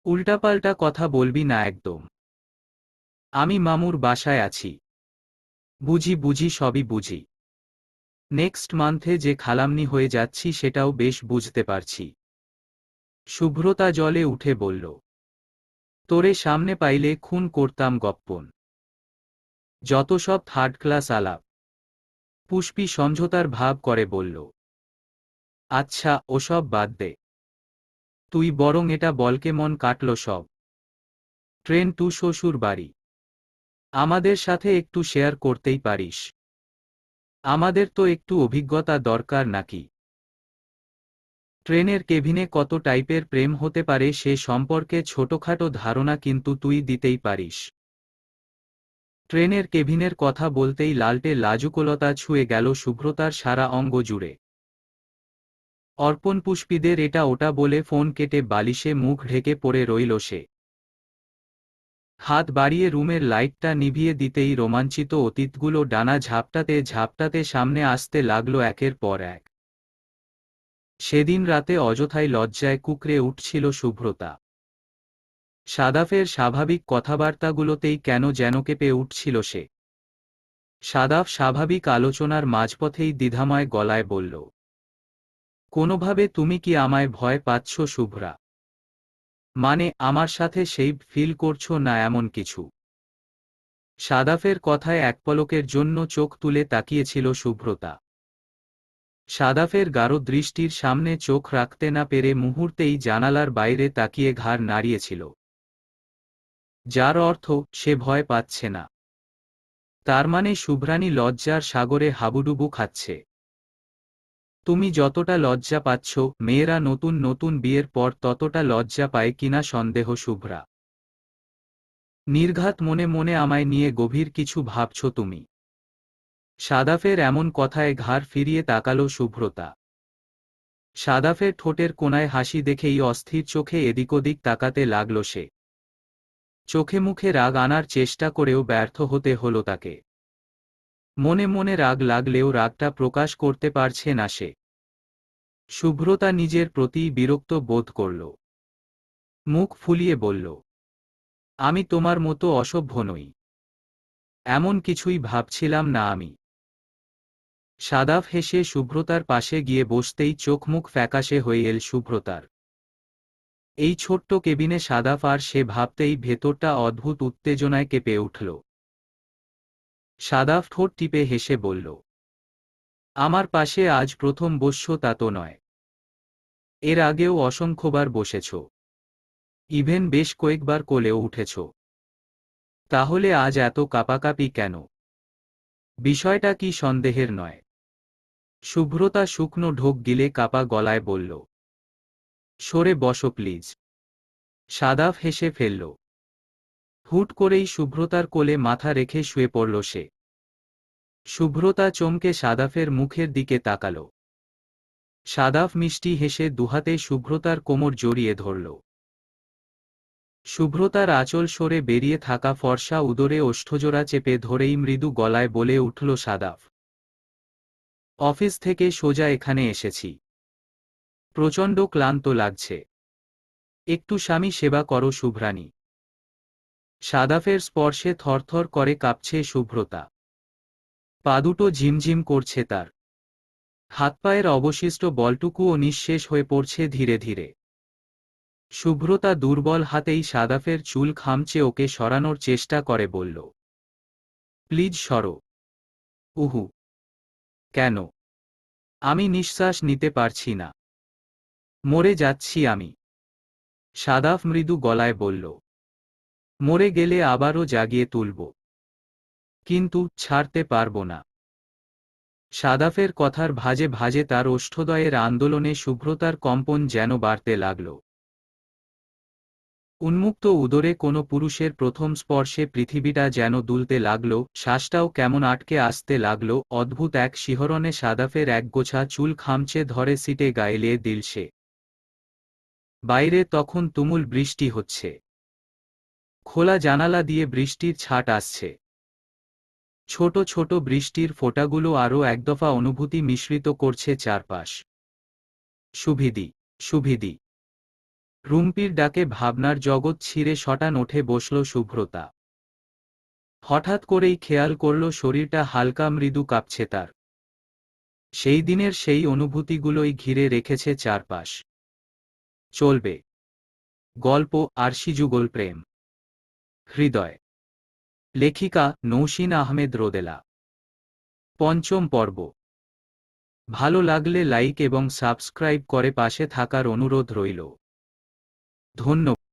উল্টাপাল্টা কথা বলবি না একদম। আমি মামুর বাসায় আছি। বুঝি বুঝি, সবই বুঝি। নেক্সট মান্থে যে খালামনি হয়ে যাচ্ছি সেটাও বেশ বুঝতে পারছি। শুভ্রতা জলে উঠে বলল, তোরে সামনে পাইলে খুন করতাম গপ্পন। যত সব থার্ড ক্লাস আলাপ। পুষ্পী সমঝোতার ভাব করে বলল, আচ্ছা ওসব বাদ দে, তুই বরং এটা বল কেমন কাটল সব। ট্রেন টু শ্বশুর বাড়ি আমাদের সাথে একটু শেয়ার করতেই পারিস, আমাদের তো একটু অভিজ্ঞতা দরকার নাকি। ট্রেনের কেবিনে কত টাইপের প্রেম হতে পারে সে সম্পর্কে ছোটখাটো ধারণা কিন্তু তুই দিতেই পারিস। ট্রেনের কেবিনের কথা বলতেই লালটে লাজুকলতা ছুঁয়ে গেল শুভ্রতার সারা অঙ্গ জুড়ে। অর্পণ পুষ্পীদের এটা ওটা বলে ফোন কেটে বালিশে মুখ ঢেকে পড়ে রইল সে। হাত বাড়িয়ে রুমের লাইটটা নিভিয়ে দিতেই রোমাঞ্চিত অতীতগুলো ডানা ঝাপটাতে ঝাপটাতে সামনে আসতে লাগল একের পর এক। সেদিন রাতে অযথাই লজ্জায় কুঁকড়ে উঠছিল শুভ্রতা। সাদাফের স্বাভাবিক কথাবার্তাগুলোতেই কেন যেন কেঁপে উঠছিল সে। সাদাফ স্বাভাবিক আলোচনার মাঝপথেই দ্বিধাময় গলায় বলল, কোনোভাবে তুমি কি আমায় ভয় পাচ্ছ শুভ্রা? মানে আমার সাথে সেই ফিল করছো না এমন কিছু? সাদাফের কথায় এক পলকের জন্য চোখ তুলে তাকিয়েছিল শুভ্রতা। সাদাফের গাঢ় দৃষ্টির সামনে চোখ রাখতে না পেরে মুহূর্তেই জানালার বাইরে তাকিয়ে ঘাড় নাড়িয়েছিল। যার অর্থ সে ভয় পাচ্ছে না। তার মানে শুভ্রানী লজ্জার সাগরে হাবুডুবু খাচ্ছে। তুমি যতটা লজ্জা পাচ্ছ মেয়েরা নতুন নতুন বিয়ের পর ততটা লজ্জা পায় কিনা সন্দেহ শুভ্রা। নির্ঘাত মনে মনে আমায় নিয়ে গভীর কিছু ভাবছ তুমি। সাদাফের এমন কথায় ঘাড় ফিরিয়ে তাকালো শুভ্রতা। সাদাফের ঠোঁটের কোণায় হাসি দেখেই অস্থির চোখে এদিক ওদিক তাকাতে লাগল সে। চোখে মুখে রাগ আনার চেষ্টা করেও ব্যর্থ হতে হলো তাকে। মনে মনে রাগ লাগলেও রাগটা প্রকাশ করতে পারছে না সে। শুভ্রতা নিজের প্রতিই বিরক্ত বোধ করল। মুখ ফুলিয়ে বলল, আমি তোমার মতো অসভ্য নই। এমন কিছুই ভাবছিলাম না আমি। সাদাফ হেসে শুভ্রতার পাশে গিয়ে বসতেই চোখ মুখ ফ্যাকাশে হয়ে এল শুভ্রতার। এই ছোট্ট কেবিনে সাদাফ আর সে ভাবতেই ভেতরটা অদ্ভুত উত্তেজনায় কেঁপে উঠল। সাদাফ ঠোঁট টিপে হেসে বলল, আমার পাশে আজ প্রথম বসছ তা তো নয়। এর আগেও অসংখ্যবার বসেছ। ইভেন বেশ কয়েকবার কোলেও উঠেছ। তাহলে আজ এত কাঁপাকাঁপি কেন? বিষয়টা কি সন্দেহের নয়? শুভ্রতা শুকনো ঢোক গিলে কাপা গলায় বলল, সরে বসো প্লিজ। সাদাফ হেসে ফেলল। হুট করেই শুভ্রতার কোলে মাথা রেখে শুয়ে পড়ল সে। শুভ্রতা চমকে সাদাফের মুখের দিকে তাকাল। সাদাফ মিষ্টি হেসে দুহাতে শুভ্রতার কোমর জড়িয়ে ধরল। শুভ্রতার আঁচল সরে বেরিয়ে থাকা ফর্সা উদরে ওষ্ঠজোড়া চেপে ধরেই মৃদু গলায় বলে উঠল সাদাফ, অফিস থেকে সোজা এখানে এসেছি। প্রচণ্ড ক্লান্ত লাগছে। একটু স্বামী সেবা করো শুভ্রানী। সাদাফের স্পর্শে থরথর করে কাঁপছে শুভ্রতা। পা দুটো ঝিমঝিম করছে তার। হাত পায়ের অবশিষ্ট বলটুকুও নিঃশেষ হয়ে পড়ছে ধীরে ধীরে। শুভ্রতা দুর্বল হাতেই সাদাফের চুল খামচে ওকে সরানোর চেষ্টা করে বলল, প্লিজ সরো। উহু। কেন? আমি নিঃশ্বাস নিতে পারছি না। মরে যাচ্ছি আমি। সাদাফ মৃদু গলায় বলল, মরে গেলে আবারও জাগিয়ে তুলব। কিন্তু ছাড়তে পারব না। সাদাফের কথার ভাজে ভাজে তার ওষ্ঠদ্বয়ের আন্দোলনে শুভ্রতার কম্পন যেন বাড়তে লাগল। উন্মুক্ত উদরে কোনো পুরুষের প্রথম স্পর্শে পৃথিবীটা যেন দুলতে লাগল, শ্বাসটাও কেমন আটকে আসতে লাগল। অদ্ভুত এক শিহরণে সাদাফের একগোছা চুল খামচে ধরে সিটে গায়ে দিল সে। বাইরে তখন তুমুল বৃষ্টি হচ্ছে। খোলা জানালা দিয়ে বৃষ্টির ছাট আসছে। ছোট ছোট বৃষ্টির ফোঁটাগুলো আরও একদফা অনুভূতি মিশ্রিত করছে চারপাশ। সুবিধি, সুবিধি। রুম্পির ডাকে ভাবনার জগৎ ছিঁড়ে শটান ওঠে বসল শুভ্রতা। হঠাৎ করেই খেয়াল করল শরীরটা হালকা মৃদু কাঁপছে তার। সেই দিনের সেই অনুভূতিগুলোই ঘিরে রেখেছে চারপাশ। চলবে গল্প আরশিযুগল প্রেম। হৃদয়। লেখিকা নৌশিন আহমেদ রোদেলা। পঞ্চম পর্ব। ভালো লাগলে লাইক এবং সাবস্ক্রাইব করে পাশে থাকার অনুরোধ রইল। ধন্যবাদ।